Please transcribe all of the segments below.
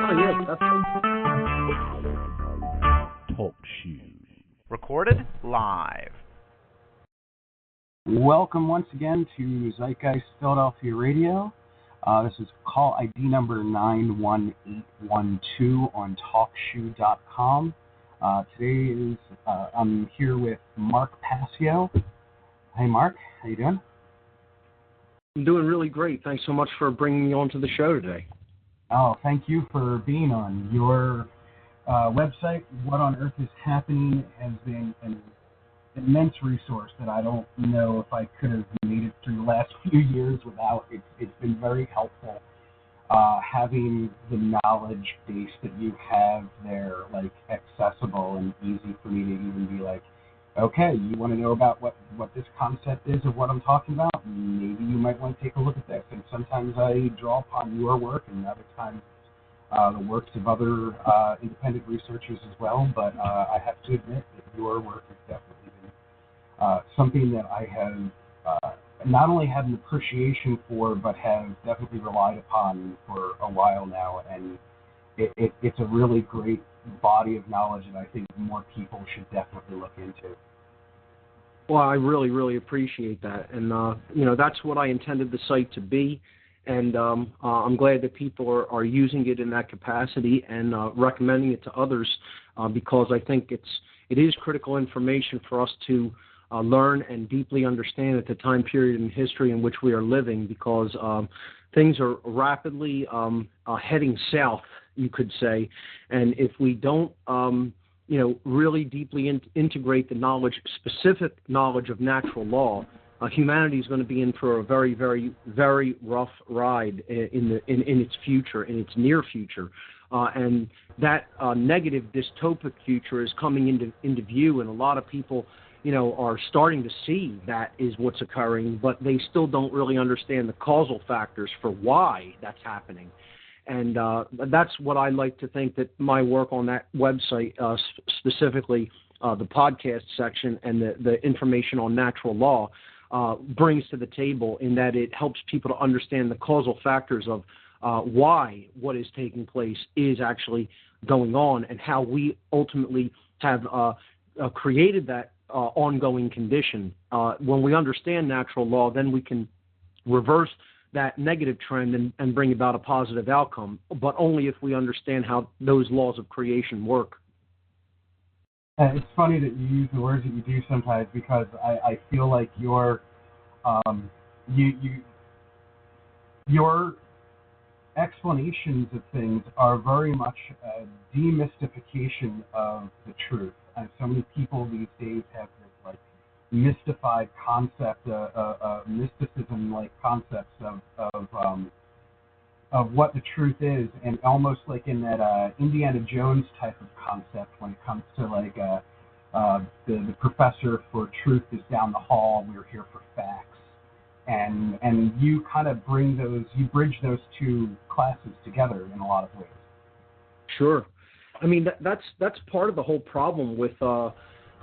Oh, yeah, definitely. Talk shoes. Recorded live. Welcome once again to Zeitgeist Philadelphia Radio. This is call ID number 91812 on TalkShoe.com. Today is I'm here with Mark Passio. Hey, Mark, how you doing? I'm doing really great. Thanks so much for bringing me on to the show today. Oh, thank you for being on. Your website, What on Earth is Happening, has been an immense resource that I don't know if I could have made it through the last few years without. It's been very helpful having the knowledge base that you have there, like, accessible and easy for me to even be like, okay, you want to know about what this concept is of what I'm talking about? Maybe you might want to take a look at this. And sometimes I draw upon your work, and other times the works of other independent researchers as well. But I have to admit that your work has definitely been something that I have not only had an appreciation for, but have definitely relied upon for a while now. And it's a really great body of knowledge that I think more people should definitely look into. Well, I really, really appreciate that. And, that's what I intended the site to be. And I'm glad that people are using it in that capacity and recommending it to others because I think it is critical information for us to learn and deeply understand at the time period in history in which we are living, because things are rapidly heading south, you could say. And if we don't, really deeply integrate the specific knowledge of natural law, humanity is going to be in for a very, very, very rough ride in its future, in its near future. And that negative dystopic future is coming into view, and a lot of people, are starting to see that is what's occurring, but they still don't really understand the causal factors for why that's happening. And that's what I like to think that my work on that website, specifically the podcast section and the information on natural law, brings to the table, in that it helps people to understand the causal factors of why what is taking place is actually going on, and how we ultimately have created that ongoing condition. When we understand natural law, then we can reverse that negative trend and bring about a positive outcome, but only if we understand how those laws of creation work. It's funny that you use the words that you do sometimes, because I feel like your explanations of things are very much a demystification of the truth. And so many people these days have this like mystified concept, mysticism-like concepts of what the truth is, and almost like in that Indiana Jones type of concept when it comes to like the professor for truth is down the hall, we're here for facts. And you kind of bridge those two classes together in a lot of ways. Sure. I mean, that's part of the whole problem with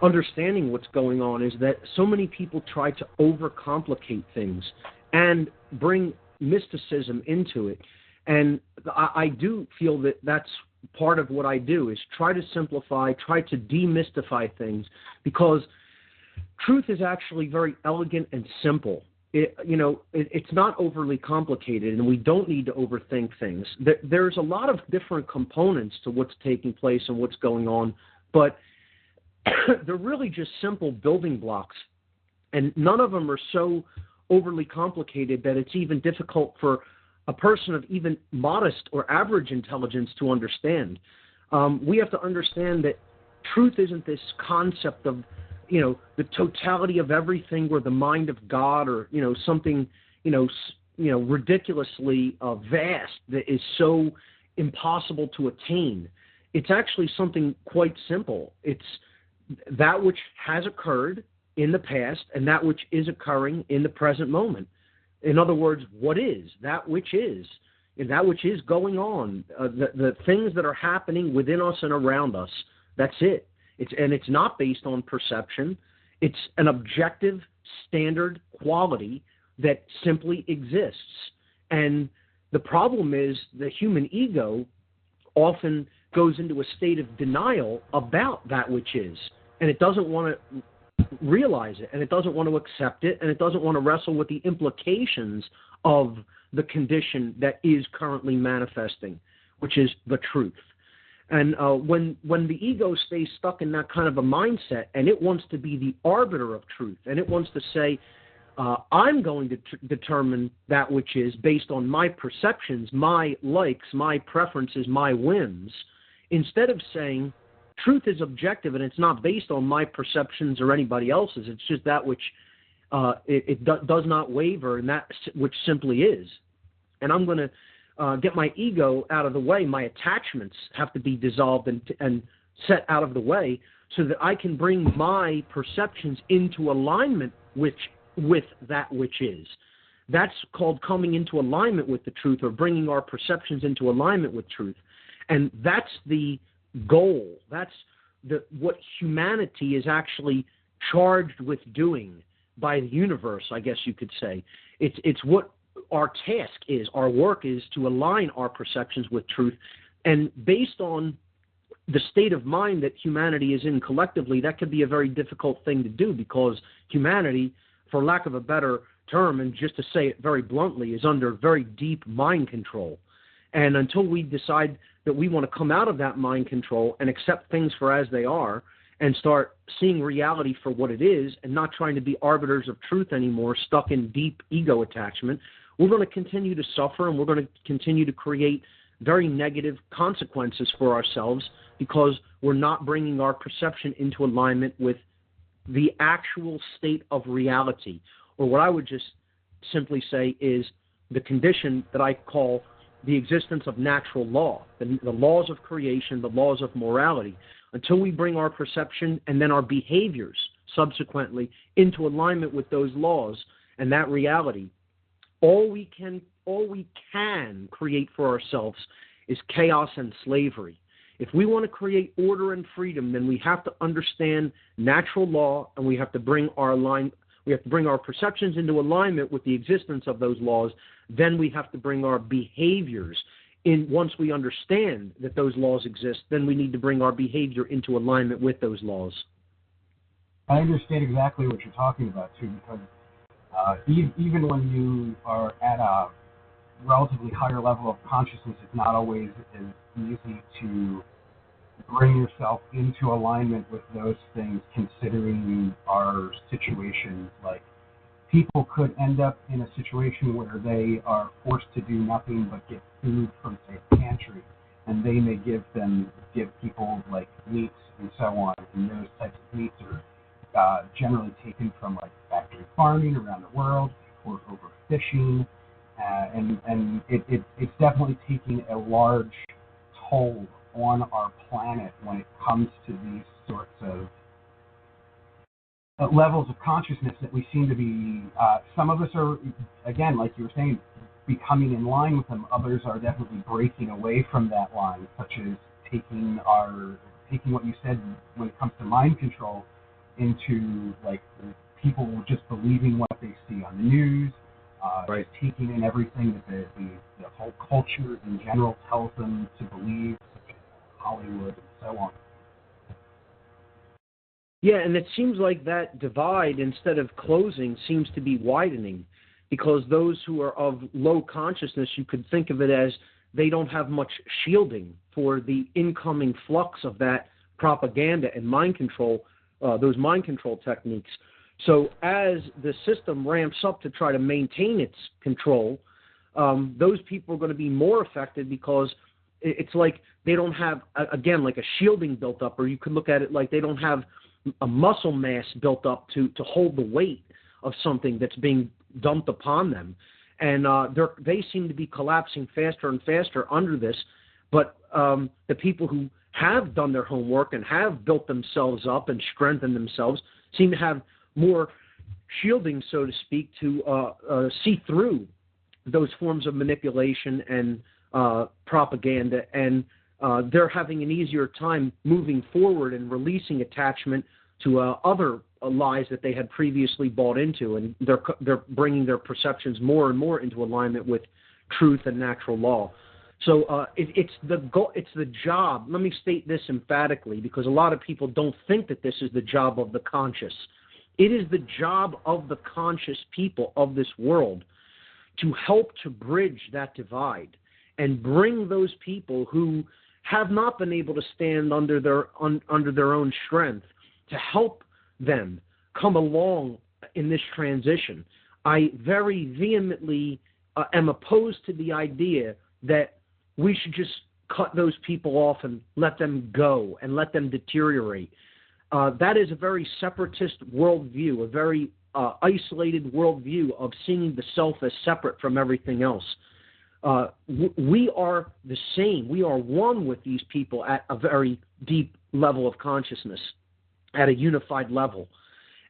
understanding what's going on, is that so many people try to overcomplicate things and bring mysticism into it. And I do feel that that's part of what I do, is try to simplify, try to demystify things, because truth is actually very elegant and simple. It's not overly complicated, and we don't need to overthink things. There's a lot of different components to what's taking place and what's going on, but they're really just simple building blocks, and none of them are so overly complicated that it's even difficult for a person of even modest or average intelligence to understand. We have to understand that truth isn't this concept of the totality of everything, or the mind of God, or something ridiculously vast that is so impossible to attain. It's actually something quite simple. It's that which has occurred in the past and that which is occurring in the present moment. In other words, what is that which is, and that which is going on, the things that are happening within us and around us. That's it. It's not based on perception. It's an objective, standard quality that simply exists. And the problem is the human ego often goes into a state of denial about that which is, and it doesn't want to realize it, and it doesn't want to accept it, and it doesn't want to wrestle with the implications of the condition that is currently manifesting, which is the truth. And when the ego stays stuck in that kind of a mindset, and it wants to be the arbiter of truth, and it wants to say, I'm going to determine that which is based on my perceptions, my likes, my preferences, my whims, instead of saying, truth is objective and it's not based on my perceptions or anybody else's. It's just that which does not waver, and that which simply is. And I'm going to get my ego out of the way. My attachments have to be dissolved and set out of the way so that I can bring my perceptions into alignment with that which is. That's called coming into alignment with the truth, or bringing our perceptions into alignment with truth. And that's the goal. That's what humanity is actually charged with doing by the universe, I guess you could say. It's what our task is. Our work is to align our perceptions with truth. And based on the state of mind that humanity is in collectively, that could be a very difficult thing to do, because humanity, for lack of a better term, and just to say it very bluntly, is under very deep mind control. And until we decide that we want to come out of that mind control and accept things for as they are and start seeing reality for what it is and not trying to be arbiters of truth anymore, stuck in deep ego attachment, we're going to continue to suffer, and we're going to continue to create very negative consequences for ourselves, because we're not bringing our perception into alignment with the actual state of reality, or what I would just simply say is the condition that I call the existence of natural law, the laws of creation, the laws of morality. Until we bring our perception and then our behaviors subsequently into alignment with those laws and that reality, all we can create for ourselves is chaos and slavery. If we want to create order and freedom, then we have to understand natural law, and we have to bring our perceptions into alignment with the existence of those laws. Then we have to bring our behaviors in. Once we understand that those laws exist, then we need to bring our behavior into alignment with those laws. I understand exactly what you're talking about, too, because even when you are at a relatively higher level of consciousness, it's not always as easy to bring yourself into alignment with those things, considering our situations. Like, people could end up in a situation where they are forced to do nothing but get food from, say, a pantry, and they may give people like meats and so on, and those types of meats are generally taken from like factory farming around the world, or overfishing, and it's definitely taking a large toll on our planet when it comes to these sorts of levels of consciousness that we seem to be, some of us are, again, like you were saying, becoming in line with them. Others are definitely breaking away from that line, such as taking what you said when it comes to mind control into, like, people just believing what they see on the news, right. Taking in everything that the whole culture in general tells them to believe, such as Hollywood and so on. Yeah, and it seems like that divide, instead of closing, seems to be widening, because those who are of low consciousness, you could think of it as they don't have much shielding for the incoming flux of that propaganda and mind control, those mind control techniques. So as the system ramps up to try to maintain its control, those people are going to be more affected, because it's like they don't have, again, like a shielding built up, or you could look at it like they don't have a muscle mass built up to hold the weight of something that's being dumped upon them. And they seem to be collapsing faster and faster under this. But the people who have done their homework and have built themselves up and strengthened themselves seem to have more shielding, so to speak, to see through those forms of manipulation and propaganda, and they're having an easier time moving forward and releasing attachment to other lies that they had previously bought into, and they're bringing their perceptions more and more into alignment with truth and natural law. So it's the goal. It's the job. Let me state this emphatically, because a lot of people don't think that this is the job of the conscious. It is the job of the conscious people of this world to help to bridge that divide and bring those people who have not been able to stand under their own strength, to help them come along in this transition. I very vehemently am opposed to the idea that we should just cut those people off and let them go and let them deteriorate. That is a very separatist worldview, a very isolated worldview of seeing the self as separate from everything else. We are the same. We are one with these people at a very deep level of consciousness, at a unified level.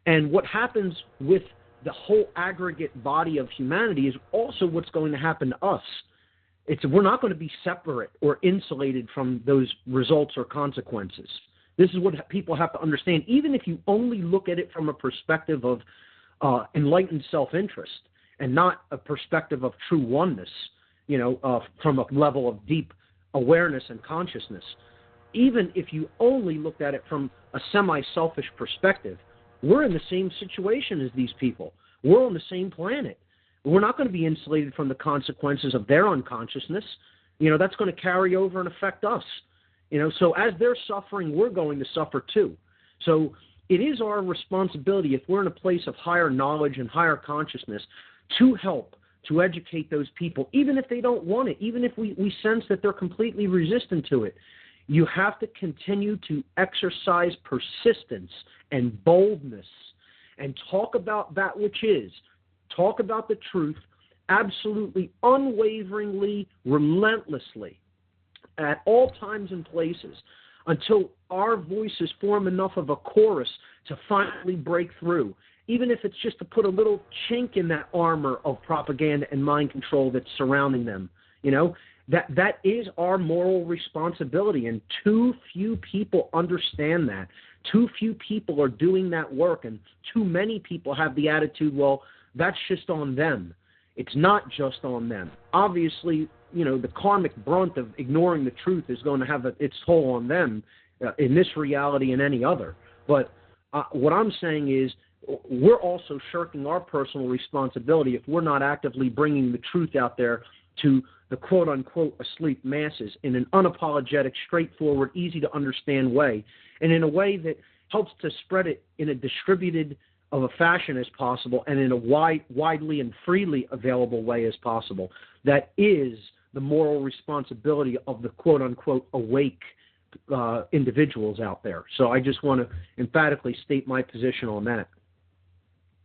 And what happens with the whole aggregate body of humanity is also what's going to happen to us. We're not going to be separate or insulated from those results or consequences. This is what people have to understand. Even if you only look at it from a perspective of enlightened self-interest and not a perspective of true oneness, from a level of deep awareness and consciousness. Even if you only looked at it from a semi-selfish perspective, we're in the same situation as these people. We're on the same planet. We're not going to be insulated from the consequences of their unconsciousness. That's going to carry over and affect us. So as they're suffering, we're going to suffer too. So it is our responsibility, if we're in a place of higher knowledge and higher consciousness, to help, to educate those people, even if they don't want it, even if we sense that they're completely resistant to it. You have to continue to exercise persistence and boldness and talk about that which is. Talk about the truth absolutely, unwaveringly, relentlessly, at all times and places, until our voices form enough of a chorus to finally break through, even if it's just to put a little chink in that armor of propaganda and mind control that's surrounding them. That is our moral responsibility, and too few people understand that. Too few people are doing that work, and too many people have the attitude, well, that's just on them. It's not just on them. Obviously, the karmic brunt of ignoring the truth is going to have its toll on them in this reality and any other. But what I'm saying is we're also shirking our personal responsibility if we're not actively bringing the truth out there to the quote-unquote asleep masses in an unapologetic, straightforward, easy-to-understand way, and in a way that helps to spread it in a distributed of a fashion as possible and in a widely and freely available way as possible. That is the moral responsibility of the quote-unquote awake individuals out there. So I just want to emphatically state my position on that.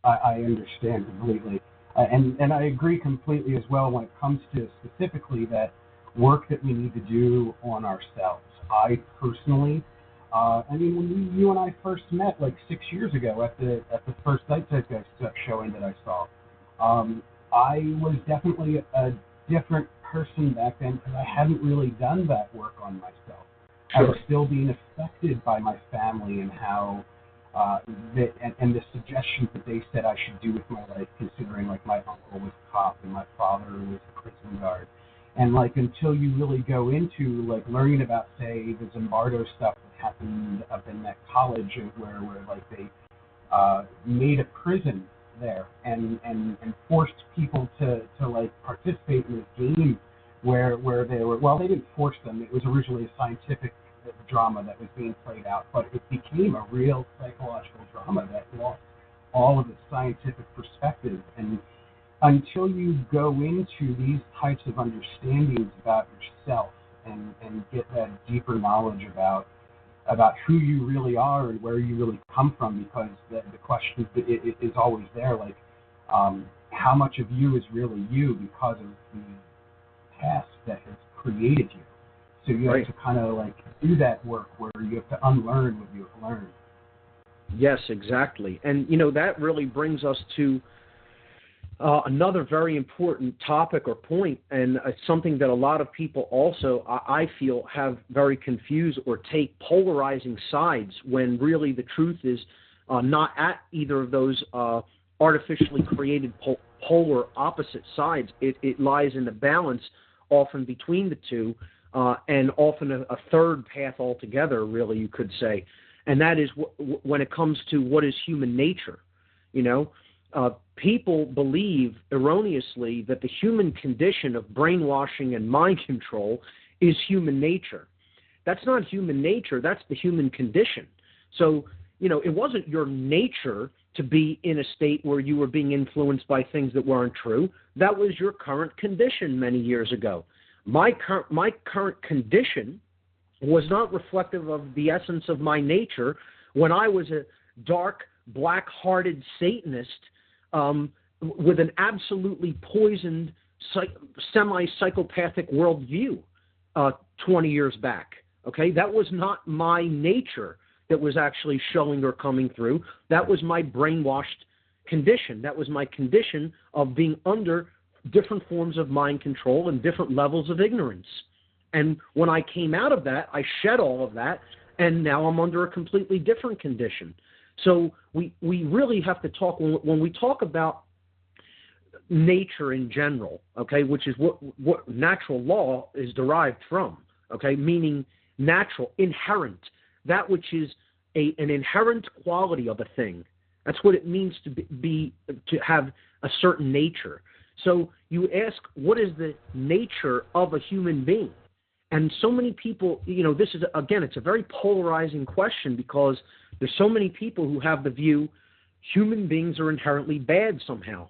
I understand completely. And I agree completely as well when it comes to specifically that work that we need to do on ourselves. I personally, when you and I first met like 6 years ago at the first Zeitgeist showing that I saw, I was definitely a different person back then because I hadn't really done that work on myself. Sure. I was still being affected by my family and how and the suggestions that they said I should do with my life, considering like my uncle was a cop and my father was a prison guard. And like until you really go into like learning about, say, the Zimbardo stuff that happened up in that college where like they made a prison there and forced people to like participate in this game where they were, well, they didn't force them. It was originally a scientific drama that was being played out, but it became a real psychological drama that lost all of its scientific perspective. And until you go into these types of understandings about yourself and get that deeper knowledge about who you really are and where you really come from, because the question is always there, like how much of you is really you because of the past that has created you. So you have to kind of like do that work where you have to unlearn what you have learned. Yes, exactly. And, that really brings us to another very important topic or point, and it's something that a lot of people also, I feel, have very confused or take polarizing sides when really the truth is not at either of those artificially created polar opposite sides. It lies in the balance often between the two, and often a third path altogether, really, you could say. And that is when it comes to what is human nature. People believe erroneously that the human condition of brainwashing and mind control is human nature. That's not human nature. That's the human condition. So, it wasn't your nature to be in a state where you were being influenced by things that weren't true. That was your current condition many years ago. My current condition was not reflective of the essence of my nature when I was a dark, black-hearted Satanist with an absolutely poisoned, semi-psychopathic worldview 20 years back. Okay, that was not my nature that was actually showing or coming through. That was my brainwashed condition. That was my condition of being under different forms of mind control and different levels of ignorance. And when I came out of that, I shed all of that, and now I'm under a completely different condition. So we really have to talk, when we talk about nature in general, okay, which is what natural law is derived from, okay, meaning natural, inherent, that which is an inherent quality of a thing. That's what it means to have a certain nature. So you ask, what is the nature of a human being? And so many people, this is, again, it's a very polarizing question because there's so many people who have the view human beings are inherently bad somehow,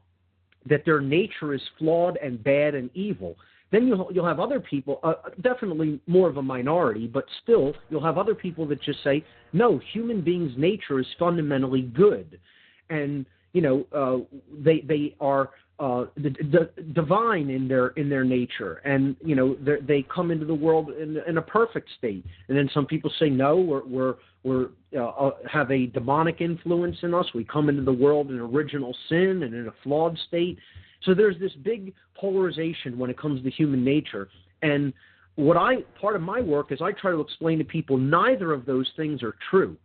that their nature is flawed and bad and evil. Then you'll have other people, definitely more of a minority, but still you'll have other people that just say, no, human beings' nature is fundamentally good. And, they are divine in their nature, and they come into the world in a perfect state. And then some people say, no, we're have a demonic influence in us. We come into the world in original sin and in a flawed state. So there's this big polarization when it comes to human nature. And part of my work is I try to explain to people neither of those things are true.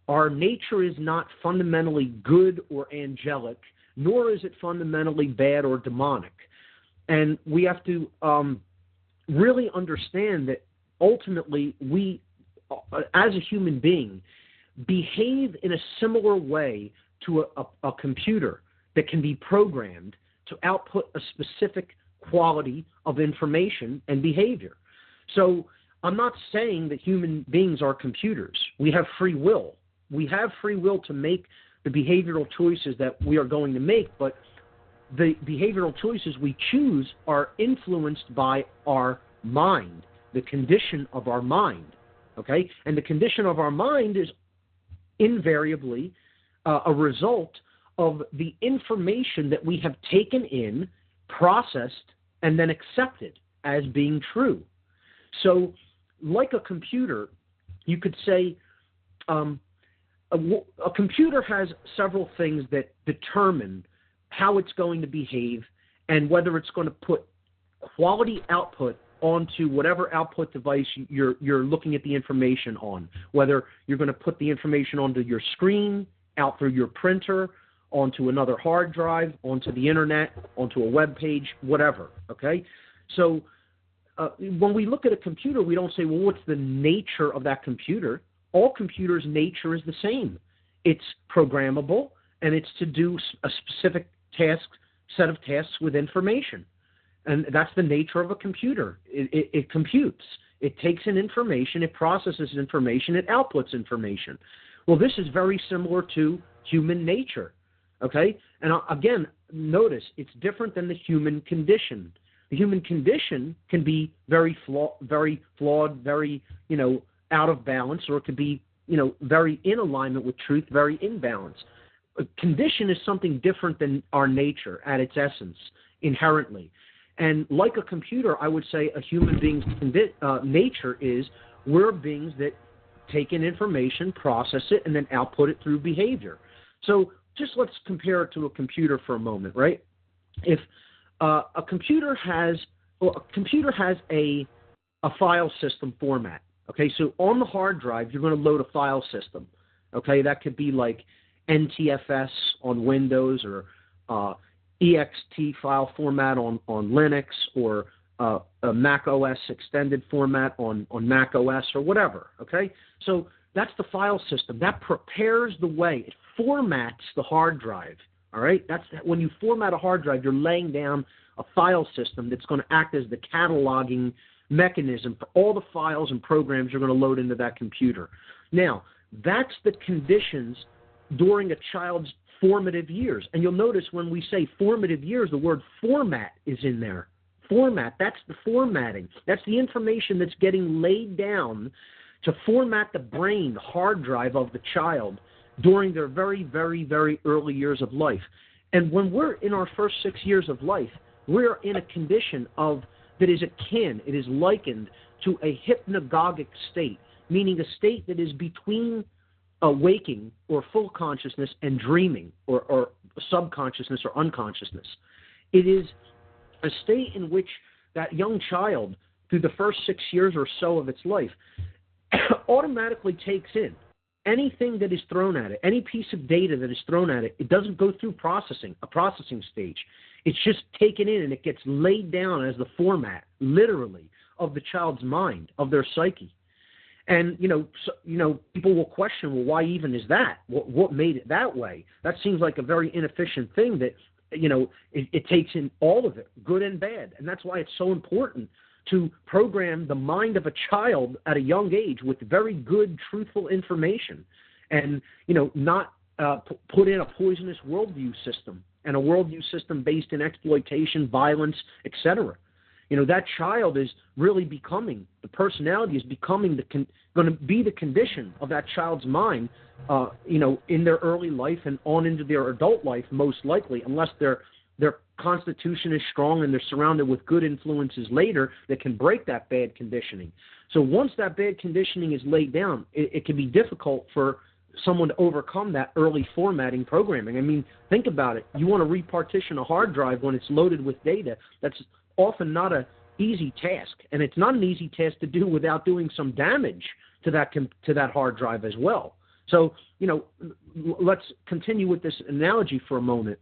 Our nature is not fundamentally good or angelic, nor is it fundamentally bad or demonic. And we have to really understand that ultimately we, as a human being, behave in a similar way to a computer that can be programmed to output a specific quality of information and behavior. So I'm not saying that human beings are computers. We have free will. We have free will to make the behavioral choices that we are going to make, but the behavioral choices we choose are influenced by our mind, the condition of our mind, okay? And the condition of our mind is invariably a result of the information that we have taken in, processed, and then accepted as being true. So like a computer, you could say a computer has several things that determine how it's going to behave and whether it's going to put quality output onto whatever output device you're looking at the information on, whether you're going to put the information onto your screen, out through your printer, onto another hard drive, onto the internet, onto a web page, whatever, okay? So when we look at a computer, we don't say, well, what's the nature of that computer? All computers' nature is the same. It's programmable, and it's to do a specific set of tasks with information. And that's the nature of a computer. It computes. It takes in information, it processes information, it outputs information. Well, this is very similar to human nature, okay? And again, notice, it's different than the human condition. The human condition can be very flawed, very, out of balance, or it could be, very in alignment with truth, very in balance. A condition is something different than our nature at its essence, inherently. And like a computer, I would say a human being's nature is we're beings that take in information, process it, and then output it through behavior. So just let's compare it to a computer for a moment, right? If a computer has a file system format, okay? So on the hard drive, you're going to load a file system, okay? That could be like NTFS on Windows, or ext file format on Linux, or a Mac OS extended format on Mac OS or whatever, okay? So that's the file system. That prepares the way. It formats the hard drive, all right? That's when you format a hard drive, you're laying down a file system that's going to act as the cataloging mechanism for all the files and programs you're going to load into that computer. Now, that's the conditions during a child's formative years. And you'll notice when we say formative years, the word format is in there. Format, that's the formatting. That's the information that's getting laid down to format the brain, the hard drive of the child during their very, very, very early years of life. And when we're in our first 6 years of life, we're in a condition that is akin, it is likened to a hypnagogic state, meaning a state that is between waking or full consciousness and dreaming or subconsciousness or unconsciousness. It is a state in which that young child, through the first 6 years or so of its life, automatically takes in anything that is thrown at it, any piece of data that is thrown at it. It doesn't go through a processing stage. It's just taken in and it gets laid down as the format, literally, of the child's mind, of their psyche. And, people will question, well, why even is that? What made it that way? That seems like a very inefficient thing that, it takes in all of it, good and bad. And that's why it's so important to program the mind of a child at a young age with very good, truthful information and, not put in a poisonous worldview system and a worldview system based in exploitation, violence, etc. That child is really becoming, the personality is becoming going to be the condition of that child's mind, in their early life and on into their adult life, most likely, unless their constitution is strong and they're surrounded with good influences later that can break that bad conditioning. So once that bad conditioning is laid down, it can be difficult for someone to overcome that early formatting programming. I mean, think about it. You want to repartition a hard drive when it's loaded with data. That's often not an easy task, and it's not an easy task to do without doing some damage to that hard drive as well. So, let's continue with this analogy for a moment.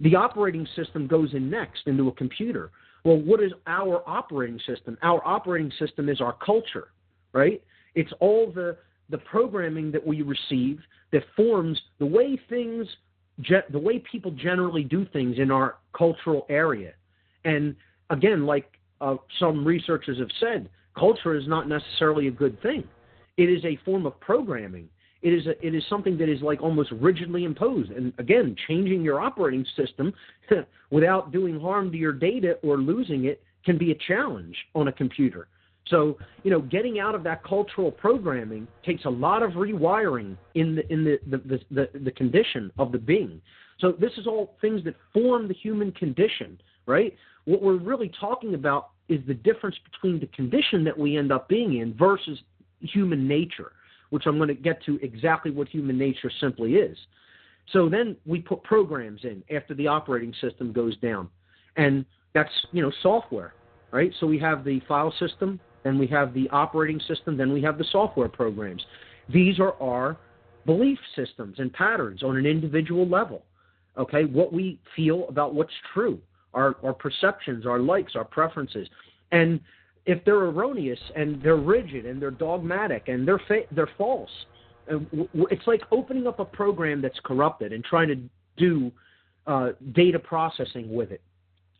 The operating system goes in next into a computer. Well, what is our operating system? Our operating system is our culture, right? It's all the programming that we receive that forms the way people generally do things in our cultural area. And again, like some researchers have said, culture is not necessarily a good thing. It is a form of programming. It is something that is like almost rigidly imposed. And again, changing your operating system without doing harm to your data or losing it can be a challenge on a computer. So, getting out of that cultural programming takes a lot of rewiring in the condition of the being. So this is all things that form the human condition, right? What we're really talking about is the difference between the condition that we end up being in versus human nature, which I'm going to get to exactly what human nature simply is. So then we put programs in after the operating system goes down. And that's, software, right? So we have the file system, then we have the operating system, then we have the software programs. These are our belief systems and patterns on an individual level, okay? What we feel about what's true, our perceptions, our likes, our preferences. And if they're erroneous and they're rigid and they're dogmatic and they're false, it's like opening up a program that's corrupted and trying to do data processing with it.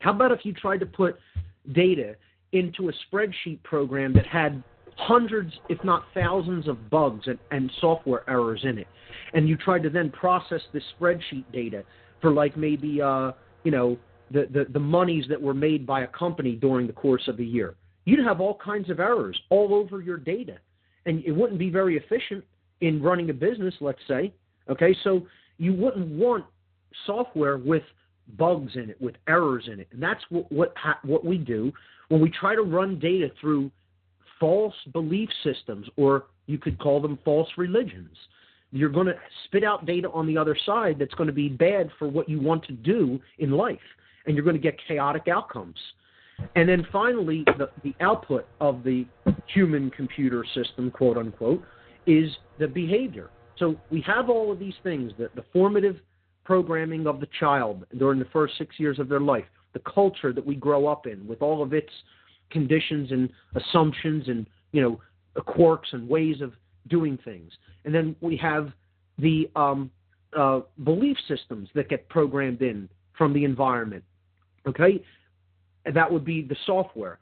How about if you tried to put data into a spreadsheet program that had hundreds, if not thousands, of bugs and software errors in it, and you tried to then process the spreadsheet data for like maybe the monies that were made by a company during the course of a year? You'd have all kinds of errors all over your data, and it wouldn't be very efficient in running a business, let's say. Okay, so you wouldn't want software with bugs in it, with errors in it. And that's what we do when we try to run data through false belief systems, or you could call them false religions. You're going to spit out data on the other side that's going to be bad for what you want to do in life, and you're going to get chaotic outcomes. And then finally, the output of the human-computer system, quote-unquote, is the behavior. So we have all of these things, the formative programming of the child during the first 6 years of their life, the culture that we grow up in with all of its conditions and assumptions and, quirks and ways of doing things. And then we have the belief systems that get programmed in from the environment, okay? That would be the software.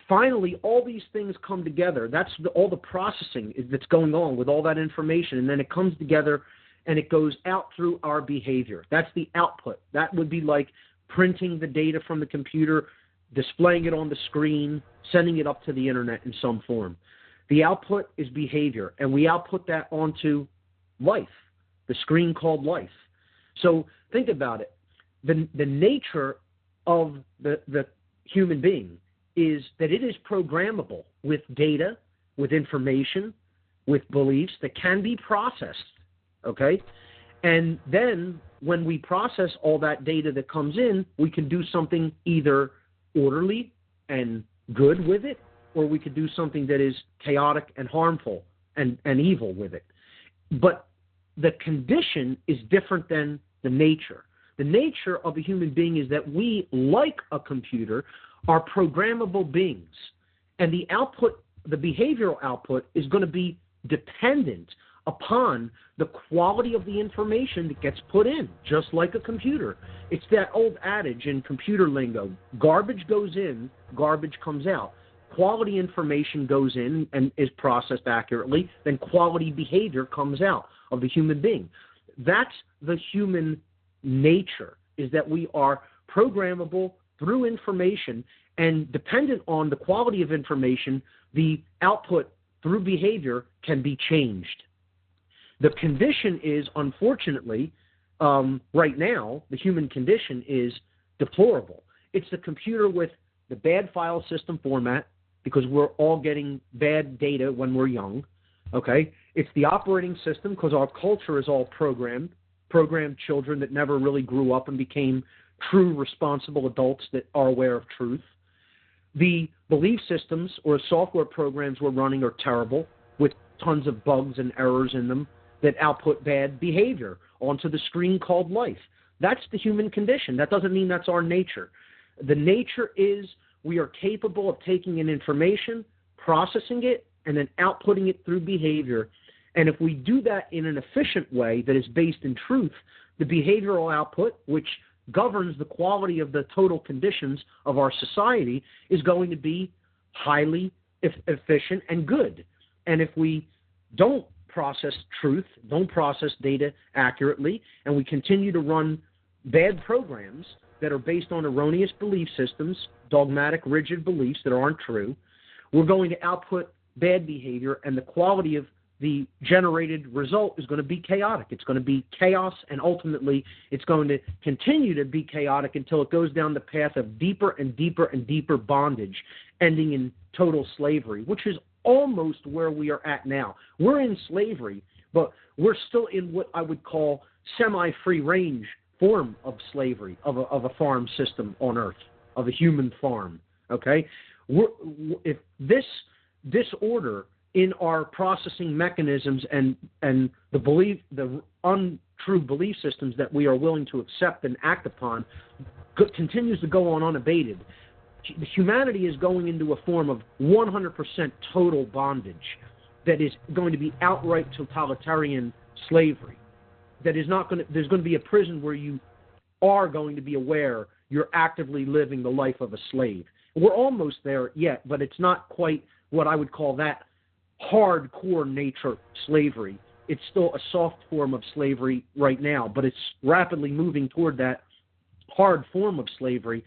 Finally, all these things come together. That's all the processing that's going on with all that information, and then it comes together and it goes out through our behavior. That's the output. That would be like printing the data from the computer, displaying it on the screen, sending it up to the internet in some form. The output is behavior, and we output that onto life, the screen called life. So think about it. The nature of the human being is that it is programmable with data, with information, with beliefs that can be processed, okay? And then when we process all that data that comes in, we can do something either orderly and good with it, or we could do something that is chaotic and harmful and evil with it. But the condition is different than the nature. The nature of a human being is that we, like a computer, are programmable beings. And the output, the behavioral output, is going to be dependent upon the quality of the information that gets put in, just like a computer. It's that old adage in computer lingo, garbage goes in, garbage comes out. Quality information goes in and is processed accurately, then quality behavior comes out of the human being. That's the human nature, is that we are programmable through information, and dependent on the quality of information, the output through behavior can be changed. The condition is, unfortunately, right now, the human condition is deplorable. It's the computer with the bad file system format, because we're all getting bad data when we're young, okay? It's the operating system, because our culture is all programmed children that never really grew up and became true responsible adults that are aware of truth. The belief systems or software programs we're running are terrible, with tons of bugs and errors in them that output bad behavior onto the screen called life. That's the human condition. That doesn't mean that's our nature. The nature is we are capable of taking in information, processing it, and then outputting it through behavior. And if we do that in an efficient way that is based in truth, the behavioral output, which governs the quality of the total conditions of our society, is going to be highly efficient and good. And if we don't process truth, don't process data accurately, and we continue to run bad programs that are based on erroneous belief systems, dogmatic, rigid beliefs that aren't true, we're going to output bad behavior, and the quality of the generated result is going to be chaotic. It's going to be chaos, and ultimately it's going to continue to be chaotic until it goes down the path of deeper and deeper and deeper bondage, ending in total slavery, which is almost where we are at now. We're in slavery, but we're still in what I would call semi-free range form of slavery, of a farm system on Earth, of a human farm, okay? If this disorder in our processing mechanisms and the untrue belief systems that we are willing to accept and act upon continues to go on unabated, humanity is going into a form of 100% total bondage that is going to be outright totalitarian slavery. That is not going to, there's going to be a prison where you are going to be aware you're actively living the life of a slave. We're almost there yet, but it's not quite what I would call that hardcore nature slavery. It's still a soft form of slavery right now, but it's rapidly moving toward that hard form of slavery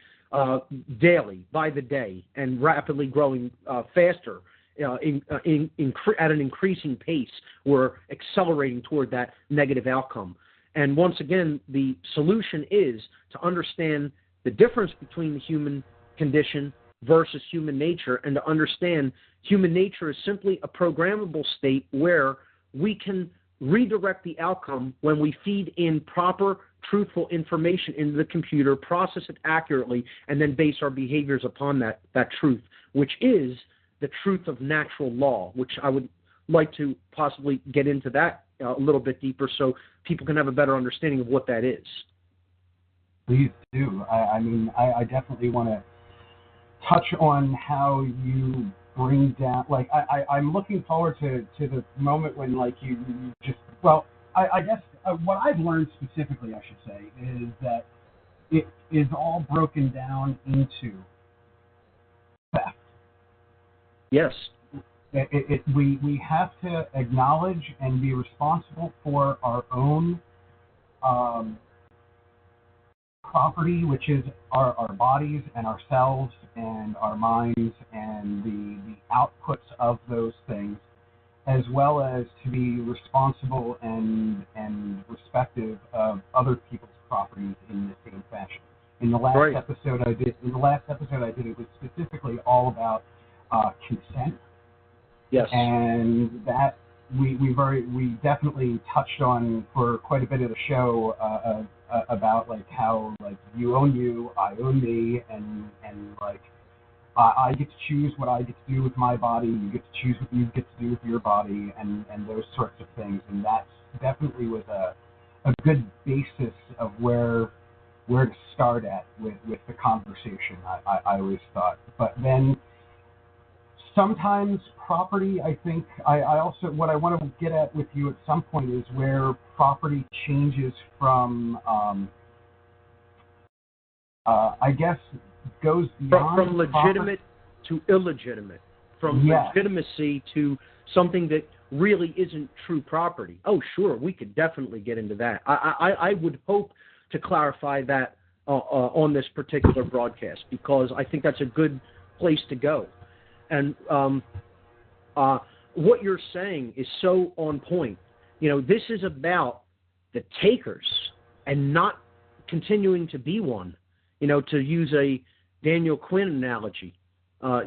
daily, by the day, and rapidly growing faster at an increasing pace. We're accelerating toward that negative outcome. And once again, the solution is to understand the difference between the human condition versus human nature, and to understand human nature is simply a programmable state where we can redirect the outcome when we feed in proper, truthful information into the computer, process it accurately, and then base our behaviors upon that truth, which is the truth of natural law, which I would like to possibly get into that a little bit deeper so people can have a better understanding of what that is. Please do. I mean, I definitely want to touch on how you bring down, like, I'm looking forward to the moment when, like, you just, well, I guess what I've learned specifically, I should say, is that it is all broken down into theft. Yes. We have to acknowledge and be responsible for our own property, which is our bodies and ourselves and our minds and the outputs of those things, as well as to be responsible and respective of other people's properties in the same fashion. In the last episode I did, it was specifically all about consent. Yes. And that we definitely touched on for quite a bit of the show about, like, how, like, you own you, I own me, and like I get to choose what I get to do with my body, you get to choose what you get to do with your body, and those sorts of things. And that definitely was a good basis of where to start at with the conversation, I always thought. But then sometimes property, I think, I also, what I want to get at with you at some point is where property changes from, I guess, goes beyond from legitimate to illegitimate, from legitimacy to something that really isn't true property. Oh, sure, we could definitely get into that. I would hope to clarify that on this particular broadcast, because I think that's a good place to go. And what you're saying is so on point. You know, this is about the takers and not continuing to be one. You know, to use a Daniel Quinn analogy,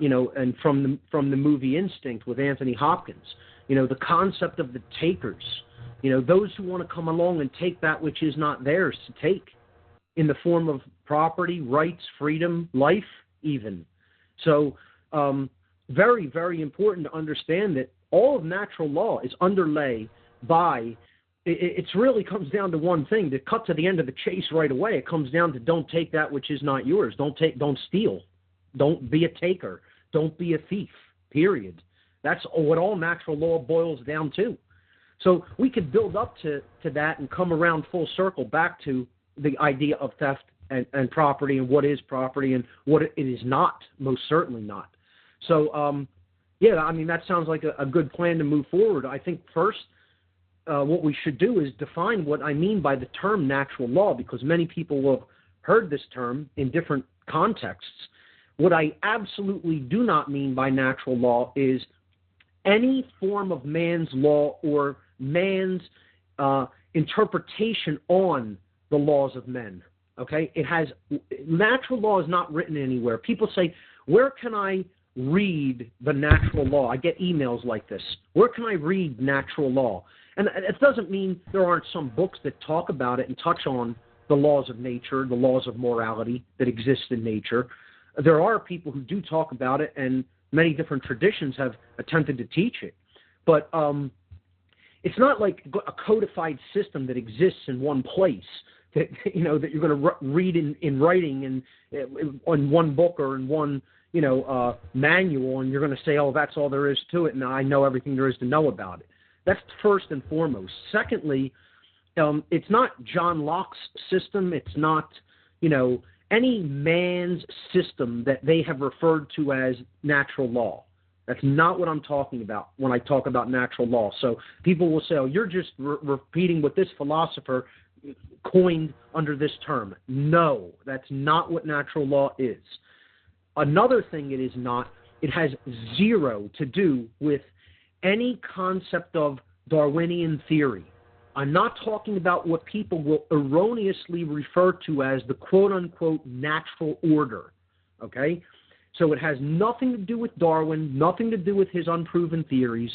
you know, and from the movie Instinct with Anthony Hopkins, you know, the concept of the takers, you know, those who want to come along and take that which is not theirs to take, in the form of property, rights, freedom, life, even. So, very, very important to understand that all of natural law is underlay by, it really comes down to one thing. To cut to the end of the chase right away, it comes down to don't take that which is not yours. Don't steal. Don't be a taker. Don't be a thief, period. That's what all natural law boils down to. So we could build up to that and come around full circle back to the idea of theft and property, and what is property and what it is not, most certainly not. So, yeah, I mean, that sounds like a good plan to move forward. I think first what we should do is define what I mean by the term natural law, because many people will have heard this term in different contexts. What I absolutely do not mean by natural law is any form of man's law or man's interpretation on the laws of men. Okay? Natural law is not written anywhere. People say, where can I read the natural law? I get emails like this. Where can I read natural law? And it doesn't mean there aren't some books that talk about it and touch on the laws of nature, the laws of morality that exist in nature. There are people who do talk about it, and many different traditions have attempted to teach it. But it's not like a codified system that exists in one place that, you know, that you're going to read in writing and in one book or in one, you know, manual, and you're going to say, oh, that's all there is to it, and I know everything there is to know about it. That's first and foremost. Secondly, it's not John Locke's system. It's not, you know, any man's system that they have referred to as natural law. That's not what I'm talking about when I talk about natural law. So people will say, oh, you're just repeating what this philosopher coined under this term. No, that's not what natural law is. Another thing it is not, it has zero to do with any concept of Darwinian theory. I'm not talking about what people will erroneously refer to as the quote-unquote natural order, okay? So it has nothing to do with Darwin, nothing to do with his unproven theories,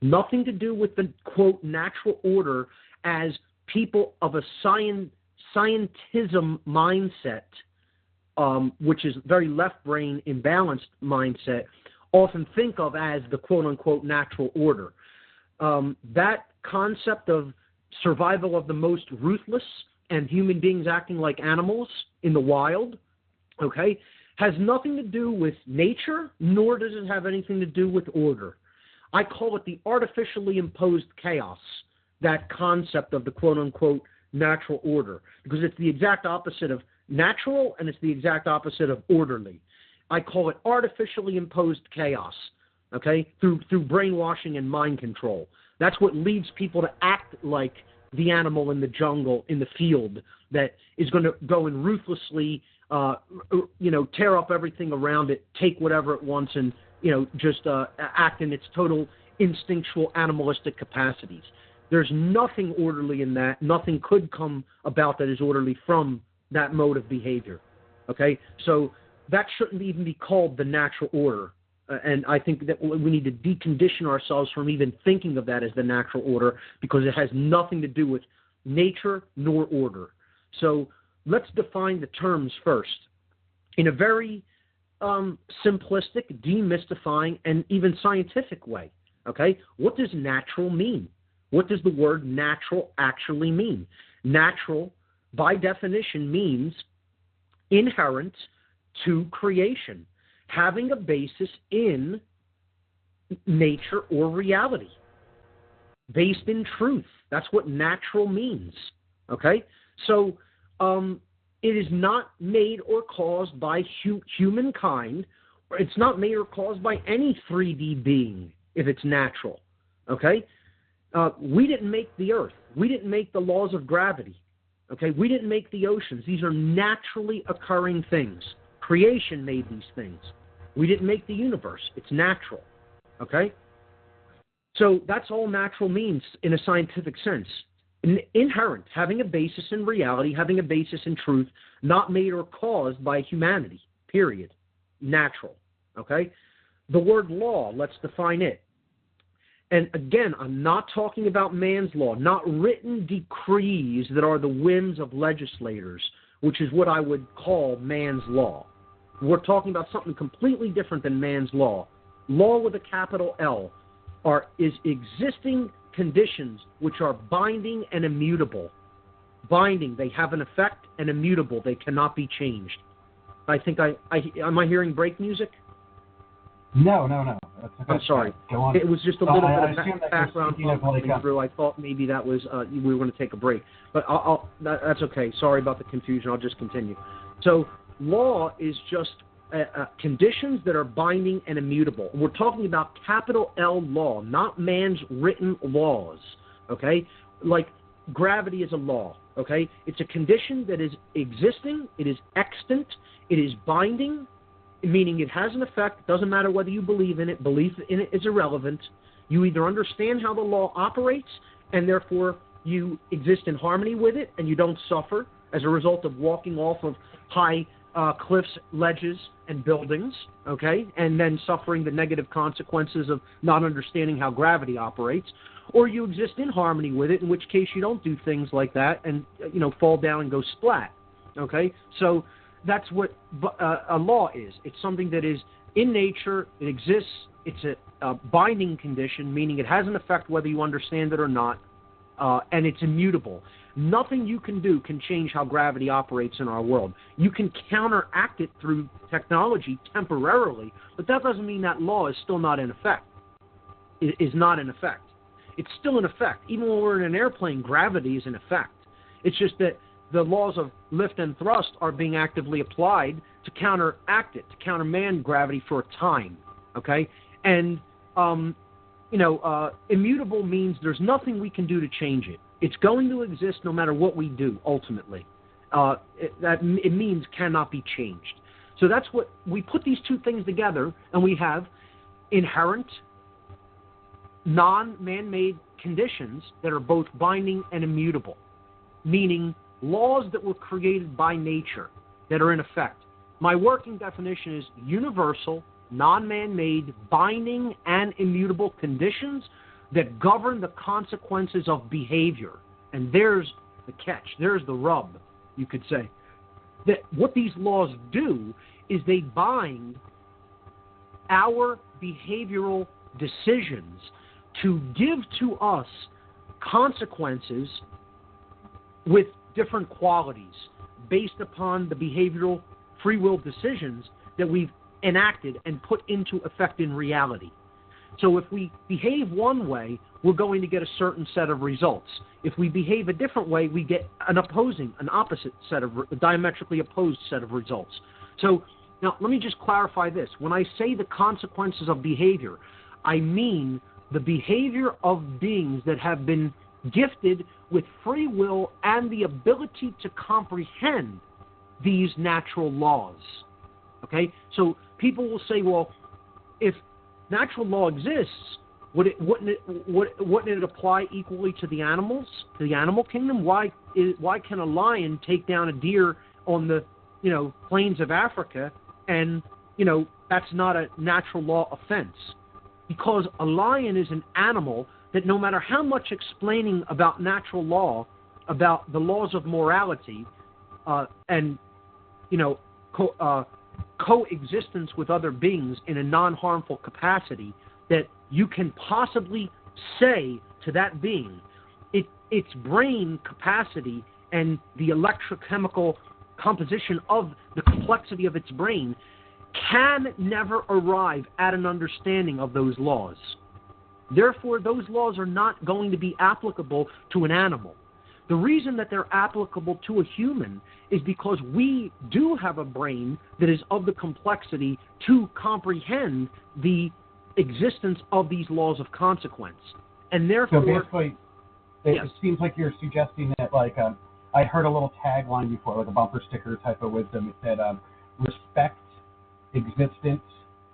nothing to do with the, quote, natural order as people of a scientism mindset, which is very left-brain, imbalanced mindset, often think of as the quote-unquote natural order. That concept of survival of the most ruthless and human beings acting like animals in the wild, okay, has nothing to do with nature, nor does it have anything to do with order. I call it the artificially imposed chaos, that concept of the quote-unquote natural order, because it's the exact opposite of natural and it's the exact opposite of orderly. I call it artificially imposed chaos, okay, through brainwashing and mind control. That's what leads people to act like the animal in the jungle, in the field, that is going to go and ruthlessly, tear up everything around it, take whatever it wants, and, just act in its total instinctual animalistic capacities. There's nothing orderly in that. Nothing could come about that is orderly from that mode of behavior, okay? So that shouldn't even be called the natural order. And I think that we need to decondition ourselves from even thinking of that as the natural order, because it has nothing to do with nature nor order. So let's define the terms first in a very simplistic, demystifying, and even scientific way. Okay? What does natural mean? What does the word natural actually mean? Natural, by definition, means inherent to creation, having a basis in nature or reality, based in truth. That's what natural means, okay? So it is not made or caused by humankind, or it's not made or caused by any 3D being if it's natural, okay? We didn't make the earth. We didn't make the laws of gravity, okay? We didn't make the oceans. These are naturally occurring things. Creation made these things. We didn't make the universe. It's natural, okay? So that's all natural means in a scientific sense. Inherent, having a basis in reality, having a basis in truth, not made or caused by humanity, period. Natural, okay? The word law, let's define it. And again, I'm not talking about man's law, not written decrees that are the whims of legislators, which is what I would call man's law. We're talking about something completely different than man's law. Law with a capital L is existing conditions which are binding and immutable. Binding, they have an effect, and immutable, they cannot be changed. I think am I hearing break music? No. That's okay. I'm sorry. Go on. It was just a little bit of background coming through. I thought maybe that was we were going to take a break, but that's okay. Sorry about the confusion. I'll just continue. So law is just conditions that are binding and immutable. We're talking about capital L law, not man's written laws, okay? Like gravity is a law, okay? It's a condition that is existing, it is extant, it is binding, meaning it has an effect. It doesn't matter whether you believe in it. Belief in it is irrelevant. You either understand how the law operates, and therefore you exist in harmony with it, and you don't suffer as a result of walking off of high cliffs, ledges, and buildings, okay, and then suffering the negative consequences of not understanding how gravity operates, or you exist in harmony with it, in which case you don't do things like that and, fall down and go splat, okay? So that's what a law is. It's something that is in nature, it exists, it's a binding condition, meaning it has an effect whether you understand it or not, and it's immutable. Nothing you can do can change how gravity operates in our world. You can counteract it through technology temporarily, but that doesn't mean that law is still not in effect. It is not in effect. It's still in effect. Even when we're in an airplane, gravity is in effect. It's just that the laws of lift and thrust are being actively applied to counteract it, to countermand gravity for a time, okay? And, immutable means there's nothing we can do to change it. It's going to exist no matter what we do, ultimately. It means cannot be changed. So that's what we put these two things together, and we have inherent, non-man-made conditions that are both binding and immutable, meaning laws that were created by nature that are in effect. My working definition is universal, non-man-made, binding, and immutable conditions that govern the consequences of behavior. And there's the catch. There's the rub, you could say. That what these laws do is they bind our behavioral decisions to give to us consequences with different qualities based upon the behavioral free will decisions that we've enacted and put into effect in reality. So if we behave one way, we're going to get a certain set of results. If we behave a different way, we get a diametrically opposed set of results. So now let me just clarify this. When I say the consequences of behavior, I mean the behavior of beings that have been gifted with free will and the ability to comprehend these natural laws. Okay? So people will say, well, if natural law exists, wouldn't it apply equally to the animals, to the animal kingdom? Why can a lion take down a deer on the plains of Africa, and that's not a natural law offense? Because a lion is an animal that no matter how much explaining about natural law, about the laws of morality, and coexistence with other beings in a non-harmful capacity that you can possibly say to that being, its brain capacity and the electrochemical composition of the complexity of its brain can never arrive at an understanding of those laws. Therefore, those laws are not going to be applicable to an animal. The reason that they're applicable to a human is because we do have a brain that is of the complexity to comprehend the existence of these laws of consequence. And therefore... So basically, it seems like you're suggesting that, I heard a little tagline before, like a bumper sticker type of wisdom. It said, respect existence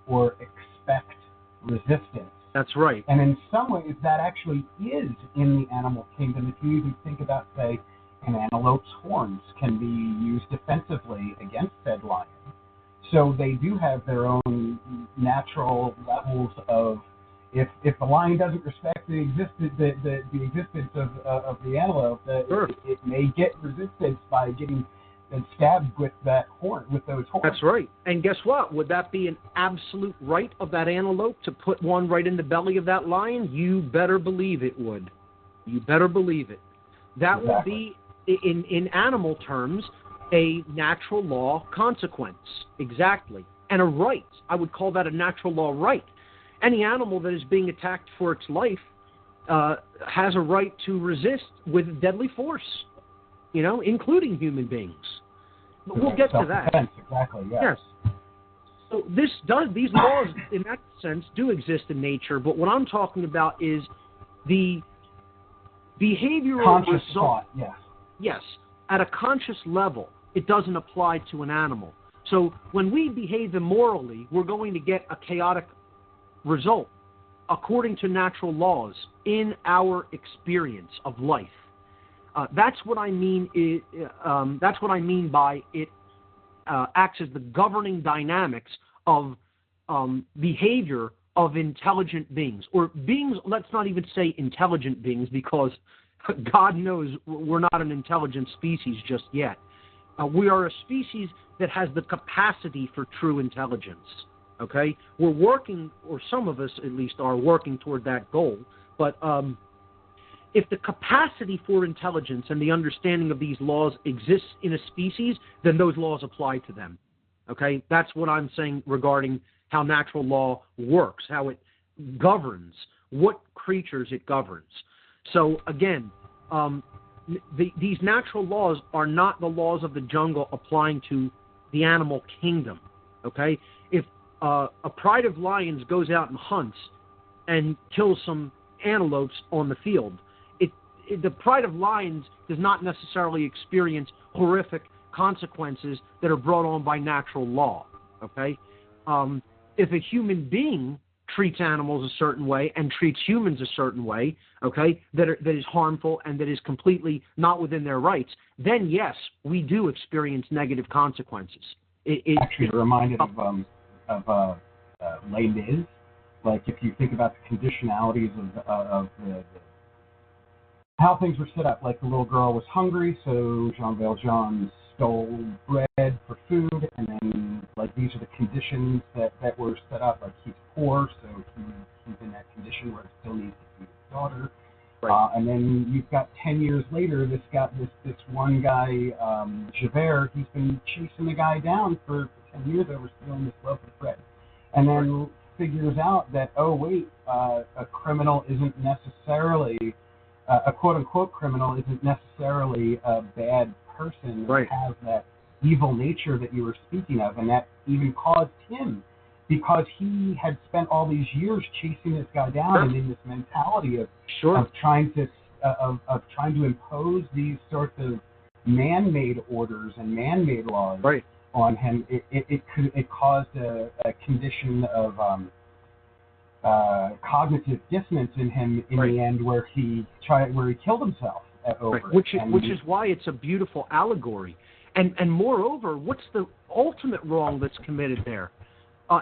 or expect resistance. That's right. And in some ways, that actually is in the animal kingdom. If you even think about, say, an antelope's horns can be used defensively against said lion. So they do have their own natural levels of, if the lion doesn't respect the existence of the antelope, sure. it may get resistance by getting stabbed with those horns. That's right. And guess what? Would that be an absolute right of that antelope to put one right in the belly of that lion? You better believe it would. You better believe it. That would be, in animal terms, a natural law consequence. Exactly. And a right. I would call that a natural law right. Any animal that is being attacked for its life has a right to resist with deadly force. Including human beings. But we'll get to that. Exactly, yes. So these laws, in that sense, do exist in nature, but what I'm talking about is the behavioral conscious result. Thought, yes. Yes. At a conscious level, it doesn't apply to an animal. So when we behave immorally, we're going to get a chaotic result according to natural laws in our experience of life. That's what I mean. That's what I mean by it acts as the governing dynamics of behavior of intelligent beings, or beings. Let's not even say intelligent beings, because God knows we're not an intelligent species just yet. We are a species that has the capacity for true intelligence. Okay, we're working, or some of us at least are working toward that goal, but. If the capacity for intelligence and the understanding of these laws exists in a species, then those laws apply to them. Okay? That's what I'm saying regarding how natural law works, how it governs, what creatures it governs. So, again, these natural laws are not the laws of the jungle applying to the animal kingdom. Okay? If a pride of lions goes out and hunts and kills some antelopes on the field, the pride of lions does not necessarily experience horrific consequences that are brought on by natural law. Okay, if a human being treats animals a certain way and treats humans a certain way, okay, that is harmful and that is completely not within their rights, then yes, we do experience negative consequences. Actually, reminded of Les Mis. Like if you think about the conditionalities of the how things were set up, like the little girl was hungry, so Jean Valjean stole bread for food, and then, these are the conditions that were set up, he's poor, so he's in that condition where he still needs to feed his daughter. Right. And then you've got 10 years later, this one guy, Javert, he's been chasing the guy down for 10 years over stealing this loaf of bread. And then figures out that, oh, wait, a criminal isn't necessarily, a quote-unquote criminal isn't necessarily a bad person or has that evil nature that you were speaking of. And that even caused him, because he had spent all these years chasing this guy down and in this mentality of trying to impose these sorts of man-made orders and man-made laws on him. It caused a condition of cognitive dissonance in him in the end, where he killed himself over it. Which is why it's a beautiful allegory. And moreover, what's the ultimate wrong that's committed there?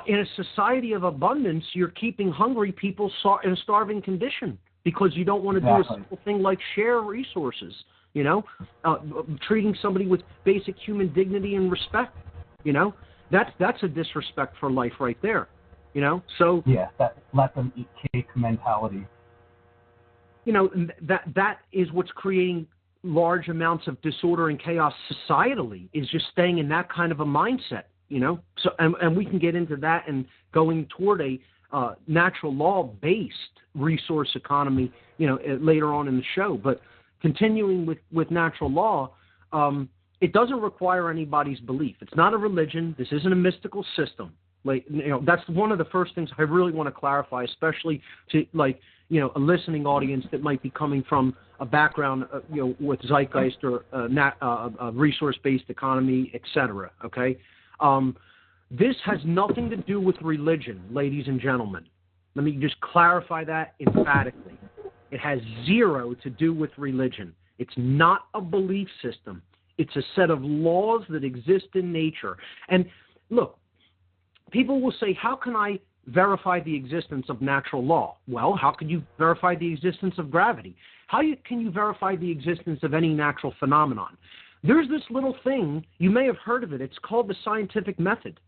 In a society of abundance, you're keeping hungry people in a starving condition because you don't want to do a simple thing like share resources, treating somebody with basic human dignity and respect, That's a disrespect for life right there, So that let them eat cake mentality. That is what's creating large amounts of disorder and chaos societally, is just staying in that kind of a mindset. So and we can get into that and going toward a natural law-based resource economy, later on in the show. But continuing with natural law, it doesn't require anybody's belief. It's not a religion. This isn't a mystical system. That's one of the first things I really want to clarify, especially to a listening audience that might be coming from a background, with Zeitgeist or a resource-based economy, etc. Okay. This has nothing to do with religion, ladies and gentlemen. Let me just clarify that emphatically. It has zero to do with religion. It's not a belief system. It's a set of laws that exist in nature. And look, people will say, how can I verify the existence of natural law? Well, how can you verify the existence of gravity? Can you verify the existence of any natural phenomenon? There's this little thing, you may have heard of it, it's called the scientific method,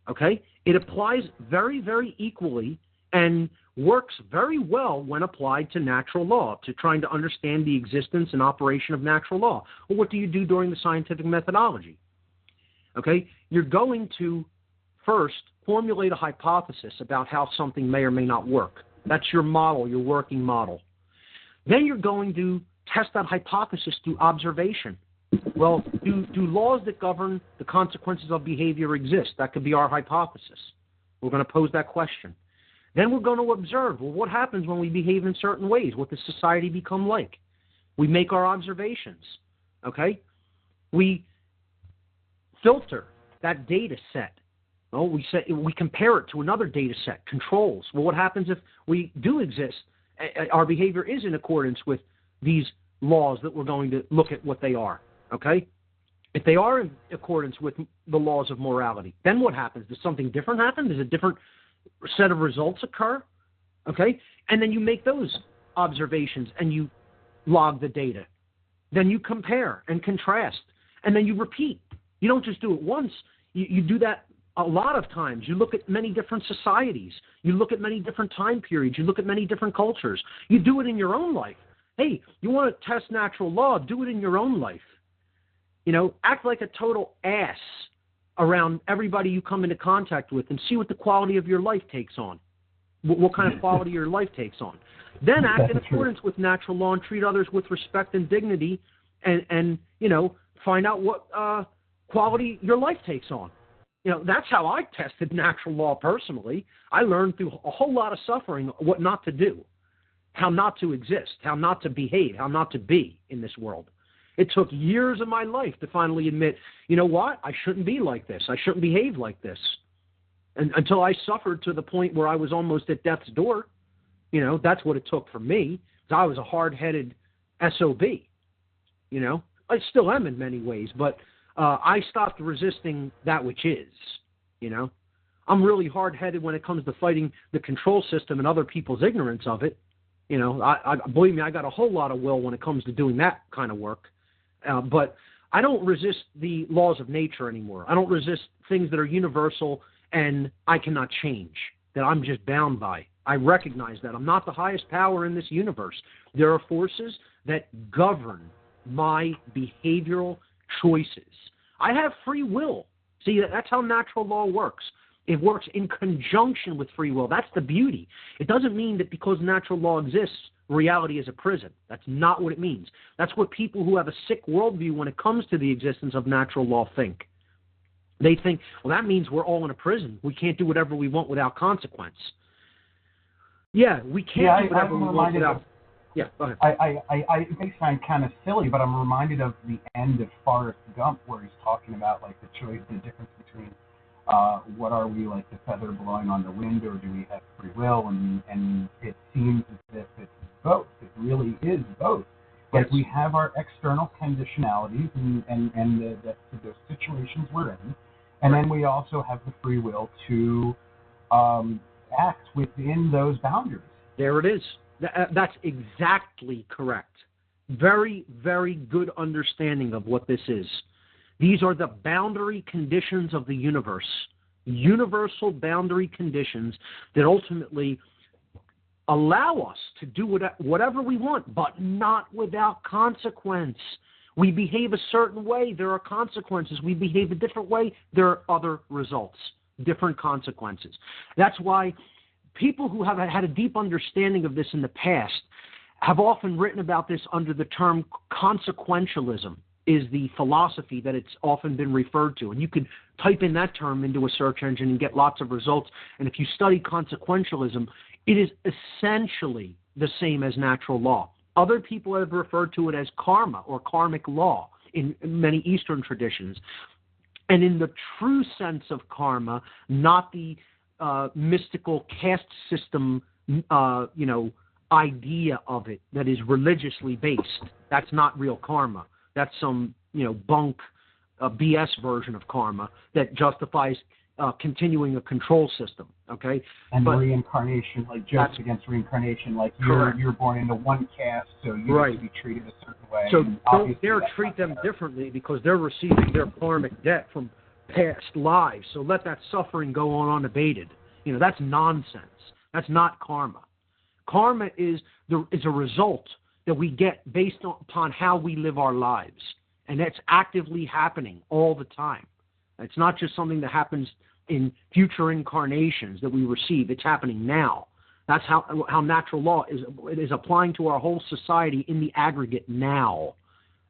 okay? It applies very, very equally and works very well when applied to natural law, to trying to understand the existence and operation of natural law. Well, what do you do during the scientific methodology? Okay, you're going to first formulate a hypothesis about how something may or may not work. That's your model, your working model. Then you're going to test that hypothesis through observation. Well, do laws that govern the consequences of behavior exist? That could be our hypothesis. We're going to pose that question. Then we're going to observe, well, what happens when we behave in certain ways? What does society become like? We make our observations, okay? We filter that data set. Well, we compare it to another data set, controls. Well, what happens if we do exist? Our behavior is in accordance with these laws that we're going to look at what they are, okay? If they are in accordance with the laws of morality, then what happens? Does something different happen? Does a different set of results occur? Okay? And then you make those observations and you log the data. Then you compare and contrast. And then you repeat. You don't just do it once. You do that a lot of times. You look at many different societies. You look at many different time periods. You look at many different cultures. You do it in your own life. Hey, you want to test natural law? Do it in your own life. Act like a total ass around everybody you come into contact with and see what the quality of your life takes on, what kind of quality your life takes on. Then act in accordance with natural law and treat others with respect and dignity and find out what quality your life takes on. That's how I tested natural law personally. I learned through a whole lot of suffering what not to do, how not to exist, how not to behave, how not to be in this world. It took years of my life to finally admit, you know what? I shouldn't be like this. I shouldn't behave like this. And until I suffered to the point where I was almost at death's door, that's what it took for me. I was a hard-headed SOB. I still am in many ways, but I stopped resisting that which is. I'm really hard-headed when it comes to fighting the control system and other people's ignorance of it. I believe me, I got a whole lot of will when it comes to doing that kind of work. But I don't resist the laws of nature anymore. I don't resist things that are universal and I cannot change, that I'm just bound by. I recognize that. I'm not the highest power in this universe. There are forces that govern my behavioral choices. I have free will. See, that's how natural law works. It works in conjunction with free will. That's the beauty. It doesn't mean that because natural law exists, reality is a prison. That's not what it means. That's what people who have a sick worldview when it comes to the existence of natural law think. They think, well, that means we're all in a prison. We can't do whatever we want without consequence. Yeah, we can't do whatever we want without... Yeah, go ahead. It may sound kind of silly, but I'm reminded of the end of Forrest Gump, where he's talking about like the choice, the difference between what are we, like the feather blowing on the wind, or do we have free will? And it seems as if it's both. It really is both. Like we have our external conditionalities and those situations we're in, and then we also have the free will to act within those boundaries. There it is. That's exactly correct. Very, very good understanding of what this is. These are the boundary conditions of the universe, universal boundary conditions that ultimately allow us to do whatever we want, but not without consequence. We behave a certain way, there are consequences. We behave a different way, there are other results, different consequences. That's why people who have had a deep understanding of this in the past have often written about this under the term consequentialism, is the philosophy that it's often been referred to. And you could type in that term into a search engine and get lots of results. And if you study consequentialism, it is essentially the same as natural law. Other people have referred to it as karma or karmic law in many Eastern traditions. And in the true sense of karma, not the mystical caste system, idea of it that is religiously based. That's not real karma. That's some, bunk, BS version of karma that justifies continuing a control system. Okay, but reincarnation, like jokes against reincarnation, like you're born into one caste, so you have to be treated a certain way. So don't dare treat them differently because they're receiving their karmic debt from past lives. So let that suffering go on unabated. That's nonsense. That's not karma. Karma is a result that we get based upon how we live our lives. And that's actively happening all the time. It's not just something that happens in future incarnations that we receive. It's happening now. That's how natural law is applying to our whole society in the aggregate now,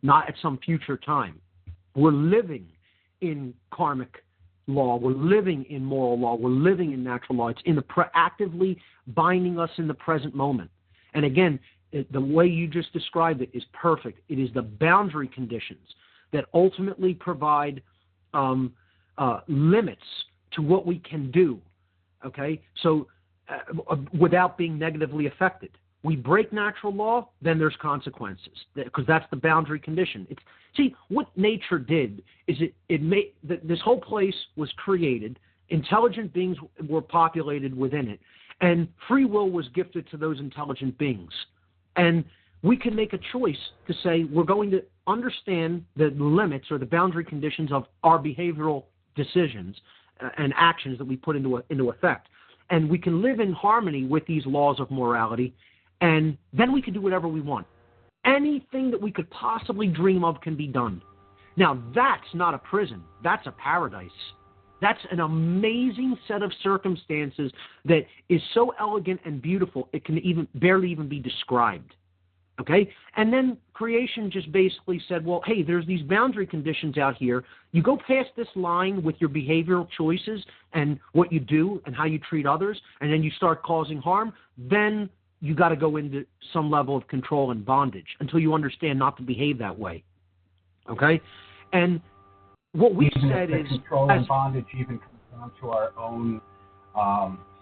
not at some future time. We're living in karmic law. We're living in moral law. We're living in natural law. It's actively binding us in the present moment. And again, the way you just described it is perfect. It is the boundary conditions that ultimately provide limits to what we can do, okay? So without being negatively affected. We break natural law, then there's consequences, because that's the boundary condition. See, what nature did is it made this whole place was created, intelligent beings were populated within it, and free will was gifted to those intelligent beings. And we can make a choice to say we're going to understand the limits or the boundary conditions of our behavioral decisions and actions that we put into effect. And we can live in harmony with these laws of morality, and then we can do whatever we want. Anything that we could possibly dream of can be done. Now, that's not a prison. That's a paradise. That's an amazing set of circumstances that is so elegant and beautiful, it can barely even be described. Okay? And then creation just basically said, well, hey, there's these boundary conditions out here. You go past this line with your behavioral choices and what you do and how you treat others, and then you start causing harm, then you got to go into some level of control and bondage until you understand not to behave that way. Okay? And what we said is control and bondage even comes down to our own,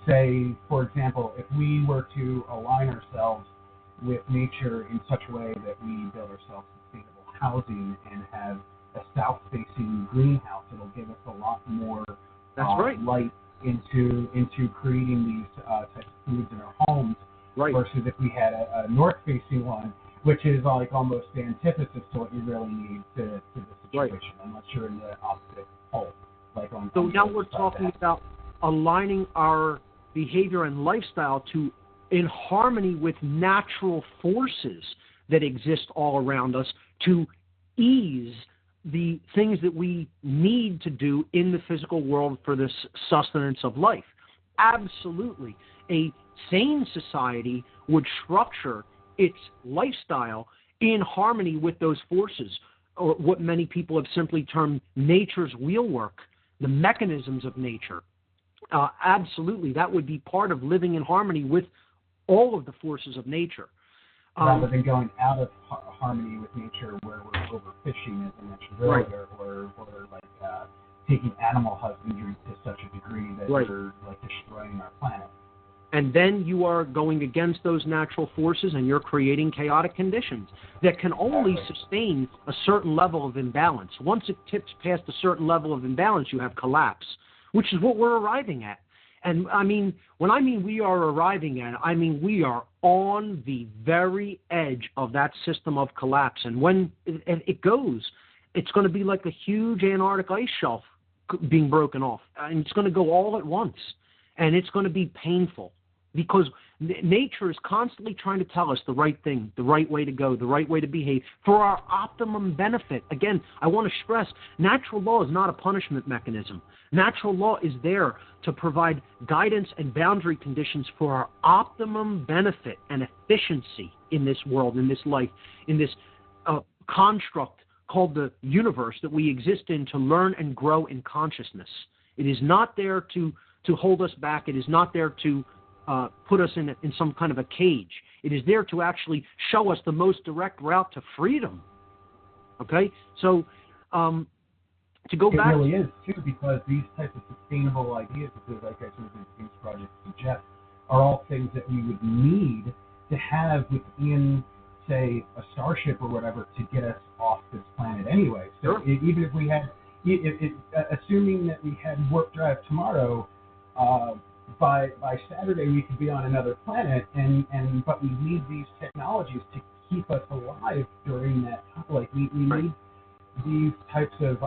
say, for example, if we were to align ourselves with nature in such a way that we build ourselves sustainable housing and have a south-facing greenhouse, it'll give us a lot more light into creating these types of foods in our homes. Right. Versus if we had a north-facing one, which is like almost the antithesis to what you really need to the situation, unless you're in the opposite pole. So now we're talking about aligning our behavior, and lifestyle to in harmony with natural forces that exist all around us to ease the things that we need to do in the physical world for the sustenance of life. Absolutely. A sane society would structure its lifestyle in harmony with those forces, or what many people have simply termed nature's wheelwork, the mechanisms of nature. Absolutely, that would be part of living in harmony with all of the forces of nature. Rather than going out of harmony with nature where we're overfishing, as I mentioned earlier, or like taking animal husbandry to such a degree that we're like destroying our planet. And then you are going against those natural forces and you're creating chaotic conditions that can only sustain a certain level of imbalance. Once it tips past a certain level of imbalance, you have collapse, which is what we're arriving at. And I mean, when I mean we are arriving at it, I mean we are on the very edge of that system of collapse. And when it goes, it's going to be like a huge Antarctic ice shelf being broken off. And it's going to go all at once. And it's going to be painful. Because nature is constantly trying to tell us the right thing, the right way to go, the right way to behave for our optimum benefit. Again, I want to stress, natural law is not a punishment mechanism. Natural law is there to provide guidance and boundary conditions for our optimum benefit and efficiency in this world, in this life, in this construct called the universe that we exist in to learn and grow in consciousness. It is not there to hold us back. It is not there to put us in some kind of a cage. It is there to actually show us the most direct route to freedom. Okay? So, to go back... It really is, too, because these types of sustainable ideas, like I sort of the Things Project suggests, are all things that we would need to have within, say, a starship or whatever to get us off this planet anyway. So sure. Even if we had... assuming that we had warp drive tomorrow... By Saturday we could be on another planet, but we need these technologies to keep us alive during that time. Like we need these types of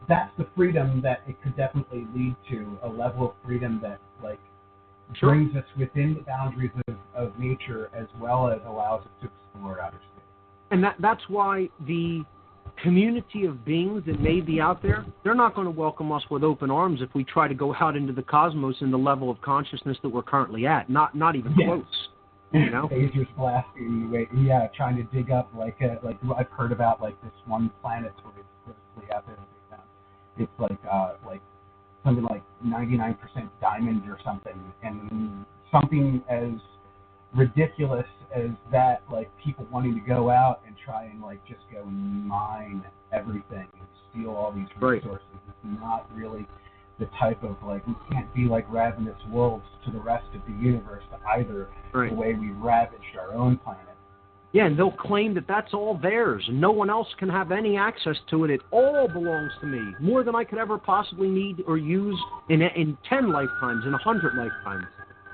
that's the freedom that it could definitely lead to, a level of freedom that like brings us within the boundaries of nature as well as allows us to explore outer space. And that's why the community of beings that may be out there, they're not going to welcome us with open arms if we try to go out into the cosmos in the level of consciousness that we're currently at. Not even close. You know? Lasers blasting, trying to dig up like I've heard about like this one planet where it's supposedly out there. It's like something like 99% diamond or something, and something as ridiculous as that, like people wanting to go out and try and like just go and mine everything and steal all these resources. It's not really the type of like, we can't be like ravenous wolves to the rest of the universe either, the way we ravaged our own planet. Yeah, and they'll claim that that's all theirs and no one else can have any access to it. It all belongs to me, more than I could ever possibly need or use in 10 lifetimes, in 100 lifetimes.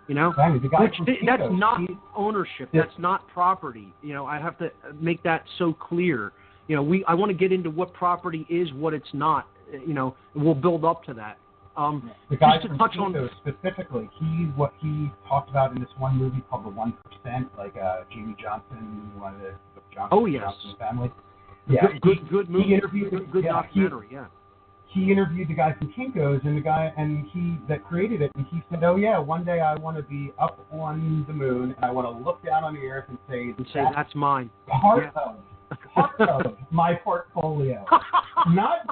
You know, that's not ownership. That's not property. You know, I have to make that so clear. You know, I want to get into what property is, what it's not. You know, and we'll build up to that. The guy from Chico specifically, what he talked about in this one movie called The 1%, like Jamie Johnson, one of the Johnson family. Yeah, good movie. Good documentary. He interviewed the guy from Kinko's and he that created it, and he said, "Oh yeah, one day I want to be up on the moon and I want to look down on the earth and say that's mine. Part of my portfolio." Not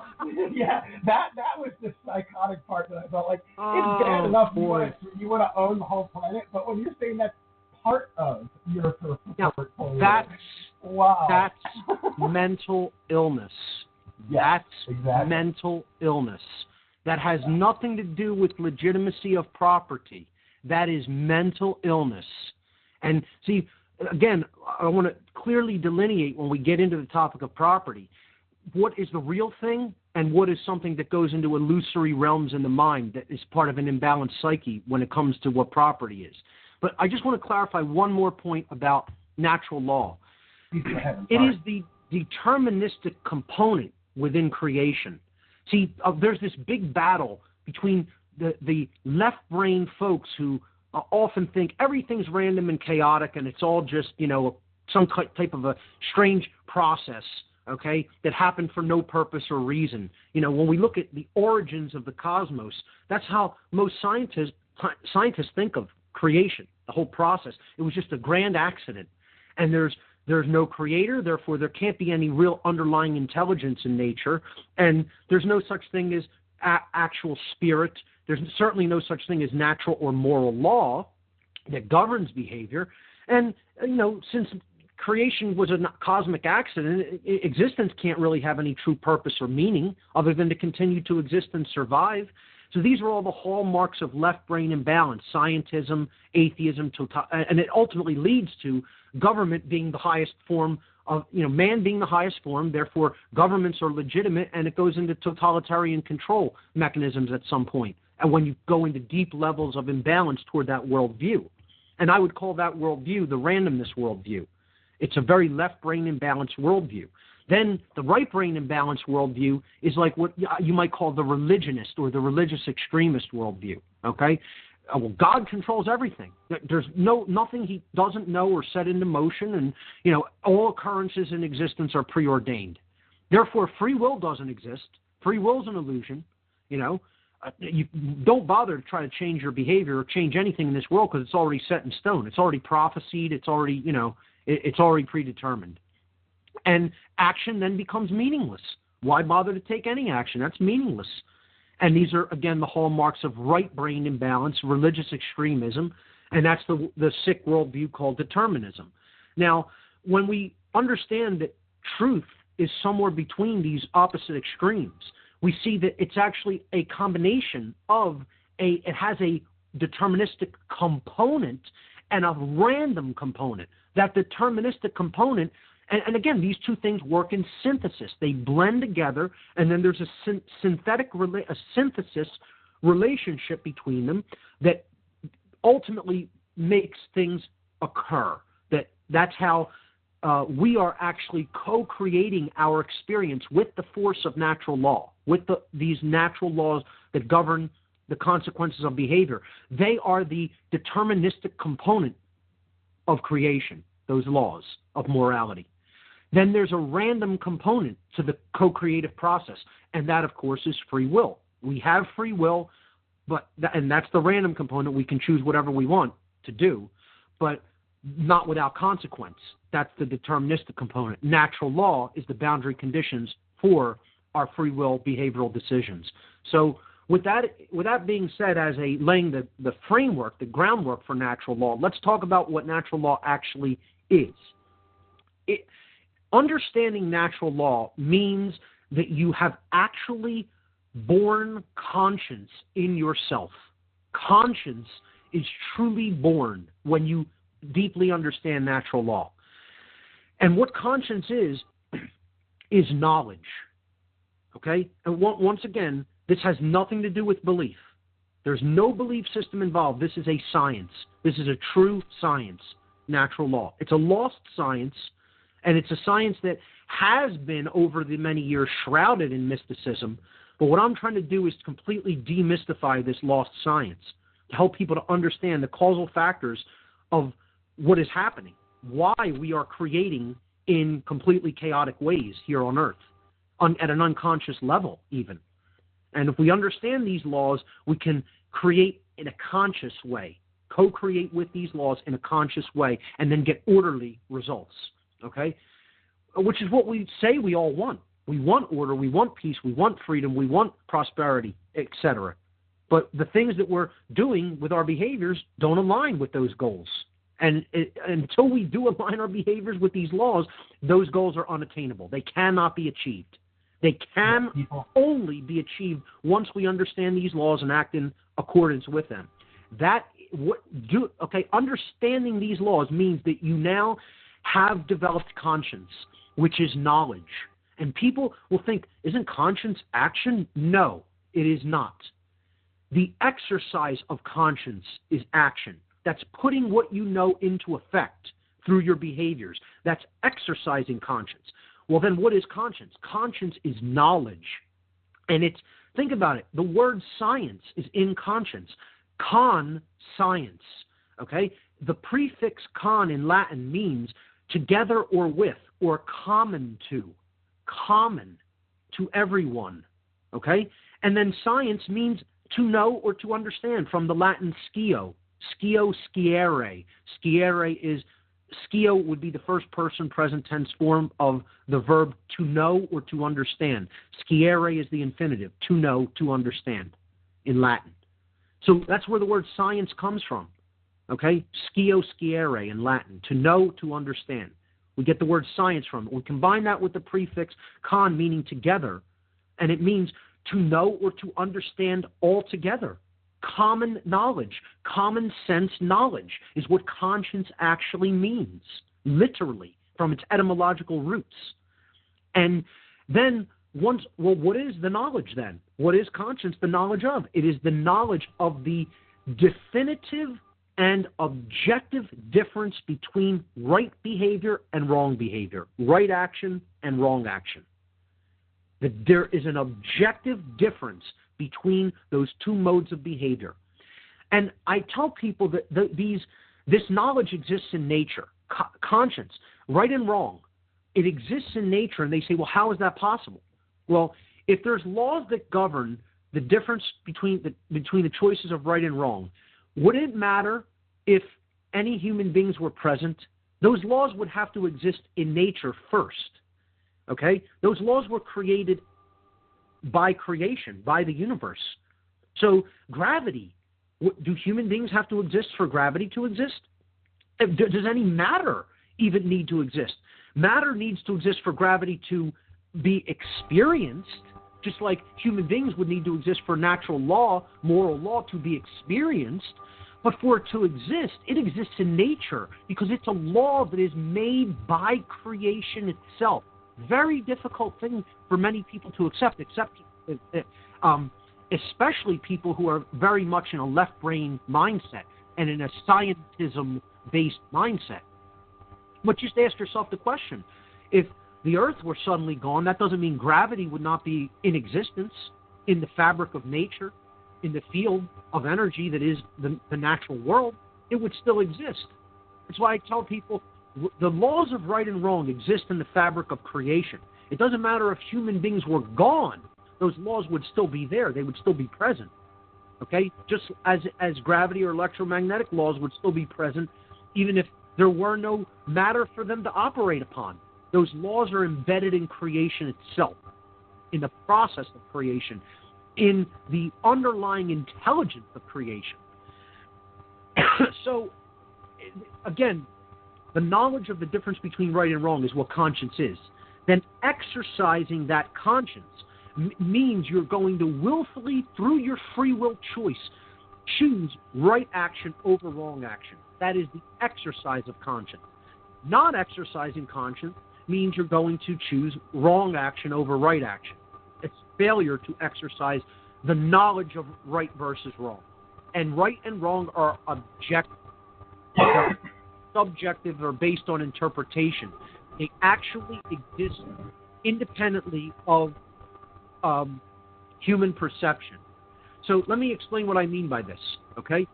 that was the psychotic part that I felt like it's bad enough you want to own the whole planet, but when you're saying that's part of your portfolio, that's mental illness. That's mental illness. That has nothing to do with legitimacy of property. That is mental illness. And see, again, I want to clearly delineate when we get into the topic of property, what is the real thing and what is something that goes into illusory realms in the mind that is part of an imbalanced psyche when it comes to what property is. But I just want to clarify one more point about natural law. It is the deterministic component within creation. See, there's this big battle between the left-brain folks who often think everything's random and chaotic, and it's all just, some type of a strange process, okay, that happened for no purpose or reason. When we look at the origins of the cosmos, that's how most scientists think of creation, the whole process. It was just a grand accident, and there's no creator, therefore there can't be any real underlying intelligence in nature, and there's no such thing as actual spirit. There's certainly no such thing as natural or moral law that governs behavior. And, since creation was a cosmic accident, existence can't really have any true purpose or meaning other than to continue to exist and survive. So these are all the hallmarks of left brain imbalance, scientism, atheism, and it ultimately leads to government being the highest form of, man being the highest form, therefore governments are legitimate, and it goes into totalitarian control mechanisms at some point. And when you go into deep levels of imbalance toward that worldview, and I would call that worldview the randomness worldview. It's a very left brain imbalanced worldview. Then the right brain imbalanced worldview is like what you might call the religionist or the religious extremist worldview. Okay, well, God controls everything. There's nothing He doesn't know or set into motion, and all occurrences in existence are preordained. Therefore, free will doesn't exist. Free will is an illusion. You don't bother to try to change your behavior or change anything in this world because it's already set in stone. It's already prophesied. It's already it's already predetermined. And action then becomes meaningless. Why bother to take any action? That's meaningless. And these are, again, the hallmarks of right brain imbalance, religious extremism, and that's the sick worldview called determinism. Now, when we understand that truth is somewhere between these opposite extremes, we see that it's actually a combination of it has a deterministic component and a random component. That deterministic component, and again, these two things work in synthesis. They blend together, and then there's a synthesis relationship between them that ultimately makes things occur. That's how we are actually co-creating our experience with the force of natural law, with these natural laws that govern the consequences of behavior. They are the deterministic component of creation, those laws of morality. Then there's a random component to the co-creative process, and that, of course, is free will. We have free will, and that's the random component. We can choose whatever we want to do, but not without consequence. That's the deterministic component. Natural law is the boundary conditions for our free will behavioral decisions. So with that being said, as laying the framework, the groundwork for natural law, let's talk about what natural law actually is. Understanding natural law means that you have actually born conscience in yourself. Conscience is truly born when you deeply understand natural law. And what conscience is knowledge. Okay? And once again, this has nothing to do with belief. There's no belief system involved. This is a science. This is a true science, natural law. It's a lost science, and it's a science that has been, over the many years, shrouded in mysticism. But what I'm trying to do is completely demystify this lost science, to help people to understand the causal factors of what is happening, why we are creating in completely chaotic ways here on Earth, at an unconscious level even. And if we understand these laws, we can create in a conscious way, co-create with these laws in a conscious way, and then get orderly results, okay? Which is what we say we all want. We want order, we want peace, we want freedom, we want prosperity, etc. But the things that we're doing with our behaviors don't align with those goals. And until we do align our behaviors with these laws, those goals are unattainable. They cannot be achieved. They can only be achieved once we understand these laws and act in accordance with them. Understanding these laws means that you now have developed conscience, which is knowledge. And people will think, isn't conscience action? No, it is not. The exercise of conscience is action. That's putting what you know into effect through your behaviors. That's exercising conscience. Well, then what is conscience? Conscience is knowledge. And think about it, the word science is in conscience. Con, science, okay? The prefix con in Latin means together or with, or common to everyone, okay? And then science means to know or to understand, from the Latin scio, sciere. Scio would be the first person present tense form of the verb to know or to understand. Sciere is the infinitive, to know, to understand in Latin. So that's where the word science comes from, okay? Scio, sciere in Latin, to know, to understand. We get the word science from it. We combine that with the prefix con, meaning together, and it means to know or to understand altogether. Common knowledge, common sense knowledge is what conscience actually means, literally, from its etymological roots. And then what is the knowledge then? What is conscience the knowledge of? It is the knowledge of the definitive and objective difference between right behavior and wrong behavior, right action and wrong action. That there is an objective difference between those two modes of behavior. And I tell people that this knowledge exists in nature, conscience, right and wrong. It exists in nature, and they say, well, how is that possible? Well, if there's laws that govern the difference between the choices of right and wrong, would it matter if any human beings were present? Those laws would have to exist in nature first. Okay? Those laws were created by creation, by the universe. So gravity, do human beings have to exist for gravity to exist? Does any matter even need to exist? Matter needs to exist for gravity to be experienced, just like human beings would need to exist for natural law, moral law to be experienced. But for it to exist, it exists in nature because it's a law that is made by creation itself. Very difficult thing for many people to accept, especially people who are very much in a left-brain mindset and in a scientism-based mindset. But just ask yourself the question, if the Earth were suddenly gone, that doesn't mean gravity would not be in existence in the fabric of nature, in the field of energy that is the natural world. It would still exist. That's why I tell people the laws of right and wrong exist in the fabric of creation. It doesn't matter if human beings were gone. Those laws would still be there. They would still be present. Okay? Just as gravity or electromagnetic laws would still be present even if there were no matter for them to operate upon. Those laws are embedded in creation itself, in the process of creation, in the underlying intelligence of creation. So, again, the knowledge of the difference between right and wrong is what conscience is. Then exercising that conscience means you're going to willfully, through your free will choice, choose right action over wrong action. That is the exercise of conscience. Not exercising conscience means you're going to choose wrong action over right action. It's failure to exercise the knowledge of right versus wrong. And right and wrong are objective. They're subjective or based on interpretation. They actually exist independently of human perception. So let me explain what I mean by this, okay?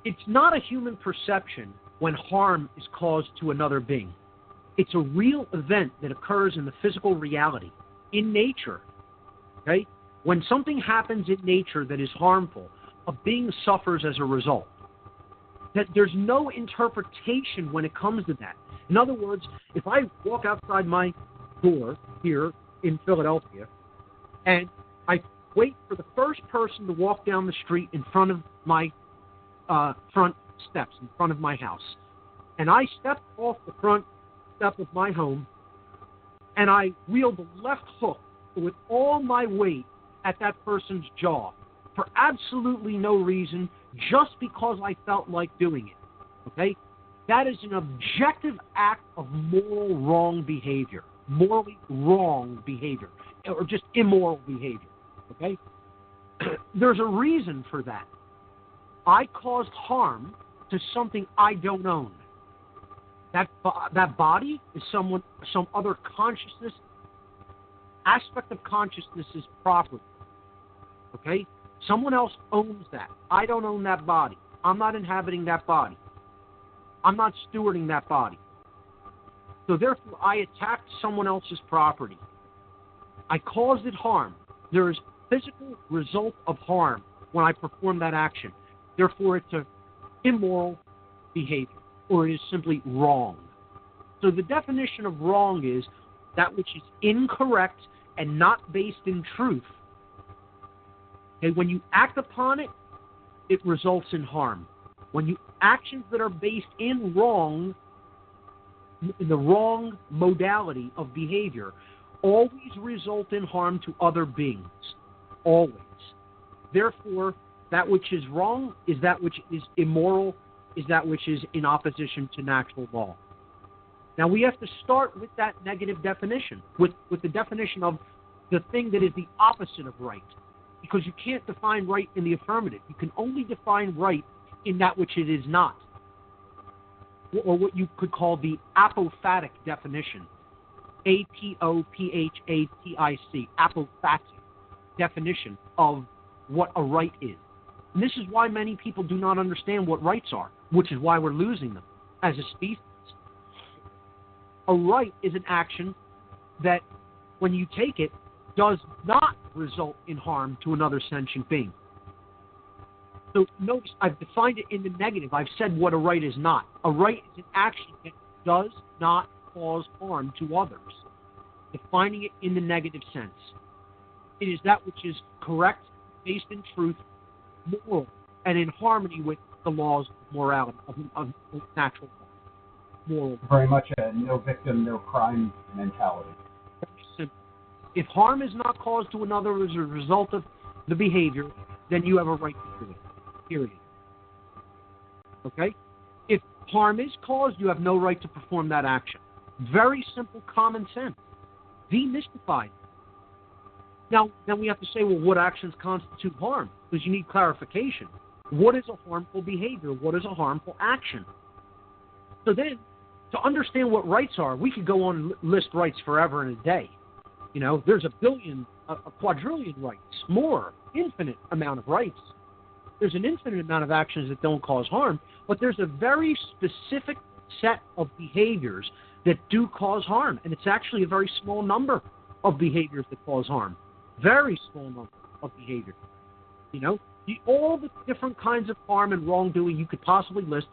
It's not a human perception when harm is caused to another being. It's a real event that occurs in the physical reality, in nature, okay? When something happens in nature that is harmful, a being suffers as a result. That there's no interpretation when it comes to that. In other words, if I walk outside my door here in Philadelphia and I wait for the first person to walk down the street in front of my front steps, in front of my house, and I step off the front step of my home and I wheel the left hook with all my weight at that person's jaw for absolutely no reason, just because I felt like doing it, okay? That is an objective act of moral wrong behavior, morally wrong behavior, or just immoral behavior, okay? There's a reason for that. I caused harm to something I don't own. That body is some other consciousness, aspect of consciousness' property, okay? Someone else owns that. I don't own that body. I'm not inhabiting that body. I'm not stewarding that body. So therefore, I attacked someone else's property. I caused it harm. There is physical result of harm when I perform that action. Therefore, it's an immoral behavior, or it is simply wrong. So the definition of wrong is that which is incorrect and not based in truth. Okay, when you act upon it, it results in harm. When you actions that are based in wrong, in the wrong modality of behavior, always result in harm to other beings. Always. Therefore, that which is wrong is that which is immoral, is that which is in opposition to natural law. Now, we have to start with that negative definition, with the definition of the thing that is the opposite of right, because you can't define right in the affirmative. You can only define right in that which it is not, or what you could call the apophatic definition, A-P-O-P-H-A-T-I-C, apophatic definition of what a right is. And this is why many people do not understand what rights are, which is why we're losing them as a species. A right is an action that, when you take it, does not result in harm to another sentient being. So notice, I've defined it in the negative. I've said what a right is not. A right is an action that does not cause harm to others. Defining it in the negative sense. It is that which is correct, based in truth, moral, and in harmony with the laws of morality, of natural law. Moral. Very much a no victim, no crime mentality. Very simple. If harm is not caused to another as a result of the behavior, then you have a right to do it. Period. Okay? If harm is caused, you have no right to perform that action. Very simple common sense. Demystified. Now, then we have to say, well, what actions constitute harm? Because you need clarification. What is a harmful behavior? What is a harmful action? So then, to understand what rights are, we could go on and list rights forever and a day. You know, there's a billion, a quadrillion rights, more, infinite amount of rights. There's an infinite amount of actions that don't cause harm, but there's a very specific set of behaviors that do cause harm, and it's actually a very small number of behaviors that cause harm. Very small number of behaviors. You know, all the different kinds of harm and wrongdoing you could possibly list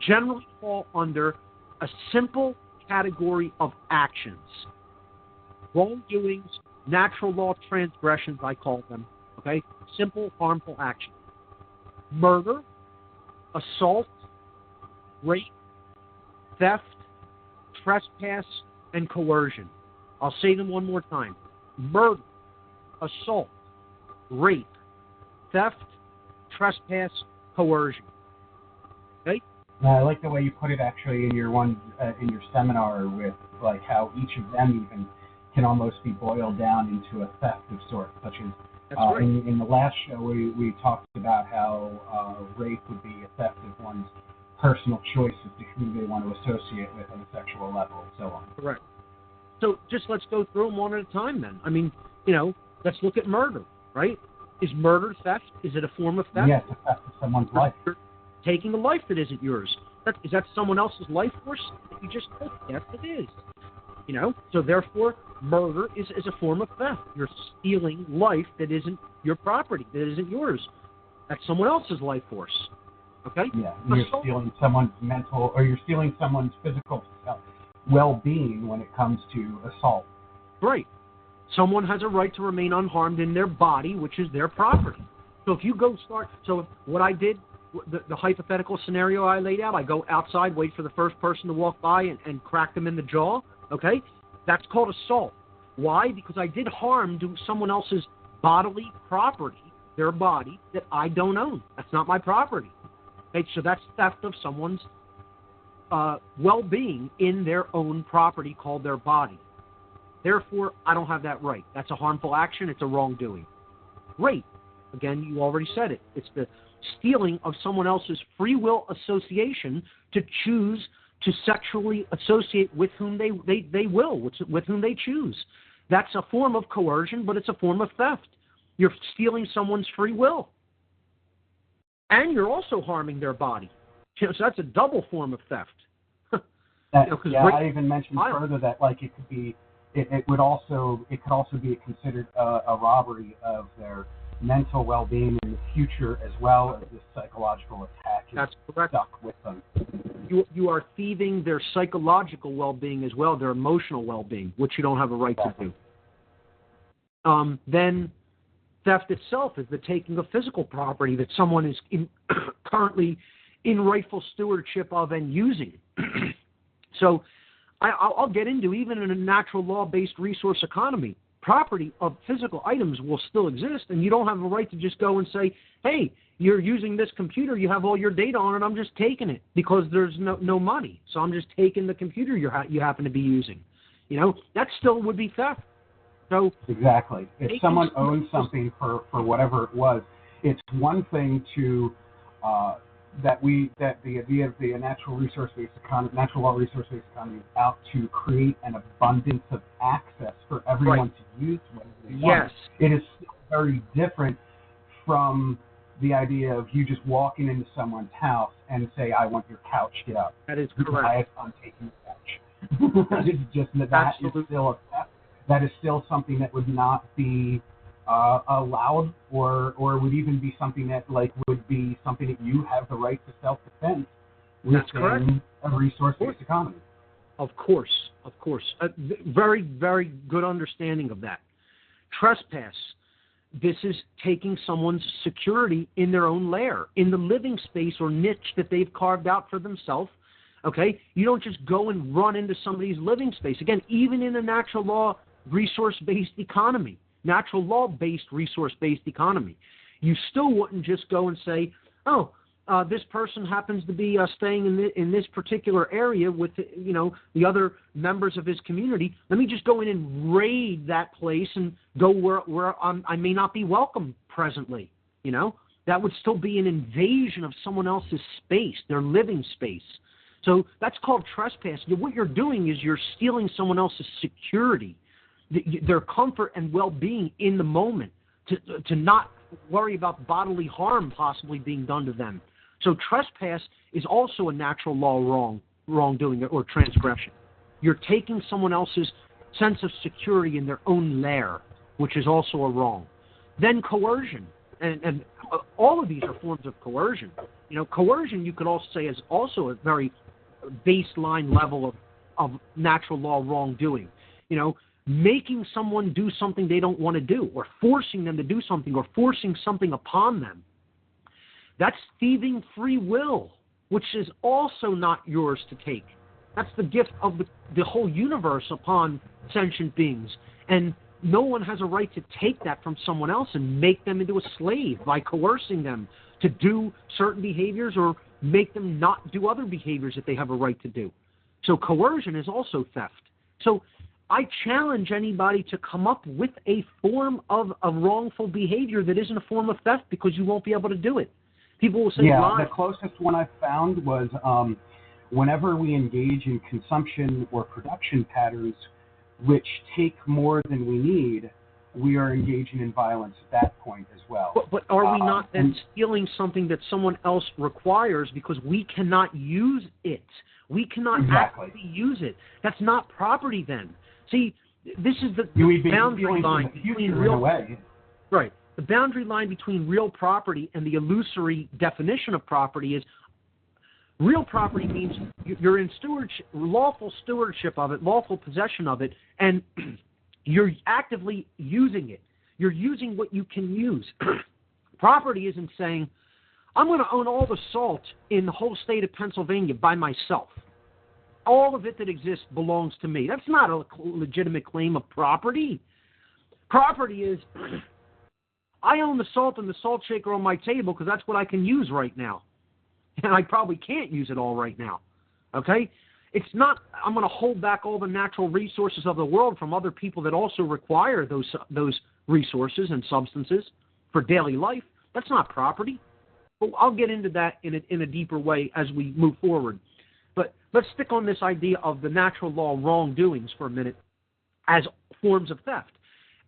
generally fall under a simple category of actions. Wrongdoings, natural law transgressions, I call them, okay? Simple, harmful actions. Murder, assault, rape, theft, trespass, and coercion. I'll say them one more time. Murder, assault, rape, theft, trespass, coercion. Okay? I like the way you put it actually in your in your seminar, with like how each of them even can almost be boiled down into a theft of sorts, such as right. in the last show we talked about how rape would be a theft of one's personal choice as to who they want to associate with on a sexual level and so on. Correct. So just let's go through them one at a time then. I mean, you know, let's look at murder, right? Is murder theft? Is it a form of theft? Yes, a theft of someone's life. You're taking a life that isn't yours. Is that someone else's life force that you just took? Yes, it is. You know, so therefore, murder is a form of theft. You're stealing life that isn't your property, that isn't yours. That's someone else's life force. Okay? Yeah, you're stealing someone's mental, or you're stealing someone's physical well-being when it comes to assault. Right. Someone has a right to remain unharmed in their body, which is their property. So if you so what I did, the hypothetical scenario I laid out, I go outside, wait for the first person to walk by and crack them in the jaw, okay? That's called assault. Why? Because I did harm to someone else's bodily property, their body, that I don't own. That's not my property. Okay? So that's theft of someone's well-being in their own property called their body. Therefore, I don't have that right. That's a harmful action. It's a wrongdoing. Rape. Again, you already said it. It's the stealing of someone else's free will association to choose to sexually associate with whom they will, with whom they choose. That's a form of coercion, but it's a form of theft. You're stealing someone's free will. and you're also harming their body. So that's a double form of theft. I even mentioned further that like it could also be considered a robbery of their mental well-being in the future, as well as this psychological attack is stuck with them. You are thieving their psychological well-being as well, their emotional well-being, which you don't have a right to do. Then theft itself is the taking of physical property that someone is currently in rightful stewardship of and using. So I'll get into, even in a natural law-based resource economy, property of physical items will still exist, and you don't have a right to just go and say, hey, you're using this computer, you have all your data on it, I'm just taking it because there's no money. So I'm just taking the computer you happen to be using. That still would be theft. So exactly. If someone owns something for whatever it was, it's one thing to that the idea of the natural law resource-based economy is out to create an abundance of access for everyone to use when they want. It is still very different from the idea of you just walking into someone's house and say, I want your couch, get up. That is correct. I'm taking your couch. It's just that is still something that would not be allowed, or would even be something that would be something that you have the right to self-defense within a resource-based economy. Of course. Very, very good understanding of that. Trespass. This is taking someone's security in their own lair, in the living space or niche that they've carved out for themselves. Okay? You don't just go and run into somebody's living space. Again, even in a natural law resource-based economy, natural law-based resource-based economy, you still wouldn't just go and say, this person happens to be staying in this particular area with the other members of his community. Let me just go in and raid that place and go where I may not be welcome presently. That would still be an invasion of someone else's space, their living space. So that's called trespass. What you're doing is you're stealing someone else's security, their comfort and well-being in the moment, to not worry about bodily harm possibly being done to them. So trespass is also a natural law wrongdoing or transgression. You're taking someone else's sense of security in their own lair, which is also a wrong. Then coercion, and all of these are forms of coercion. Coercion, you could also say, is also a very baseline level of natural law wrongdoing. Making someone do something they don't want to do, or forcing them to do something, or forcing something upon them. That's thieving free will, which is also not yours to take. That's the gift of the whole universe upon sentient beings. And no one has a right to take that from someone else and make them into a slave by coercing them to do certain behaviors or make them not do other behaviors that they have a right to do. So coercion is also theft. So I challenge anybody to come up with a form of wrongful behavior that isn't a form of theft, because you won't be able to do it. People will say, the closest one I found was whenever we engage in consumption or production patterns which take more than we need, we are engaging in violence at that point as well. But are we not then stealing something that someone else requires because we cannot use it? We cannot actually use it. That's not property then. See, this is the boundary line between the boundary line between real property and the illusory definition of property is real property means you're in lawful stewardship of it, lawful possession of it, and you're actively using it. You're using what you can use. Property isn't saying, I'm going to own all the salt in the whole state of Pennsylvania by myself. All of it that exists belongs to me. That's not a legitimate claim of property. Property is, I own the salt and the salt shaker on my table because that's what I can use right now. And I probably can't use it all right now. Okay? It's not, I'm going to hold back all the natural resources of the world from other people that also require those resources and substances for daily life. That's not property. But I'll get into that in a deeper way as we move forward. But let's stick on this idea of the natural law wrongdoings for a minute as forms of theft.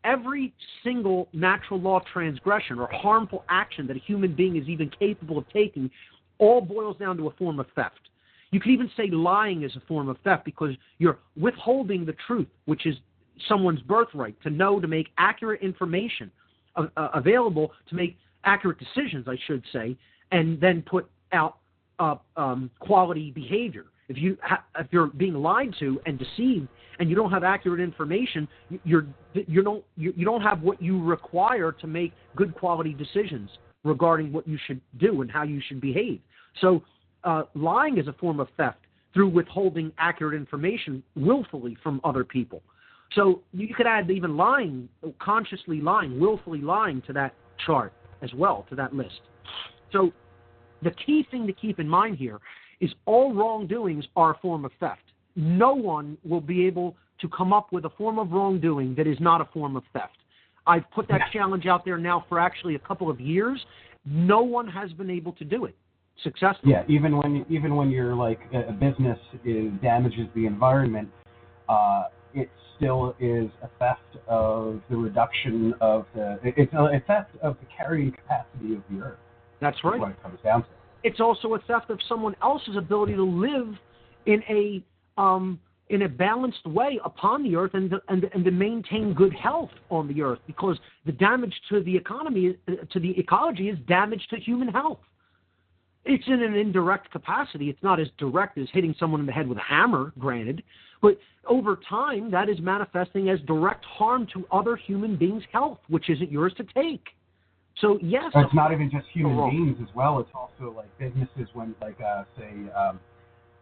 every single natural law transgression or harmful action that a human being is even capable of taking all boils down to a form of theft. You could even say lying is a form of theft because you're withholding the truth, which is someone's birthright, to know, to make accurate information available, to make accurate decisions, I should say, and then put out quality behavior. If you're being lied to and deceived, and you don't have accurate information, you don't have what you require to make good quality decisions regarding what you should do and how you should behave. So lying is a form of theft through withholding accurate information willfully from other people. So you could add even lying, consciously lying, willfully lying to that chart as well, to that list. So the key thing to keep in mind here is all wrongdoings are a form of theft. No one will be able to come up with a form of wrongdoing that is not a form of theft. I've put that challenge out there now for actually a couple of years. No one has been able to do it successfully. Yeah, even when you're like a business damages the environment, it still is a theft of the reduction of it's a theft of the carrying capacity of the earth. That's right. That's what it comes down to. It's also a theft of someone else's ability to live in a balanced way upon the earth and to maintain good health on the earth, because the damage to the economy, to the ecology, is damage to human health. It's in an indirect capacity. It's not as direct as hitting someone in the head with a hammer, granted, but over time that is manifesting as direct harm to other human beings' health, which isn't yours to take. So yes, it's not even just human beings as well. It's also like businesses when, like, say,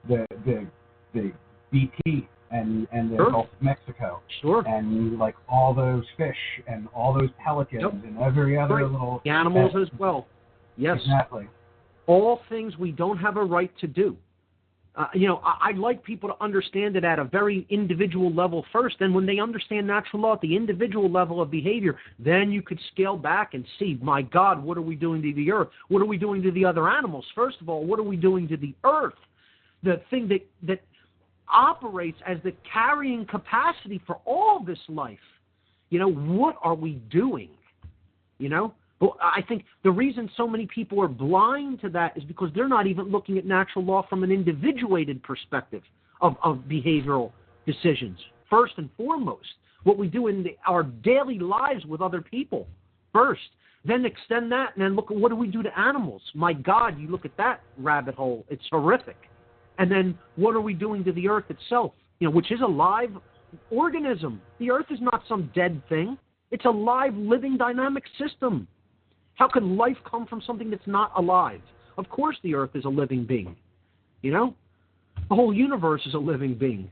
the BP and the Gulf of Mexico, and like all those fish and all those pelicans and every other little the animals as well. Yes, exactly. All things we don't have a right to do. I'd like people to understand it at a very individual level first. And when they understand natural law at the individual level of behavior, then you could scale back and see, my God, what are we doing to the earth? What are we doing to the other animals? First of all, what are we doing to the earth? The thing that operates as the carrying capacity for all this life. What are we doing? Well, I think the reason so many people are blind to that is because they're not even looking at natural law from an individuated perspective of behavioral decisions. First and foremost, what we do in our daily lives with other people first, then extend that, and then look at what do we do to animals. My God, you look at that rabbit hole, it's horrific. And then what are we doing to the earth itself, which is a live organism. The earth is not some dead thing. It's a live, living, dynamic system. How can life come from something that's not alive? Of course the earth is a living being. The whole universe is a living being.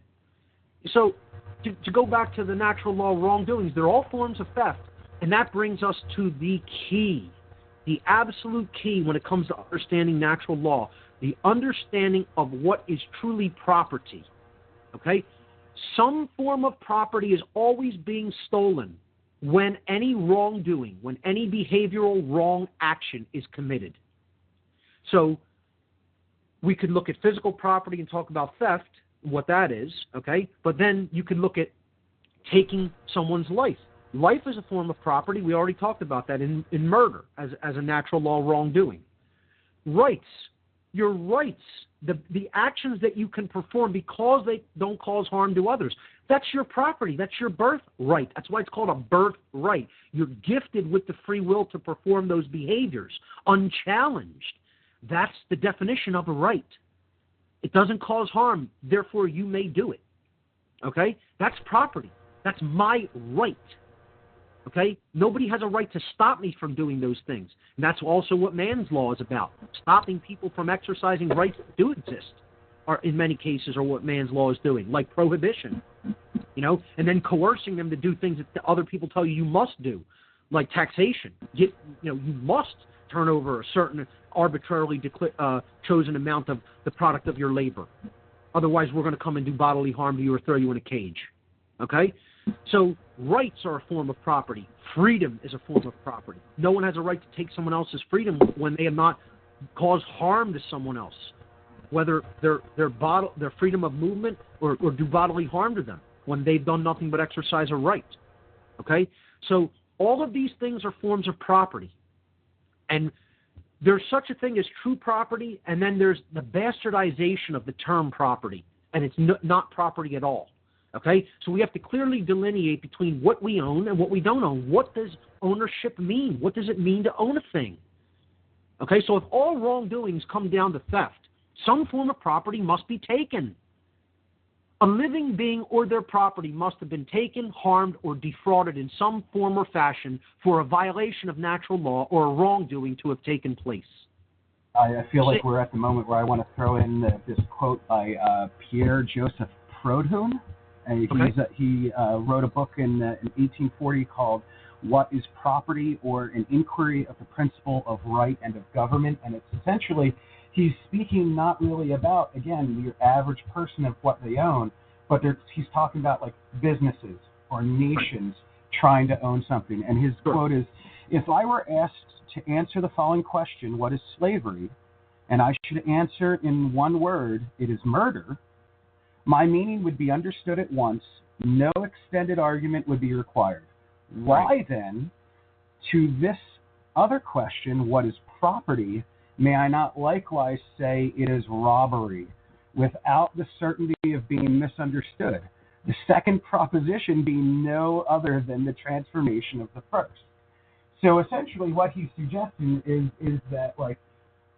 So to go back to the natural law wrongdoings, they're all forms of theft. And that brings us to the key, the absolute key when it comes to understanding natural law, the understanding of what is truly property. Okay? Some form of property is always being stolen when any wrongdoing, when any behavioral wrong action is committed. So we could look at physical property and talk about theft, what that is, okay? But then you could look at taking someone's life. Life is a form of property. We already talked about that in murder as a natural law wrongdoing. Rights, your rights, the actions that you can perform because they don't cause harm to others. That's your property. That's your birthright. That's why it's called a birthright. You're gifted with the free will to perform those behaviors unchallenged. That's the definition of a right. It doesn't cause harm, therefore you may do it. Okay? That's property. That's my right. Okay? Nobody has a right to stop me from doing those things. And that's also what man's law is about. Stopping people from exercising rights that do exist, or in many cases are what man's law is doing, like prohibition. And then coercing them to do things that other people tell you must do, like taxation. You must turn over a certain arbitrarily chosen amount of the product of your labor. Otherwise, we're going to come and do bodily harm to you or throw you in a cage. Okay? So rights are a form of property. Freedom is a form of property. No one has a right to take someone else's freedom when they have not caused harm to someone else, whether their freedom of movement or do bodily harm to them when they've done nothing but exercise a right. Okay? So all of these things are forms of property. And there's such a thing as true property, and then there's the bastardization of the term property, and it's not property at all. Okay? So we have to clearly delineate between what we own and what we don't own. What does ownership mean? What does it mean to own a thing? Okay? So if all wrongdoings come down to theft, some form of property must be taken. A living being or their property must have been taken, harmed, or defrauded in some form or fashion for a violation of natural law or a wrongdoing to have taken place. I feel like we're at the moment where I want to throw in this quote by Pierre Joseph Proudhon. And he wrote a book in 1840 called What is Property, or An Inquiry of the Principle of Right and of Government. And it's essentially, he's speaking not really about, again, your average person of what they own, but he's talking about like businesses or nations trying to own something. And his quote is, if I were asked to answer the following question, what is slavery? And I should answer in one word, it is murder, my meaning would be understood at once. No extended argument would be required. Why then, to this other question, what is property, may I not likewise say it is robbery, without the certainty of being misunderstood? The second proposition being no other than the transformation of the first. So essentially what he's suggesting is that, like,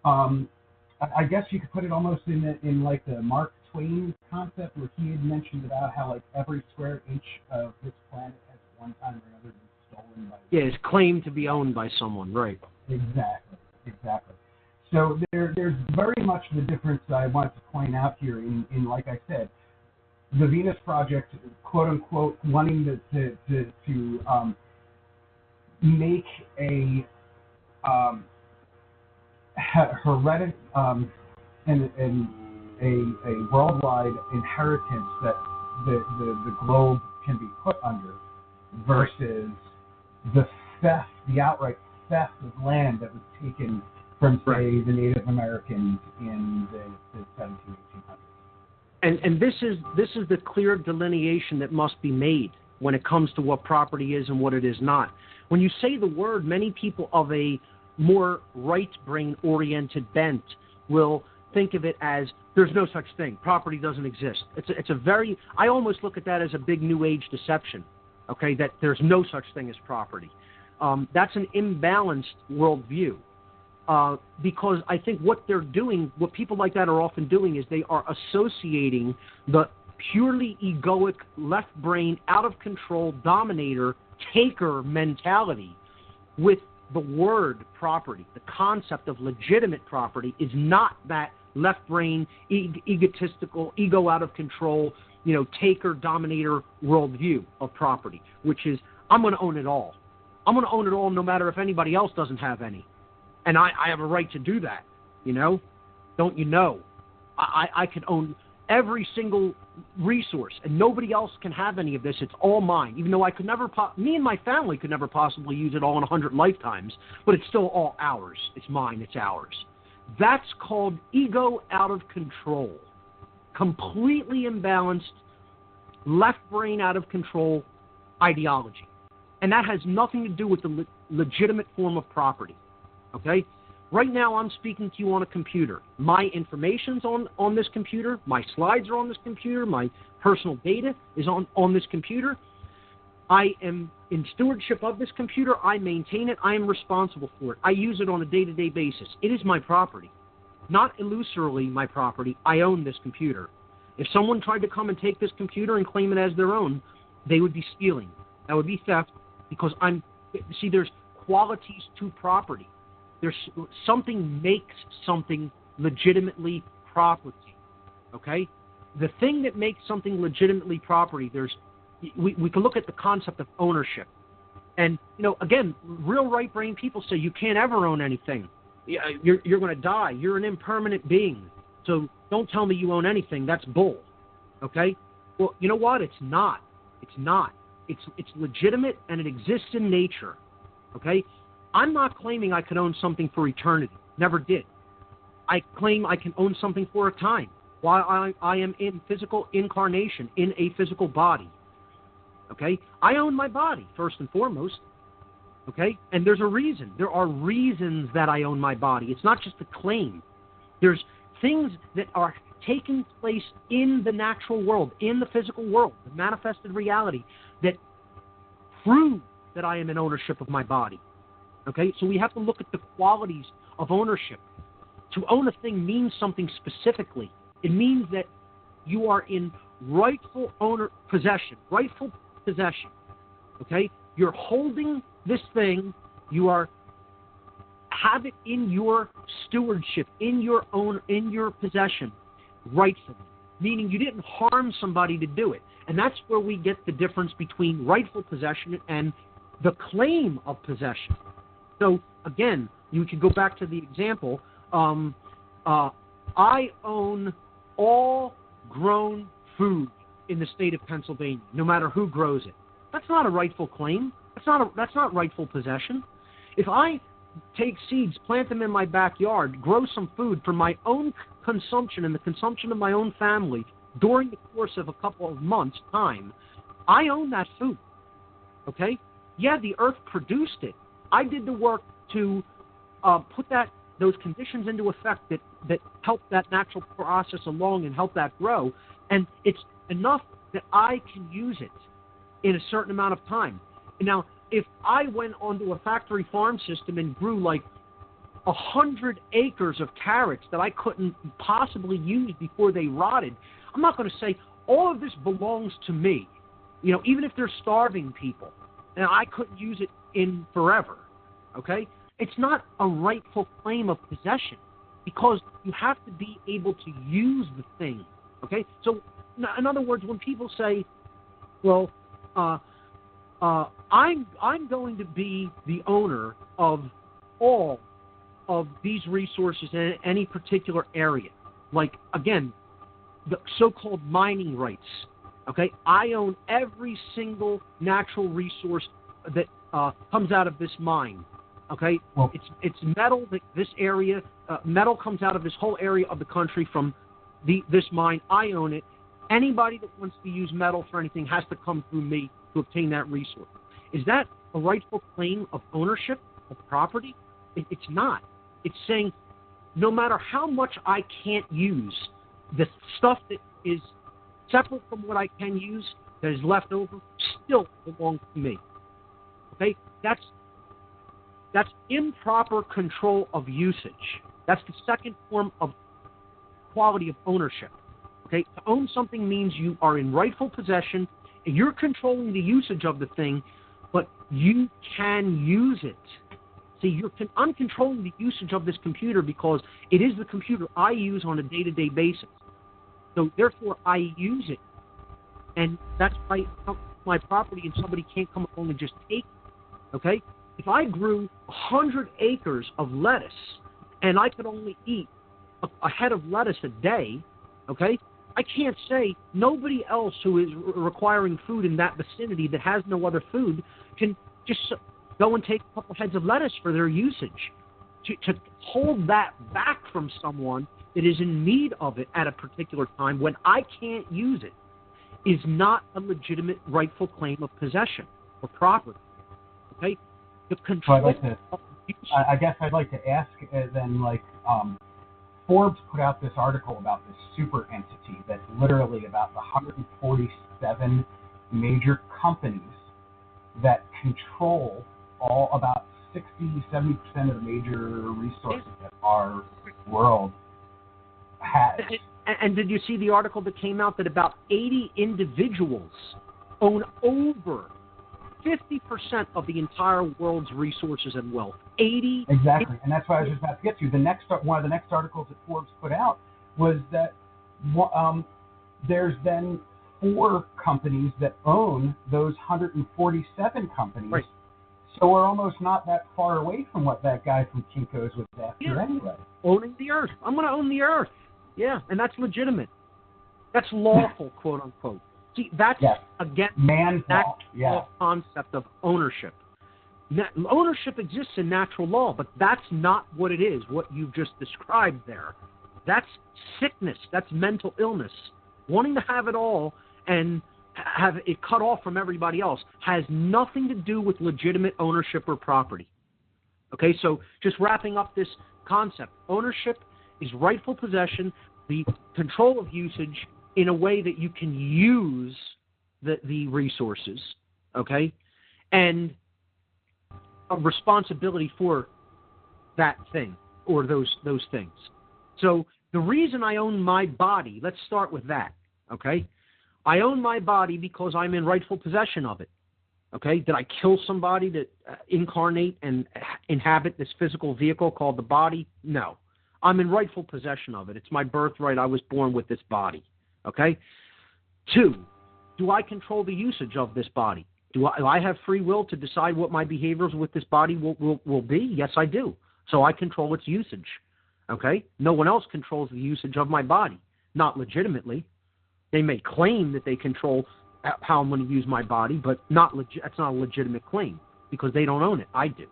I guess you could put it almost in like the Mark Twain concept, where he had mentioned about how like every square inch of this planet has at one time or another been stolen by. Yeah, it's claimed to be owned by someone, right? Exactly. So there's very much the difference I wanted to point out here in like I said, the Venus Project, quote unquote, wanting to make a hereditary and a worldwide inheritance that the globe can be put under, versus the theft, the outright theft of land that was taken from, say, the Native Americans in the 1700s, 1800s. And this is the clear delineation that must be made when it comes to what property is and what it is not. When you say the word, many people of a more right brain oriented bent will think of it as there's no such thing. Property doesn't exist. It's a very, I almost look at that as a big new age deception, okay, that there's no such thing as property. That's an imbalanced worldview, because I think what they're doing, what people like that are often doing, is they are associating the purely egoic, left brain, out of control, dominator, taker mentality with the word property. The concept of legitimate property is not that left brain, egotistical, ego out of control, taker, dominator worldview of property, which is, I'm going to own it all. I'm going to own it all no matter if anybody else doesn't have any. And I have a right to do that, Don't you know? I can own every single resource, and nobody else can have any of this. It's all mine, even though I could never, me and my family could never possibly use it all in 100 lifetimes, but it's still all ours. It's mine. It's ours. That's called ego out of control, completely imbalanced, left brain out of control ideology. And that has nothing to do with the legitimate form of property, okay? Right now I'm speaking to you on a computer. My information's on this computer. My slides are on this computer. My personal data is on this computer. I am in stewardship of this computer. I maintain it. I am responsible for it. I use it on a day-to-day basis. It is my property. Not illusorily my property. I own this computer. If someone tried to come and take this computer and claim it as their own, they would be stealing. That would be theft, because there's qualities to property. There's something makes something legitimately property, okay? The thing that makes something legitimately property, we can look at the concept of ownership. And, again, real right-brain people say you can't ever own anything. You're going to die. You're an impermanent being. So don't tell me you own anything. That's bull, okay? Well, you know what? It's not. It's not. It's legitimate, and it exists in nature, okay? I'm not claiming I could own something for eternity. Never did. I claim I can own something for a time while I am in physical incarnation, in a physical body. Okay? I own my body, first and foremost. Okay? And there's a reason. There are reasons that I own my body. It's not just a claim. There's things that are taking place in the natural world, in the physical world, the manifested reality, that prove that I am in ownership of my body. Okay? So we have to look at the qualities of ownership. To own a thing means something specifically. It means that you are in rightful possession. Okay? You're holding this thing. You have it in your stewardship, in your possession, rightfully. Meaning you didn't harm somebody to do it. And that's where we get the difference between rightful possession and the claim of possession. So again, you could go back to the example. I own all grown food in the state of Pennsylvania, no matter who grows it. That's not a rightful claim. That's not rightful possession. If I take seeds, plant them in my backyard, grow some food for my own consumption and the consumption of my own family during the course of a couple of months' time, I own that food. Okay? Yeah, the earth produced it. I did the work to put those conditions into effect that help that natural process along and help that grow. And it's enough that I can use it in a certain amount of time. Now, if I went onto a factory farm system and grew like 100 acres of carrots that I couldn't possibly use before they rotted, I'm not going to say all of this belongs to me. You know, even if they're starving people, and I couldn't use it in forever. Okay? It's not a rightful claim of possession because you have to be able to use the thing. Okay? So, in other words, when people say, well, I'm going to be the owner of all of these resources in any particular area. Like, again, the so-called mining rights. Okay? I own every single natural resource that comes out of this mine. Okay? Well, it's metal, this area, metal comes out of this whole area of the country from this mine. I own it. Anybody that wants to use metal for anything has to come through me to obtain that resource. Is that a rightful claim of ownership of property? It's not. It's saying no matter how much I can't use, the stuff that is separate from what I can use, that is left over, still belongs to me. Okay? That's improper control of usage. That's the second form of quality of ownership. Okay? To own something means you are in rightful possession, and you're controlling the usage of the thing, but you can use it. See, I'm controlling the usage of this computer because it is the computer I use on a day-to-day basis. So therefore, I use it. And that's my property, and somebody can't come along and just take it. Okay? If I grew 100 acres of lettuce, and I could only eat a head of lettuce a day, okay, I can't say nobody else who is requiring food in that vicinity that has no other food can just go and take a couple heads of lettuce for their usage. To hold that back from someone that is in need of it at a particular time when I can't use it is not a legitimate rightful claim of possession or property. Okay? The control I guess I'd like to ask then, like, Forbes put out this article about this super entity that's literally about 147 major companies that control about 60-70% of the major resources that our world has. And did you see the article that came out that about 80 individuals own over 50% of the entire world's resources and wealth? 80. Exactly, and that's what I was just about to get to. One of the next articles that Forbes put out was that there's then 4 companies that own those 147 companies. Right. So we're almost not that far away from what that guy from Kinko's was after anyway. Owning the earth. I'm going to own the earth. Yeah, and that's legitimate. That's lawful, quote unquote. See, that's again that concept of ownership. Ownership exists in natural law, but that's not what it is. What you've just described there, that's sickness. That's mental illness. Wanting to have it all and have it cut off from everybody else has nothing to do with legitimate ownership or property. Okay, so just wrapping up this concept, ownership is rightful possession, the control of usage in a way that you can use the resources, okay, and a responsibility for that thing or those things. So the reason I own my body, let's start with that, okay? I own my body because I'm in rightful possession of it, okay? Did I kill somebody to incarnate and inhabit this physical vehicle called the body? No. I'm in rightful possession of it. It's my birthright. I was born with this body, okay? 2, do I control the usage of this body? Do I have free will to decide what my behaviors with this body will be? Yes, I do. So I control its usage, okay? No one else controls the usage of my body, not legitimately. They may claim that they control how I'm going to use my body, but that's not a legitimate claim because they don't own it. I do.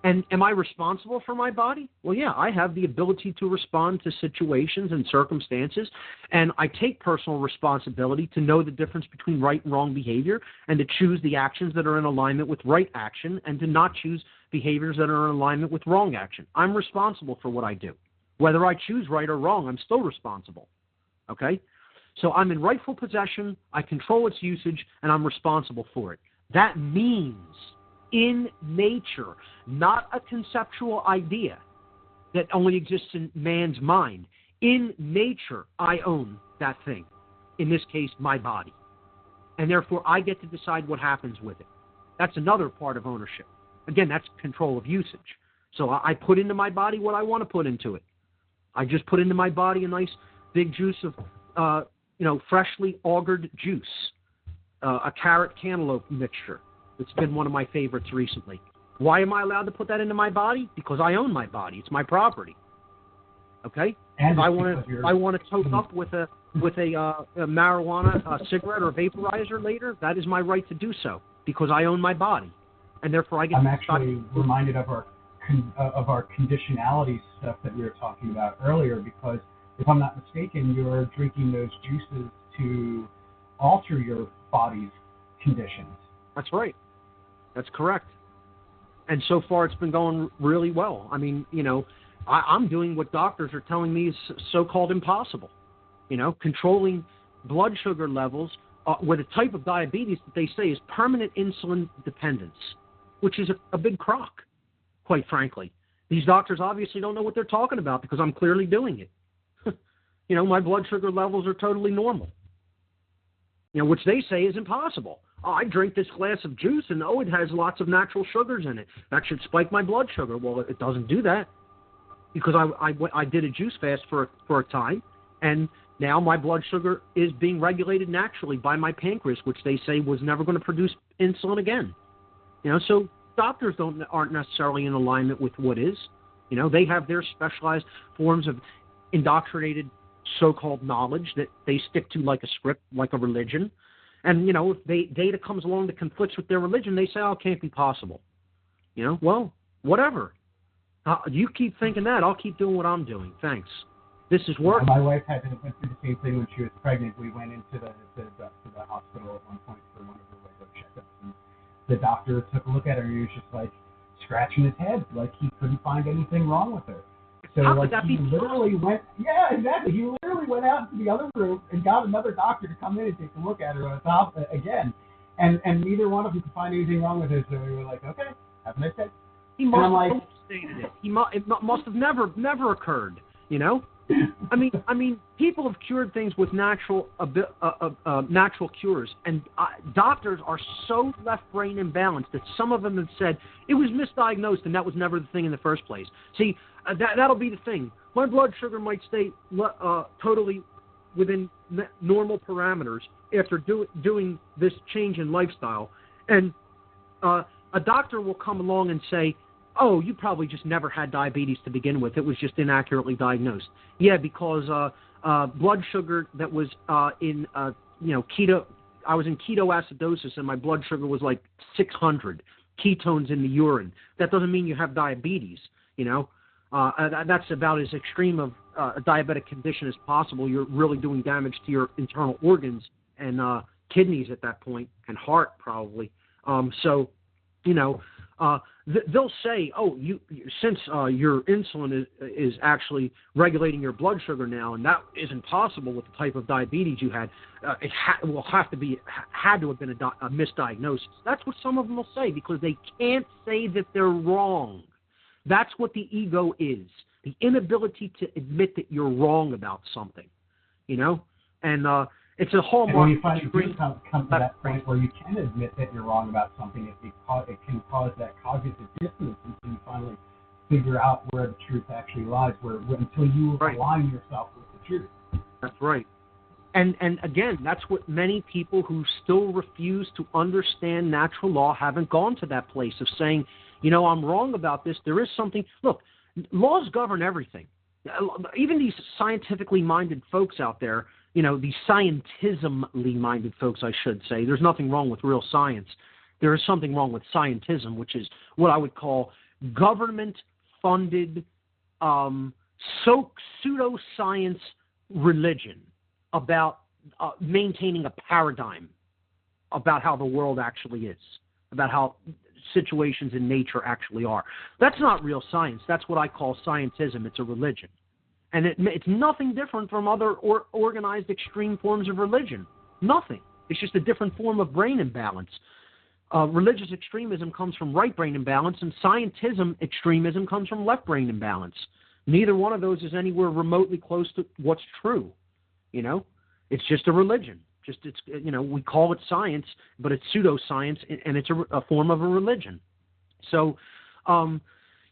And am I responsible for my body? Well, yeah, I have the ability to respond to situations and circumstances, and I take personal responsibility to know the difference between right and wrong behavior and to choose the actions that are in alignment with right action and to not choose behaviors that are in alignment with wrong action. I'm responsible for what I do. Whether I choose right or wrong, I'm still responsible, okay? So I'm in rightful possession, I control its usage, and I'm responsible for it. That means in nature, not a conceptual idea that only exists in man's mind. In nature, I own that thing, in this case, my body. And therefore, I get to decide what happens with it. That's another part of ownership. Again, that's control of usage. So I put into my body what I want to put into it. I just put into my body a nice big juice of, freshly augured juice, a carrot cantaloupe mixture. It's been one of my favorites recently. Why am I allowed to put that into my body? Because I own my body. It's my property. Okay? And if I want to toke up with a marijuana cigarette or vaporizer later, that is my right to do so because I own my body, and therefore I get. I'm actually reminded of our conditionality stuff that we were talking about earlier because if I'm not mistaken, you're drinking those juices to alter your body's conditions. That's right. That's correct. And so far it's been going really well. I mean, I'm doing what doctors are telling me is so-called impossible. Controlling blood sugar levels with a type of diabetes that they say is permanent insulin dependence, which is a big crock, quite frankly. These doctors obviously don't know what they're talking about because I'm clearly doing it. My blood sugar levels are totally normal, which they say is impossible. I drink this glass of juice and, it has lots of natural sugars in it. That should spike my blood sugar. Well, it doesn't do that because I did a juice fast for a time, and now my blood sugar is being regulated naturally by my pancreas, which they say was never going to produce insulin again. So doctors aren't necessarily in alignment with what is. They have their specialized forms of indoctrinated so-called knowledge that they stick to like a script, like a religion. And, if data comes along that conflicts with their religion, they say, it can't be possible. Well, whatever. You keep thinking that. I'll keep doing what I'm doing. Thanks. This is work. My wife went through the same thing when she was pregnant. We went into the hospital at one point for one of her regular checkups. And the doctor took a look at her and he was just like scratching his head, like he couldn't find anything wrong with her. So he literally went, exactly. He literally went out into the other room and got another doctor to come in and take a look at her on top again. And neither one of them could find anything wrong with her. So we were like, okay, have a nice day. He must have overstated it. It must have never occurred. I mean, people have cured things with natural cures, and doctors are so left brain imbalanced that some of them have said it was misdiagnosed and that was never the thing in the first place. See, that'll be the thing. My blood sugar might stay totally within normal parameters after doing this change in lifestyle, and a doctor will come along and say, you probably just never had diabetes to begin with. It was just inaccurately diagnosed. Yeah, because blood sugar that was in keto. I was in ketoacidosis, and my blood sugar was like 600 ketones in the urine. That doesn't mean you have diabetes. That's about as extreme of a diabetic condition as possible. You're really doing damage to your internal organs and kidneys at that point and heart probably. So, they'll say, oh, since your insulin is actually regulating your blood sugar now, and that isn't possible with the type of diabetes you had, it had to have been a misdiagnosis. That's what some of them will say because they can't say that they're wrong. That's what the ego is, the inability to admit that you're wrong about something, and it's a hallmark. And when you finally do come to that point where you can admit that you're wrong about something, it can cause that cognitive dissonance until you finally figure out where the truth actually lies, until you align yourself with the truth. That's right. And again, that's what many people who still refuse to understand natural law haven't gone to that place of saying, I'm wrong about this. There is something. Look, laws govern everything. Even these scientifically minded folks out there, these scientismly minded folks, I should say. There's nothing wrong with real science. There is something wrong with scientism, which is what I would call government-funded pseudoscience religion about maintaining a paradigm about how the world actually is, about how situations in nature actually are. That's not real science. That's what I call scientism. It's a religion. And it's nothing different from other organized extreme forms of religion. Nothing. It's just a different form of brain imbalance. Religious extremism comes from right brain imbalance, and scientism extremism comes from left brain imbalance. Neither one of those is anywhere remotely close to what's true. It's just a religion. We call it science, but it's pseudoscience, and it's a form of a religion. So,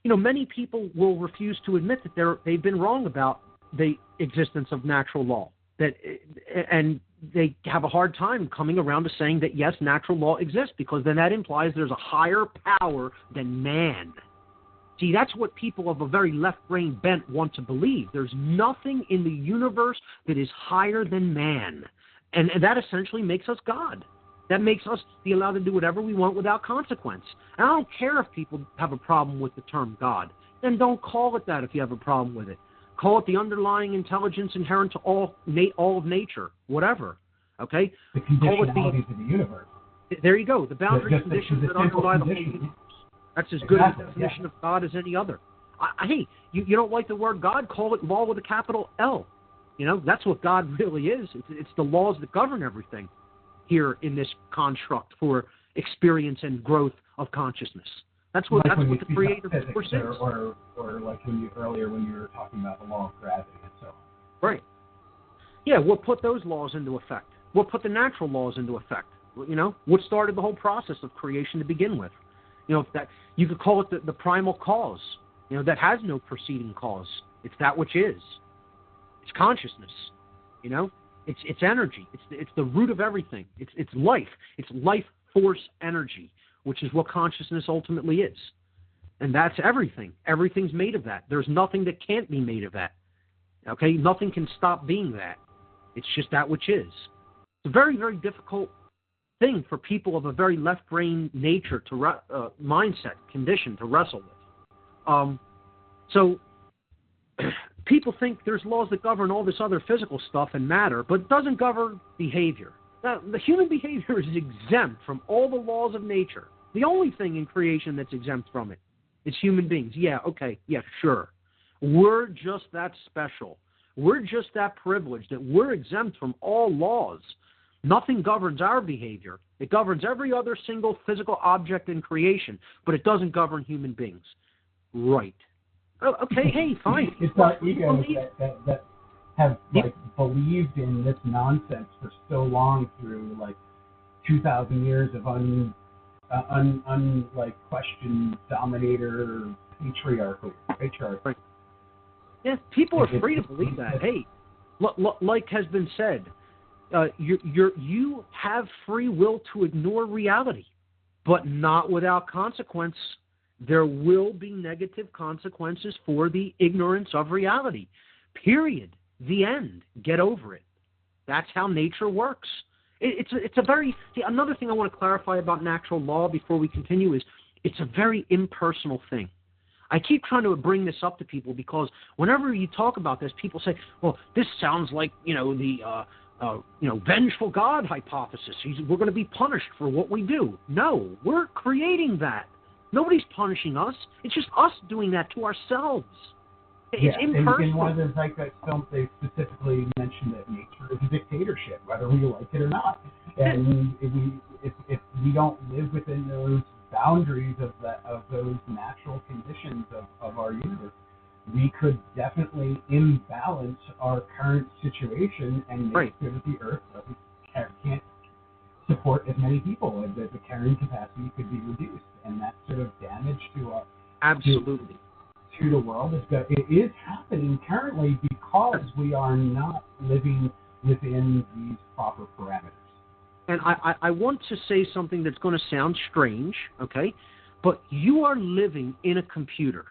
many people will refuse to admit that they've been wrong about the existence of natural law. And they have a hard time coming around to saying that, yes, natural law exists, because then that implies there's a higher power than man. See, that's what people of a very left-brain bent want to believe. There's nothing in the universe that is higher than man. And that essentially makes us God. That makes us be allowed to do whatever we want without consequence. And I don't care if people have a problem with the term God. Then don't call it that if you have a problem with it. Call it the underlying intelligence inherent to all of nature, whatever. Okay? The conditionalities of the universe. There you go. The boundary conditions that underlie the whole universe. That's as good a definition of God as any other. Hey, you don't like the word God? Call it law with a capital L. That's what God really is. It's the laws that govern everything here in this construct for experience and growth of consciousness. That's what the creative force is. Or like when you were talking about the law of gravity and so on. Right. Yeah, what put those laws into effect? What put the natural laws into effect? What started the whole process of creation to begin with? That you could call it the primal cause. That has no preceding cause. It's that which is. It's consciousness. It's energy. It's the root of everything. It's life. It's life force energy, which is what consciousness ultimately is. And that's everything. Everything's made of that. There's nothing that can't be made of that. Okay? Nothing can stop being that. It's just that which is. It's a very, very difficult thing for people of a very left-brain nature mindset condition to wrestle with. So people think there's laws that govern all this other physical stuff and matter, but it doesn't govern behavior. Now, the human behavior is exempt from all the laws of nature. The only thing in creation that's exempt from it is human beings. Yeah, okay, yeah, sure. We're just that special. We're just that privileged that we're exempt from all laws. Nothing governs our behavior. It governs every other single physical object in creation, but it doesn't govern human beings. Right. Oh, okay, hey, fine. It's our egos that have believed in this nonsense for so long through 2,000 years of questioned dominator patriarchy. Right. Yeah, people are free to believe that. Hey, like has been said, you have free will to ignore reality, but not without consequence. There will be negative consequences for the ignorance of reality. Period. The end. Get over it. That's how nature works. It's a very... Another thing I want to clarify about natural law before we continue is it's a very impersonal thing. I keep trying to bring this up to people because whenever you talk about this, people say, well, this sounds like, the vengeful God hypothesis. We're going to be punished for what we do. No, we're creating that. Nobody's punishing us. It's just us doing that to ourselves. It's impersonal. In one of the Zeitgeist films, they specifically mentioned that nature is a dictatorship, whether we like it or not. And if we don't live within those boundaries of those natural conditions of our universe, we could definitely imbalance our current situation and make sure that the Earth can't support as many people, and that the carrying capacity could be reduced, and that sort of damage to our absolutely to the world it is happening currently because we are not living within these proper parameters. And I want to say something that's going to sound strange, okay? But you are living in a computer.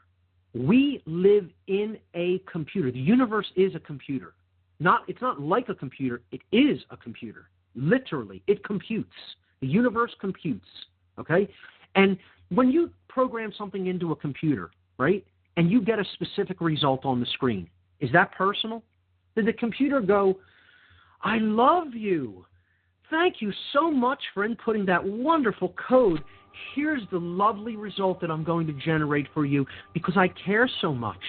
We live in a computer. The universe is a computer. It's not like a computer. It is a computer. Literally, it computes. The universe computes, okay? And when you program something into a computer, right, and you get a specific result on the screen, is that personal? Did the computer go, I love you. Thank you so much for inputting that wonderful code. Here's the lovely result that I'm going to generate for you because I care so much.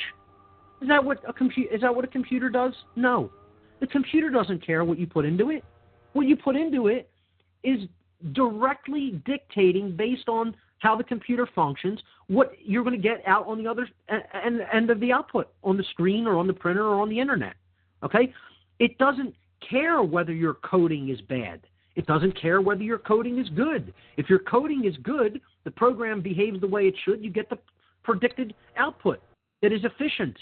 Is that what a computer does? No. The computer doesn't care what you put into it. What you put into it is directly dictating, based on how the computer functions, what you're going to get out on the other end of the output, on the screen or on the printer or on the internet. Okay? It doesn't care whether your coding is bad. It doesn't care whether your coding is good. If your coding is good, the program behaves the way it should, you get the predicted output that is efficient,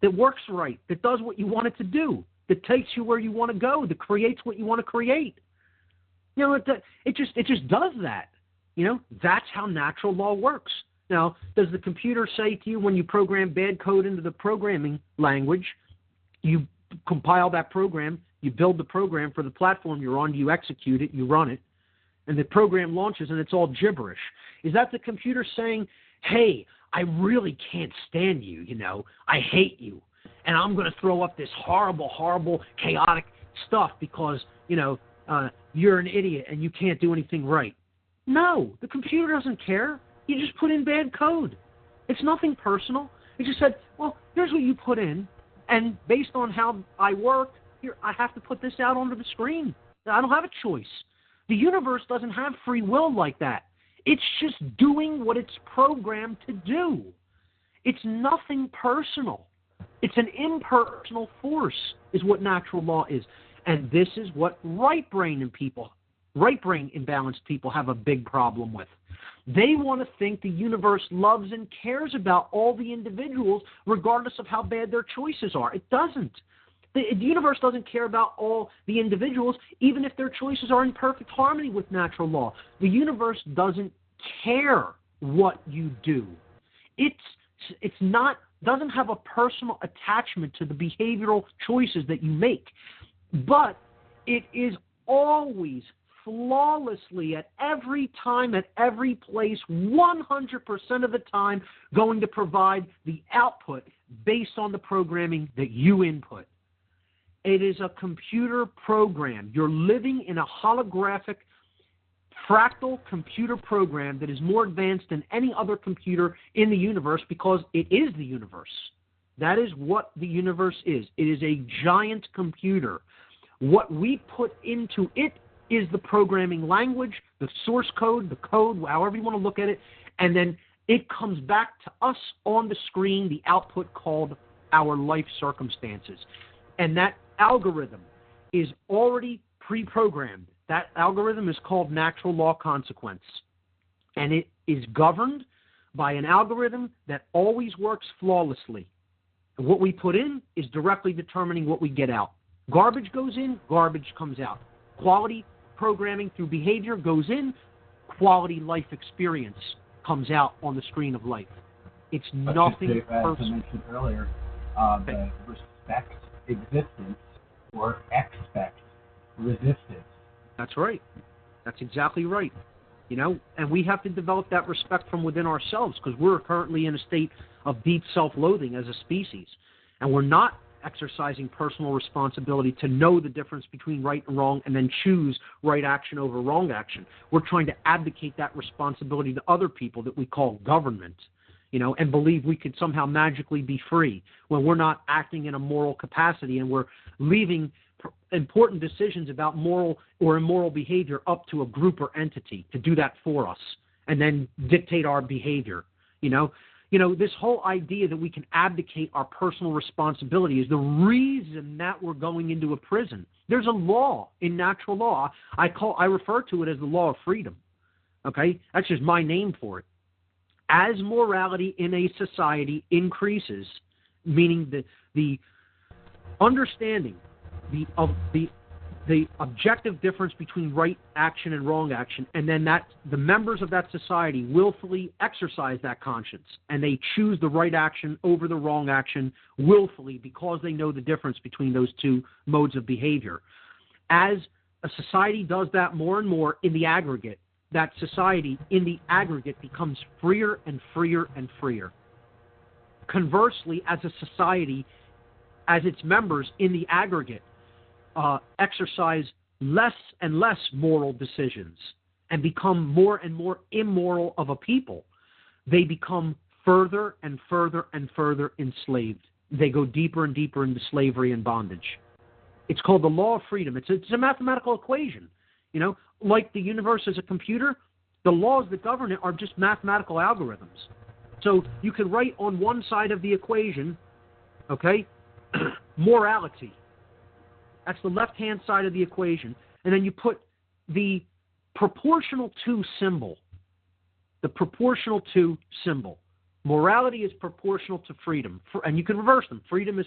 that works right, that does what you want it to do, that takes you where you want to go, that creates what you want to create. It just does that. That's how natural law works. Now, does the computer say to you when you program bad code into the programming language, you compile that program, you build the program for the platform you're on, you execute it, you run it, and the program launches and it's all gibberish? Is that the computer saying, hey, I really can't stand you, I hate you, and I'm going to throw up this horrible, horrible, chaotic stuff because, you're an idiot and you can't do anything right? No, the computer doesn't care. You just put in bad code. It's nothing personal. It just said, well, here's what you put in, and based on how I work, here, I have to put this out onto the screen. I don't have a choice. The universe doesn't have free will like that. It's just doing what it's programmed to do. It's nothing personal. It's an impersonal force is what natural law is. And this is what right-brain imbalanced people have a big problem with. They want to think the universe loves and cares about all the individuals regardless of how bad their choices are. It doesn't. The universe doesn't care about all the individuals, even if their choices are in perfect harmony with natural law. The universe doesn't care what you do. Doesn't have a personal attachment to the behavioral choices that you make, but it is always flawlessly at every time, at every place, 100% of the time, going to provide the output based on the programming that you input. It is a computer program. You're living in a holographic, fractal computer program that is more advanced than any other computer in the universe because it is the universe. That is what the universe is. It is a giant computer. What we put into it is the programming language, the source code, the code, however you want to look at it, and then it comes back to us on the screen, the output called our life circumstances. And that algorithm is already pre-programmed. That algorithm is called natural law consequence. And it is governed by an algorithm that always works flawlessly. And what we put in is directly determining what we get out. Garbage goes in, garbage comes out. Quality programming through behavior goes in, quality life experience comes out on the screen of life. It's nothing personal. As I mentioned earlier, the respect existence or expect resistance. That's right. That's exactly right. And we have to develop that respect from within ourselves because we're currently in a state of deep self-loathing as a species. And we're not exercising personal responsibility to know the difference between right and wrong and then choose right action over wrong action. We're trying to abdicate that responsibility to other people that we call government, and believe we could somehow magically be free when we're not acting in a moral capacity, and we're leaving important decisions about moral or immoral behavior up to a group or entity to do that for us and then dictate our behavior. This whole idea that we can abdicate our personal responsibility is the reason that we're going into a prison. There's a law in natural law. I refer to it as the law of freedom. Okay? That's just my name for it. As morality in a society increases, meaning the understanding the objective difference between right action and wrong action, and then that the members of that society willfully exercise that conscience, and they choose the right action over the wrong action willfully because they know the difference between those two modes of behavior. As a society does that more and more in the aggregate, that society in the aggregate becomes freer and freer and freer. Conversely, as a society, as its members in the aggregate exercise less and less moral decisions and become more and more immoral of a people, they become further and further and further enslaved. They go deeper and deeper into slavery and bondage. It's called the law of freedom. It's a mathematical equation. Like the universe is a computer, the laws that govern it are just mathematical algorithms. So you can write on one side of the equation, okay, morality. That's the left-hand side of the equation. And then you put the proportional to symbol. The proportional to symbol. Morality is proportional to freedom. And you can reverse them. Freedom is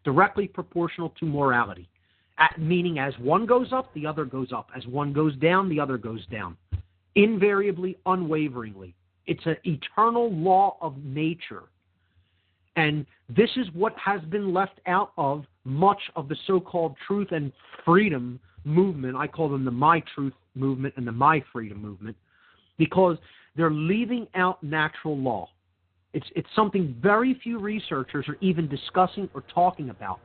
directly proportional to morality. Meaning as one goes up, the other goes up. As one goes down, the other goes down. Invariably, unwaveringly. It's an eternal law of nature. And this is what has been left out of much of the so-called truth and freedom movement. I call them the My Truth movement and the My Freedom movement, because they're leaving out natural law. It's something very few researchers are even discussing or talking about,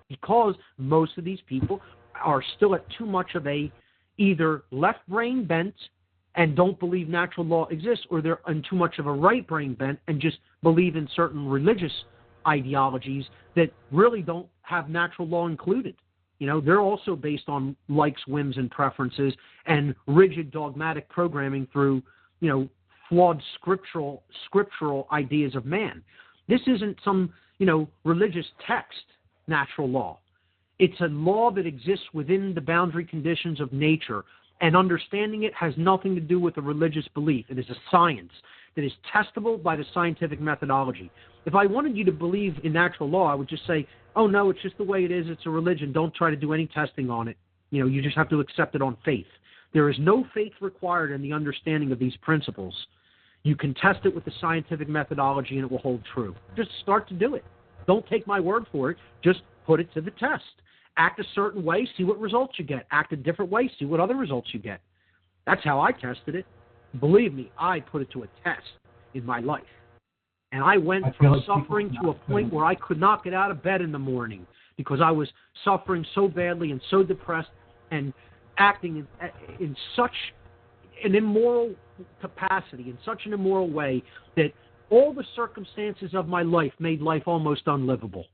because most of these people are still at too much of a either left brain bent and don't believe natural law exists, or they're in too much of a right brain bent and just believe in certain religious ideologies that really don't have natural law included. They're also based on likes, whims, and preferences and rigid dogmatic programming through, flawed scriptural ideas of man. This isn't some, religious text, natural law. It's a law that exists within the boundary conditions of nature, and understanding it has nothing to do with a religious belief. It is a science that is testable by the scientific methodology. If I wanted you to believe in natural law, I would just say, oh, no, it's just the way it is. It's a religion. Don't try to do any testing on it. You just have to accept it on faith. There is no faith required in the understanding of these principles. You can test it with the scientific methodology and it will hold true. Just start to do it. Don't take my word for it. Just put it to the test. Act a certain way, see what results you get. Act a different way, see what other results you get. That's how I tested it. Believe me, I put it to a test in my life. And I went from suffering to a point where I could not get out of bed in the morning because I was suffering so badly and so depressed and acting in such an immoral capacity, in such an immoral way, that all the circumstances of my life made life almost unlivable.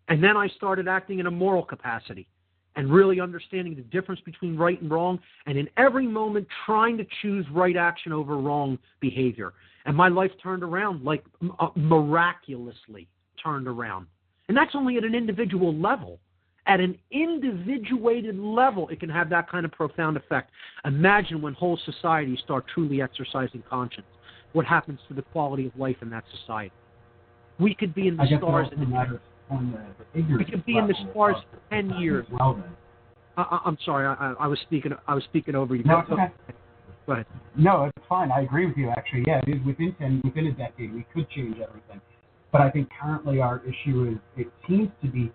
And then I started acting in a moral capacity and really understanding the difference between right and wrong, and in every moment trying to choose right action over wrong behavior. And my life turned around, like miraculously turned around. And that's only at an individual level. At an individuated level, it can have that kind of profound effect. Imagine when whole societies start truly exercising conscience. What happens to the quality of life in that society? We could be in the stars. We could be in the stars for 10 years. I'm sorry, I was speaking over you. No, it's okay. Go ahead. No, it's fine. I agree with you, actually. Yeah, it is within a decade, we could change everything. But I think currently our issue is, it seems to be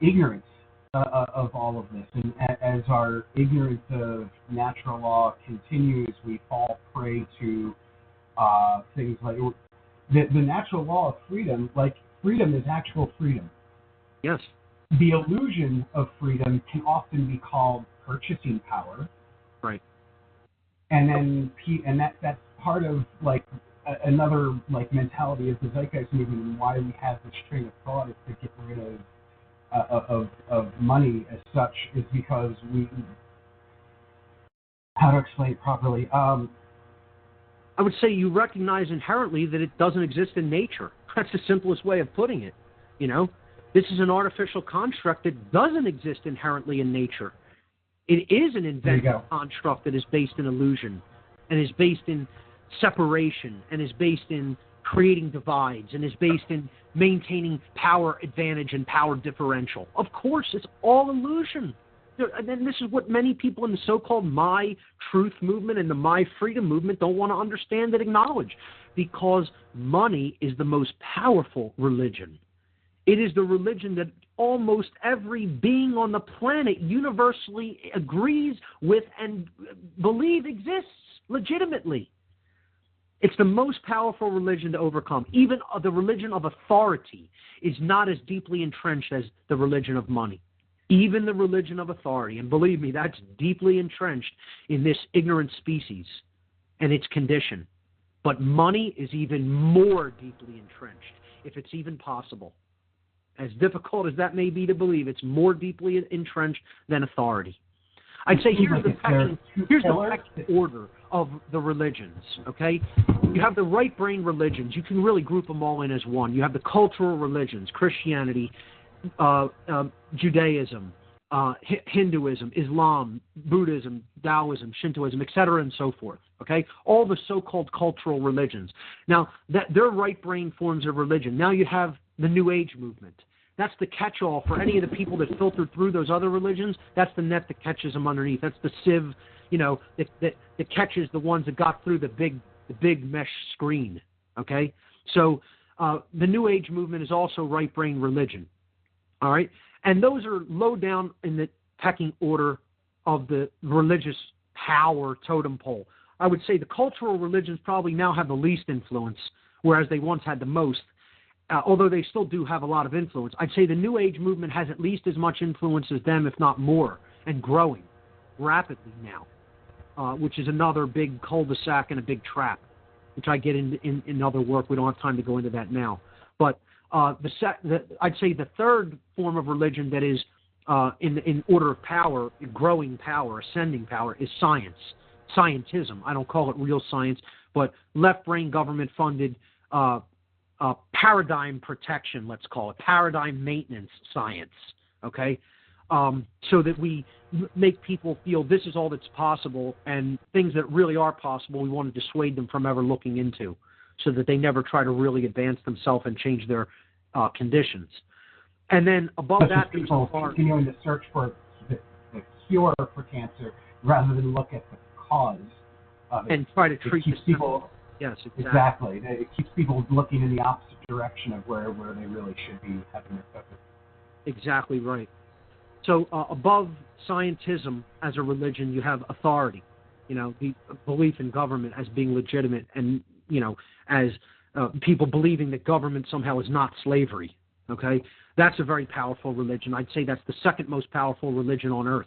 ignorance of all of this. And as our ignorance of natural law continues, we fall prey to things like the natural law of freedom. Like, freedom is actual freedom. Yes. The illusion of freedom can often be called purchasing power. Right. And then, that's part of like another like mentality of the Zeitgeist movement, and why we have this train of thought is to get rid of money as such, is because how to explain it properly. I would say you recognize inherently that it doesn't exist in nature. That's the simplest way of putting it. This is an artificial construct that doesn't exist inherently in nature. It is an invented construct that is based in illusion, and is based in separation, and is based in creating divides, and is based in maintaining power advantage and power differential. Of course, it's all illusion. And this is what many people in the so-called My Truth movement and the My Freedom movement don't want to understand and acknowledge, because money is the most powerful religion. It is the religion that almost every being on the planet universally agrees with and believe exists legitimately. It's the most powerful religion to overcome. Even the religion of authority is not as deeply entrenched as the religion of money. Even the religion of authority, and believe me, that's deeply entrenched in this ignorant species and its condition. But money is even more deeply entrenched, if it's even possible. As difficult as that may be to believe, it's more deeply entrenched than authority. I'd say here's the pecking order of the religions, okay? You have the right brain religions. You can really group them all in as one. You have the cultural religions, Christianity, Judaism, Hinduism, Islam, Buddhism, Taoism, Shintoism, etc., and so forth. Okay, all the so-called cultural religions. Now, they're right-brain forms of religion. Now you have the New Age movement. That's the catch-all for any of the people that filter through those other religions. That's the net that catches them underneath. That's the sieve, that catches the ones that got through the big mesh screen. Okay, so the New Age movement is also right-brain religion. All right, and those are low down in the pecking order of the religious power totem pole. I would say the cultural religions probably now have the least influence, whereas they once had the most, although they still do have a lot of influence. I'd say the New Age movement has at least as much influence as them, if not more, and growing rapidly now, which is another big cul-de-sac and a big trap, which I get in other work. We don't have time to go into that now. But I'd say the third form of religion that is in order of power, growing power, ascending power, is science, scientism. I don't call it real science, but left-brain government-funded paradigm protection, let's call it, paradigm maintenance science, okay? So that we make people feel this is all that's possible, and things that really are possible we want to dissuade them from ever looking into, so that they never try to really advance themselves and change their conditions. And then above that, people continuing to search for the cure for cancer rather than look at the cause of it. And try to treat people. Yes, exactly. It keeps people looking in the opposite direction of where they really should be having their focus. Exactly right. So above scientism as a religion, you have authority. The belief in government as being legitimate, and as people believing that government somehow is not slavery, okay? That's a very powerful religion. I'd say that's the second most powerful religion on earth.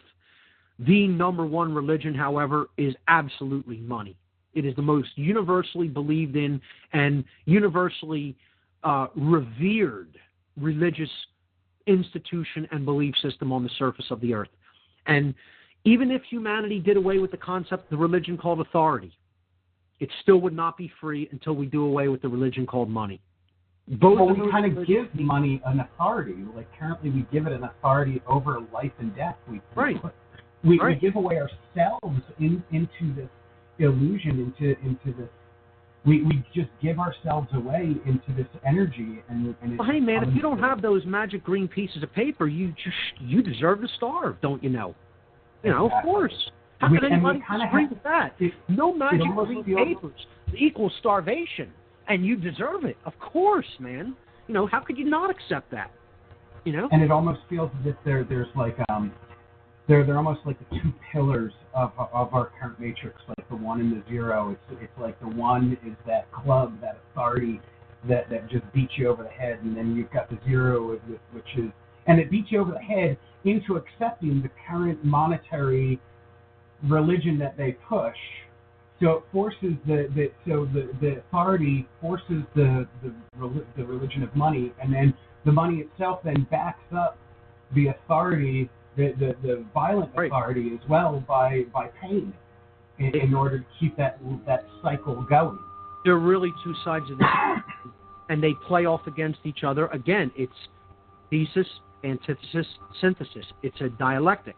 The number one religion, however, is absolutely money. It is the most universally believed in and universally revered religious institution and belief system on the surface of the earth. And even if humanity did away with the concept of the religion called authority, it still would not be free until we do away with the religion called money. Well, we kind of give money an authority. Like currently we give it an authority over life and death. We give away ourselves into this illusion, into this. We just give ourselves away into this energy. Well, hey, man, if you don't have those magic green pieces of paper, you deserve to starve, don't you know? Of course. How can anybody disagree with that? No magic green papers equals starvation, and you deserve it. Of course, man. How could you not accept that? And it almost feels as if there's like they're almost like the two pillars of our current matrix, like the one and the zero. It's like the one is that club, that authority, that just beats you over the head, and then you've got the zero, which is, and it beats you over the head into accepting the current monetary religion that they push. So it forces the authority forces the religion of money, and then the money itself then backs up the authority, the violent authority as well by paying it in order to keep that cycle going. There are really two sides of this, and they play off against each other. Again, it's thesis, antithesis, synthesis. It's a dialectic.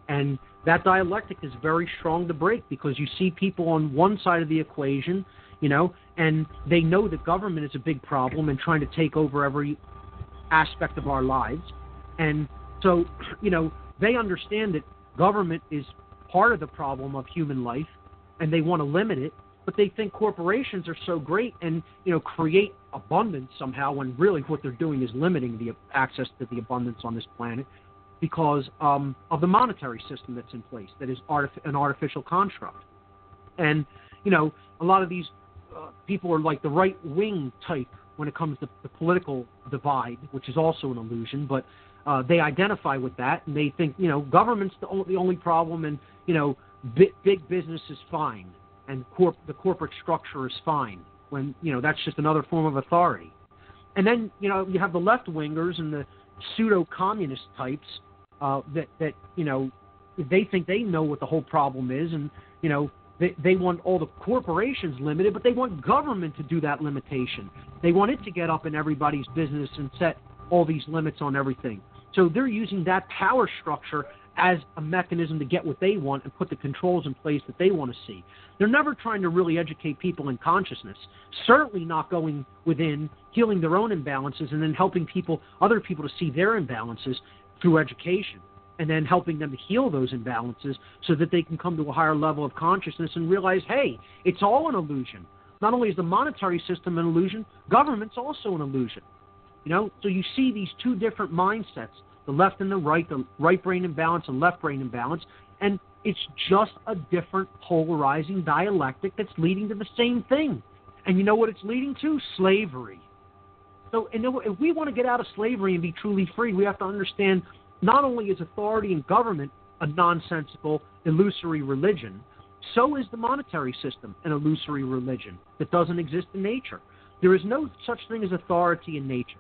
And that dialectic is very strong to break because you see people on one side of the equation, and they know that government is a big problem and trying to take over every aspect of our lives. And so, they understand that government is part of the problem of human life, and they want to limit it. But they think corporations are so great and, create abundance somehow, when really what they're doing is limiting the access to the abundance on this planet because of the monetary system that's in place that is an artificial construct. And, a lot of these people are like the right-wing type when it comes to the political divide, which is also an illusion, but they identify with that, and they think, government's the only problem, and, big business is fine. And the corporate structure is fine when, that's just another form of authority. And then, you have the left-wingers and the pseudo-communist types that they think they know what the whole problem is, and, they want all the corporations limited, but they want government to do that limitation. They want it to get up in everybody's business and set all these limits on everything. So they're using that power structure as a mechanism to get what they want and put the controls in place that they want to see. They're never trying to really educate people in consciousness, certainly not going within, healing their own imbalances, and then helping other people to see their imbalances through education, and then helping them to heal those imbalances so that they can come to a higher level of consciousness and realize, hey, it's all an illusion. Not only is the monetary system an illusion, government's also an illusion. So you see these two different mindsets, the left and the right brain imbalance and left brain imbalance, and it's just a different polarizing dialectic that's leading to the same thing. And you know what it's leading to? Slavery. So if we want to get out of slavery and be truly free, we have to understand not only is authority and government a nonsensical, illusory religion, so is the monetary system an illusory religion that doesn't exist in nature. There is no such thing as authority in nature.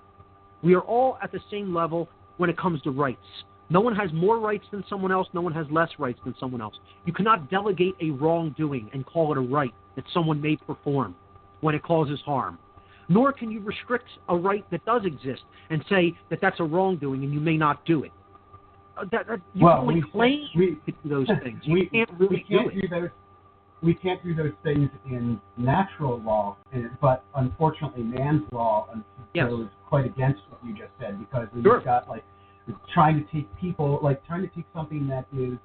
We are all at the same level when it comes to rights. No one has more rights than someone else. No one has less rights than someone else. You cannot delegate a wrongdoing and call it a right that someone may perform when it causes harm. Nor can you restrict a right that does exist and say that that's a wrongdoing and you may not do it. You only claim to do those things. You can't really do it. We can't do those things in natural law, but unfortunately man's law goes quite against what you just said, because we've got trying to take something that is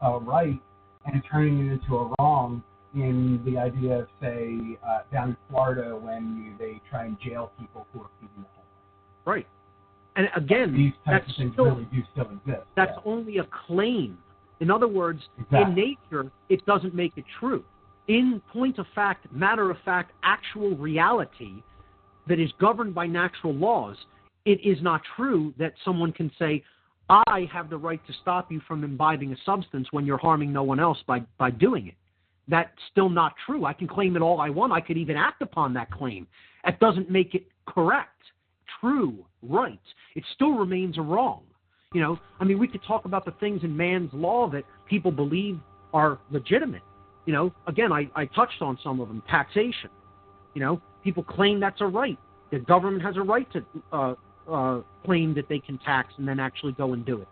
right and turning it into a wrong, in the idea of, say, down in Florida when they try and jail people who are feeding the homeless. Right. And again, these types of things really do still exist. That's only a claim. In other words, in nature, it doesn't make it true. In point of fact, matter of fact, actual reality that is governed by natural laws, it is not true that someone can say, I have the right to stop you from imbibing a substance when you're harming no one else by doing it. That's still not true. I can claim it all I want. I could even act upon that claim. That doesn't make it correct, true, right. It still remains a wrong. We could talk about the things in man's law that people believe are legitimate. Again, I touched on some of them. Taxation. People claim that's a right. The government has a right to claim that they can tax and then actually go and do it.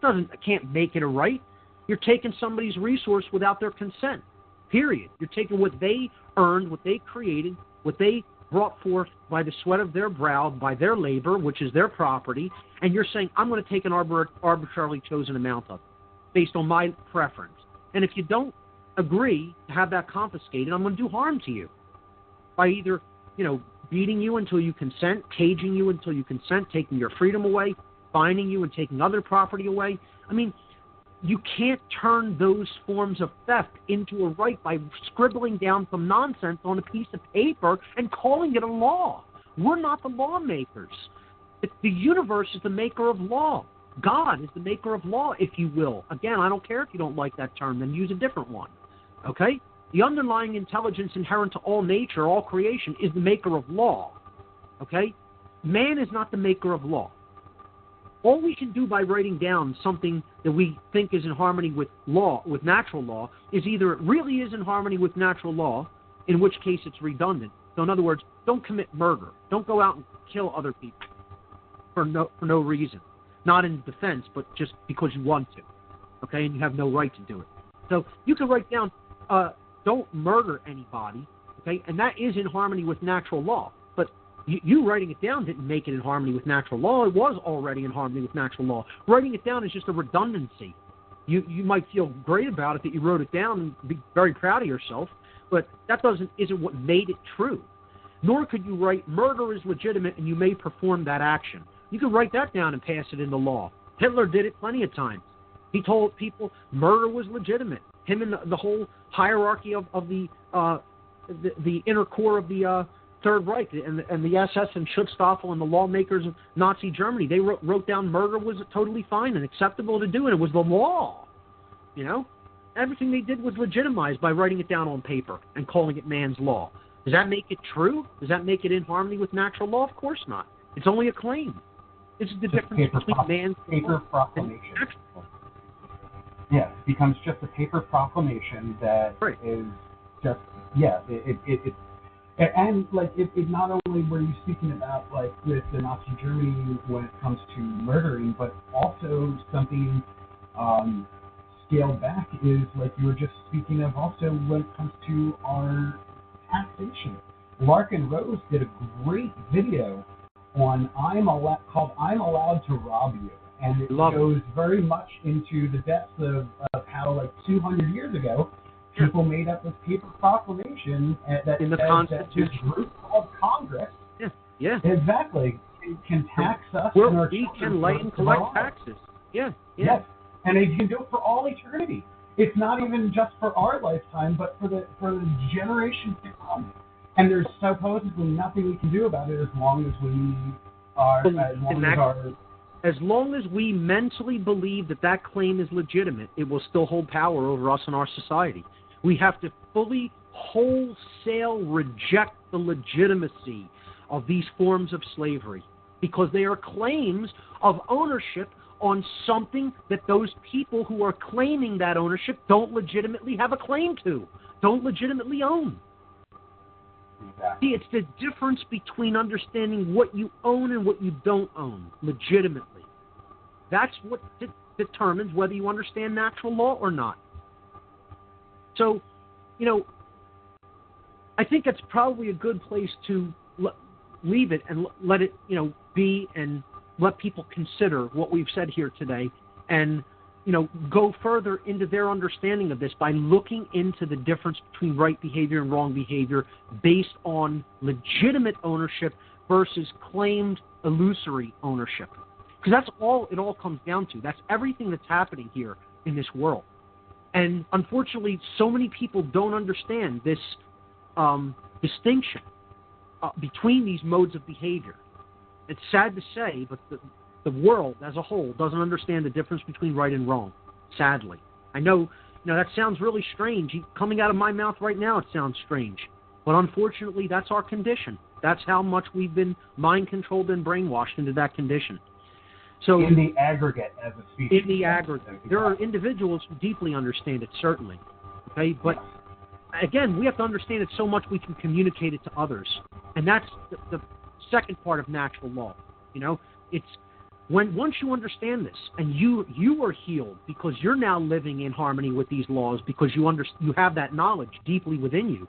It can't make it a right. You're taking somebody's resource without their consent. Period. You're taking what they earned, what they created, what they brought forth by the sweat of their brow, by their labor, which is their property, and you're saying, I'm going to take an arbitrarily chosen amount of it based on my preference. And if you don't agree to have that confiscated, I'm going to do harm to you by either, beating you until you consent, caging you until you consent, taking your freedom away, fining you and taking other property away. You can't turn those forms of theft into a right by scribbling down some nonsense on a piece of paper and calling it a law. We're not the lawmakers. The universe is the maker of law. God is the maker of law, if you will. Again, I don't care if you don't like that term, then use a different one. Okay? The underlying intelligence inherent to all nature, all creation, is the maker of law. Okay? Man is not the maker of law. All we can do by writing down something that we think is in harmony with law, with natural law, is either it really is in harmony with natural law, in which case it's redundant. So in other words, don't commit murder. Don't go out and kill other people for no reason. Not in defense, but just because you want to. Okay? And you have no right to do it. So you can write down, don't murder anybody. Okay? And that is in harmony with natural law. But you writing it down didn't make it in harmony with natural law. It was already in harmony with natural law. Writing it down is just a redundancy. You might feel great about it that you wrote it down and be very proud of yourself, but that isn't what made it true. Nor could you write murder is legitimate and you may perform that action. You could write that down and pass it into law. Hitler did it plenty of times. He told people murder was legitimate. Him and the whole hierarchy of the inner core of the Third Reich and the SS and Schutzstaffel and the lawmakers of Nazi Germany, they wrote down murder was totally fine and acceptable to do, and it was the law. You know? Everything they did was legitimized by writing it down on paper and calling it man's law. Does that make it true? Does that make it in harmony with natural law? Of course not. It's only a claim. This is the difference between man's paper proclamation. Yeah, it becomes just a paper proclamation that is just, and like it not only were you speaking about like with the Nazi Germany when it comes to murdering, but also something scaled back is like you were just speaking of also when it comes to our taxation. Larkin Rose did a great video on called I'm Allowed to Rob You. And it goes very much into the depths of how, like, 200 years ago, people made up this paper proclamation that in the says Constitution. That this group called Congress, exactly, can tax us. We can lay and collect taxes. Yes. And they can do it for all eternity. It's not even just for our lifetime, but for the generations to come. And there's supposedly nothing we can do about it as long as we are, as long as we mentally believe that claim is legitimate, it will still hold power over us and our society. We have to fully, wholesale reject the legitimacy of these forms of slavery because they are claims of ownership on something that those people who are claiming that ownership don't legitimately have a claim to, don't legitimately own. See, it's the difference between understanding what you own and what you don't own, legitimately. That's what determines whether you understand natural law or not. So, I think it's probably a good place to leave it and let it, be and let people consider what we've said here today and, go further into their understanding of this by looking into the difference between right behavior and wrong behavior based on legitimate ownership versus claimed illusory ownership. Because that's all it all comes down to. That's everything that's happening here in this world. And unfortunately, so many people don't understand this distinction between these modes of behavior. It's sad to say, but the world as a whole doesn't understand the difference between right and wrong, sadly. I know, that sounds really strange. Coming out of my mouth right now, it sounds strange. But unfortunately, that's our condition. That's how much we've been mind-controlled and brainwashed into that condition. So, in the aggregate, as a species. In the aggregate. There are individuals who deeply understand it, certainly. Okay? But, again, we have to understand it so much we can communicate it to others. And that's the second part of natural law. It's once you understand this and you are healed because you're now living in harmony with these laws because you have that knowledge deeply within you,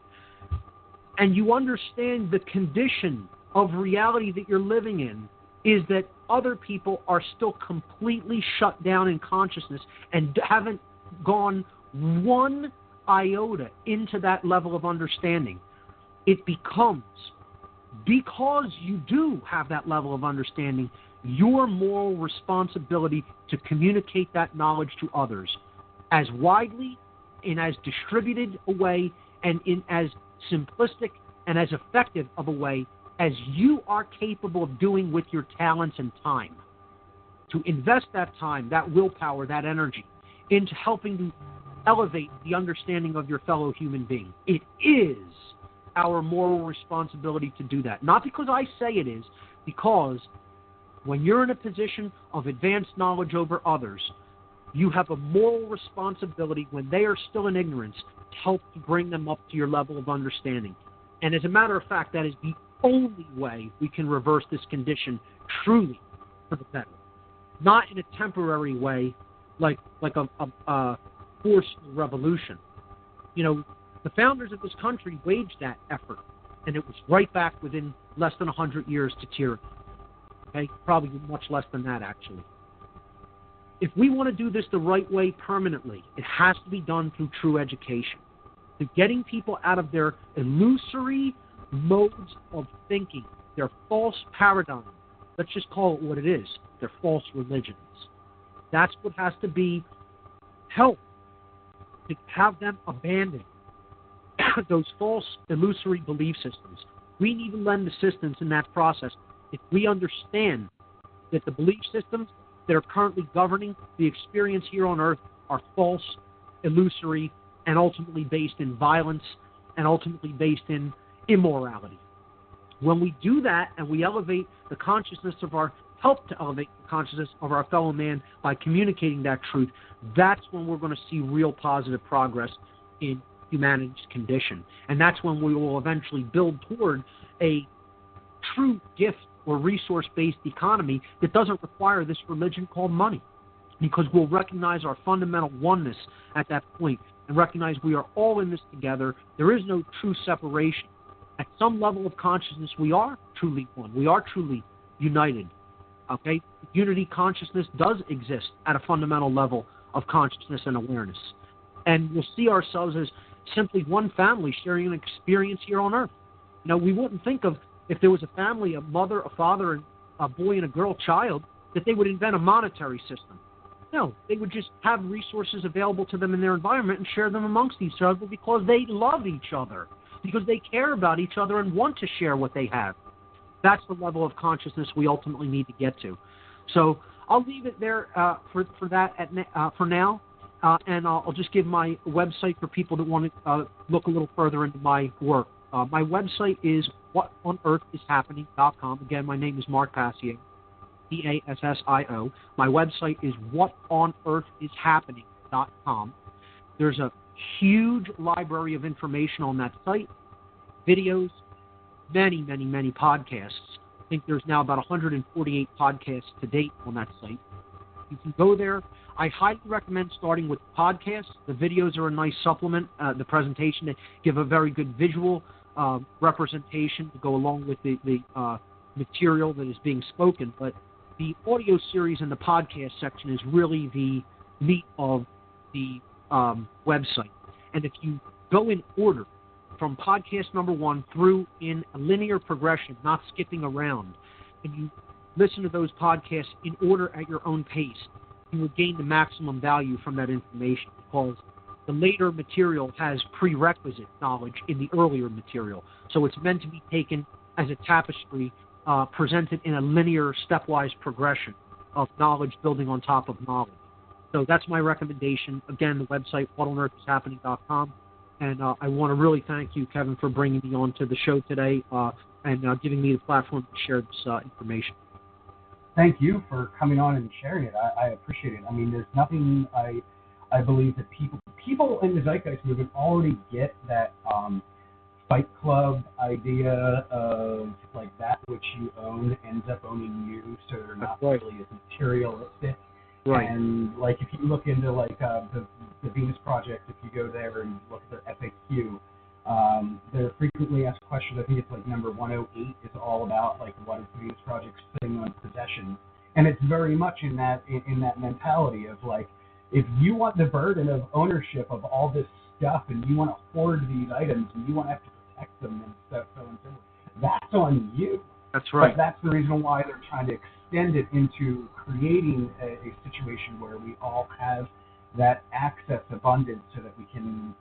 and you understand the condition of reality that you're living in is that other people are still completely shut down in consciousness and haven't gone one iota into that level of understanding. It becomes, because you do have that level of understanding, your moral responsibility to communicate that knowledge to others as widely, in as distributed a way, and in as simplistic and as effective of a way as you are capable of doing with your talents and time, to invest that time, that willpower, that energy into helping to elevate the understanding of your fellow human being. It is our moral responsibility to do that. Not because I say it is, because when you're in a position of advanced knowledge over others, you have a moral responsibility when they are still in ignorance to help to bring them up to your level of understanding. And as a matter of fact, that is the only way we can reverse this condition truly for the better. Not in a temporary way like a forceful revolution. You know, the founders of this country waged that effort, and it was right back within less than 100 years to tyranny. Okay? Probably much less than that, actually. If we want to do this the right way permanently, it has to be done through true education. Through getting people out of their illusory modes of thinking, their false paradigm. Let's just call it what it is. They're false religions. That's what has to be helped to have them abandon those false, illusory belief systems. We need to lend assistance in that process if we understand that the belief systems that are currently governing the experience here on Earth are false, illusory, and ultimately based in violence and ultimately based in immorality. When we do that and we elevate the consciousness of help to elevate the consciousness of our fellow man by communicating that truth, that's when we're going to see real positive progress in humanity's condition. And that's when we will eventually build toward a true gift or resource-based economy that doesn't require this religion called money, because we'll recognize our fundamental oneness at that point and recognize we are all in this together. There is no true separation. At some level of consciousness, we are truly one. We are truly united. Okay? Unity consciousness does exist at a fundamental level of consciousness and awareness. And we'll see ourselves as simply one family sharing an experience here on Earth. You know, we wouldn't think of, if there was a family, a mother, a father, and a boy and a girl child, that they would invent a monetary system. No, they would just have resources available to them in their environment and share them amongst each other because they love each other, because they care about each other and want to share what they have. That's the level of consciousness we ultimately need to get to. So I'll leave it there for now, and I'll just give my website for people that want to look a little further into my work. My website is whatonearthishappening.com. Again, my name is Mark Passio, Passio. My website is whatonearthishappening.com. There's a huge library of information on that site, videos, many, many, many podcasts. I think there's now about 148 podcasts to date on that site. You can go there. I highly recommend starting with podcasts. The videos are a nice supplement. The presentation, they give a very good visual representation to go along with the material that is being spoken. But the audio series in the podcast section is really the meat of the website. And if you go in order from podcast number 1 through in a linear progression, not skipping around, and you listen to those podcasts in order at your own pace, you will gain the maximum value from that information, because the later material has prerequisite knowledge in the earlier material. So it's meant to be taken as a tapestry, presented in a linear, stepwise progression of knowledge building on top of knowledge. So that's my recommendation. Again, the website, whatonearthishappening.com. And I want to really thank you, Kevin, for bringing me on to the show today and giving me the platform to share this information. Thank you for coming on and sharing it. I appreciate it. I mean, there's nothing I believe that people in the Zeitgeist movement already get that Fight Club idea of like that which you own ends up owning you, so they're not really as materialistic. Right. And like if you look into like the Venus Project, if you go there and look at their FAQ, they're frequently asked questions. I think it's like number 108 is all about like what is the Venus Project sitting on possession, and it's very much in that mentality of like, if you want the burden of ownership of all this stuff and you want to hoard these items and you want to have to protect them and stuff, so and so, that's on you. That's right. But that's the reason why they're trying to extend it into creating a situation where we all have that access abundance, so that we can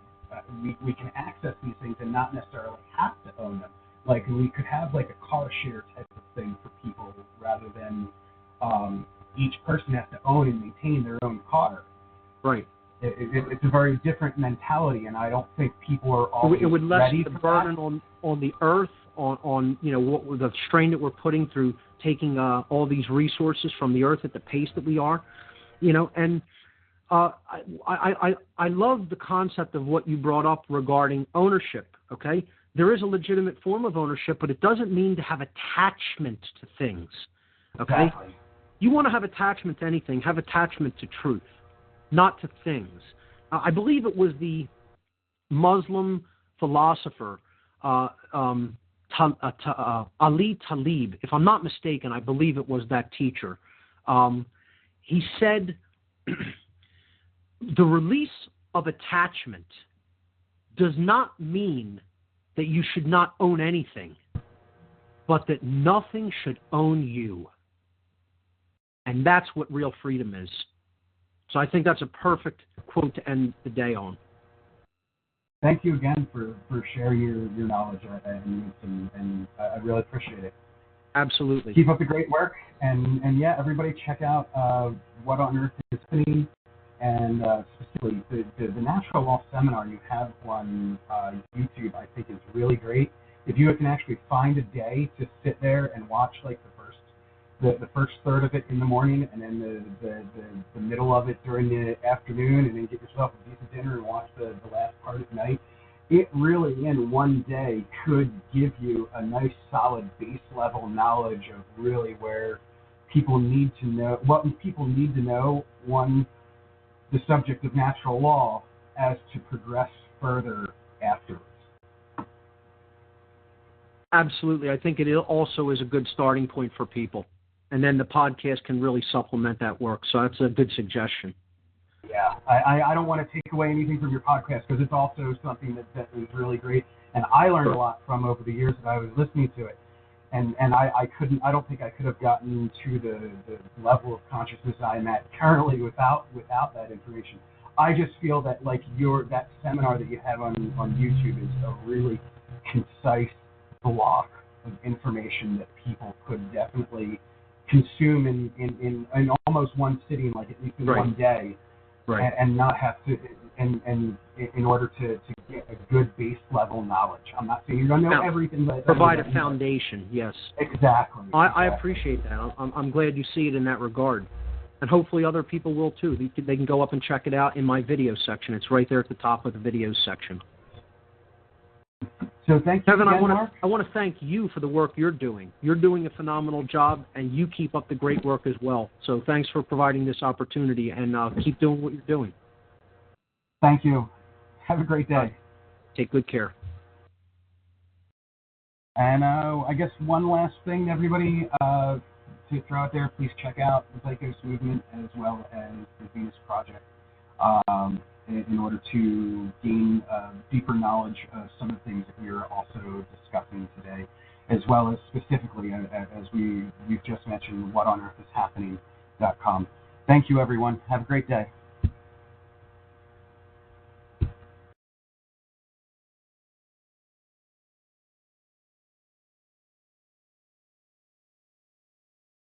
access these things and not necessarily have to own them. Like we could have like a car share type of thing for people rather than each person has to own and maintain their own car. Right. It's a very different mentality, and I don't think people are always It would lessen ready the for burden on the earth, on what the strain that we're putting through taking all these resources from the earth at the pace that we are, and I love the concept of what you brought up regarding ownership. Okay, there is a legitimate form of ownership, but it doesn't mean to have attachment to things. Okay, Exactly. You want to have attachment to anything, have attachment to truth, not to things. I believe it was the Muslim philosopher Ali Talib. If I'm not mistaken, I believe it was that teacher. He said the release of attachment does not mean that you should not own anything, but that nothing should own you. And that's what real freedom is. So I think that's a perfect quote to end the day on. Thank you again for sharing your knowledge, and I really appreciate it. Absolutely. Keep up the great work, and yeah, everybody check out What on Earth is Happening, and specifically the Natural Law Seminar you have on YouTube, I think is really great. If you can actually find a day to sit there and watch like the first third of it in the morning, and then the middle of it during the afternoon, and then get yourself a decent dinner and watch the last part at night. It really, in one day, could give you a nice, solid base level knowledge of really where people need to know, what people need to know on the subject of natural law as to progress further afterwards. Absolutely. I think it also is a good starting point for people. And then the podcast can really supplement that work. So that's a good suggestion. Yeah, I don't want to take away anything from your podcast because it's also something that is really great. And I learned a lot from over the years that I was listening to it. And I don't think I could have gotten to the level of consciousness I'm at currently without that information. I just feel that like that seminar that you have on YouTube is a really concise block of information that people could definitely consume in almost one sitting, like at least in one day, and not have to, and in order to get a good base level knowledge. I'm not saying you're going to know everything, but provide a foundation. Yes, exactly. I appreciate that. I'm glad you see it in that regard, and hopefully other people will too. They can go up and check it out in my video section. It's right there at the top of the video section. So thank you, Kevin. again, Mark. I want to thank you for the work you're doing. You're doing a phenomenal job, and you keep up the great work as well. So thanks for providing this opportunity, and keep doing what you're doing. Thank you. Have a great day. Take good care. And I guess one last thing, everybody, to throw out there, please check out the Zeitgeist movement as well as the Venus Project. In order to gain deeper knowledge of some of the things that we are also discussing today, as well as specifically, as we've just mentioned, whatonearthishappening.com. Thank you, everyone. Have a great day.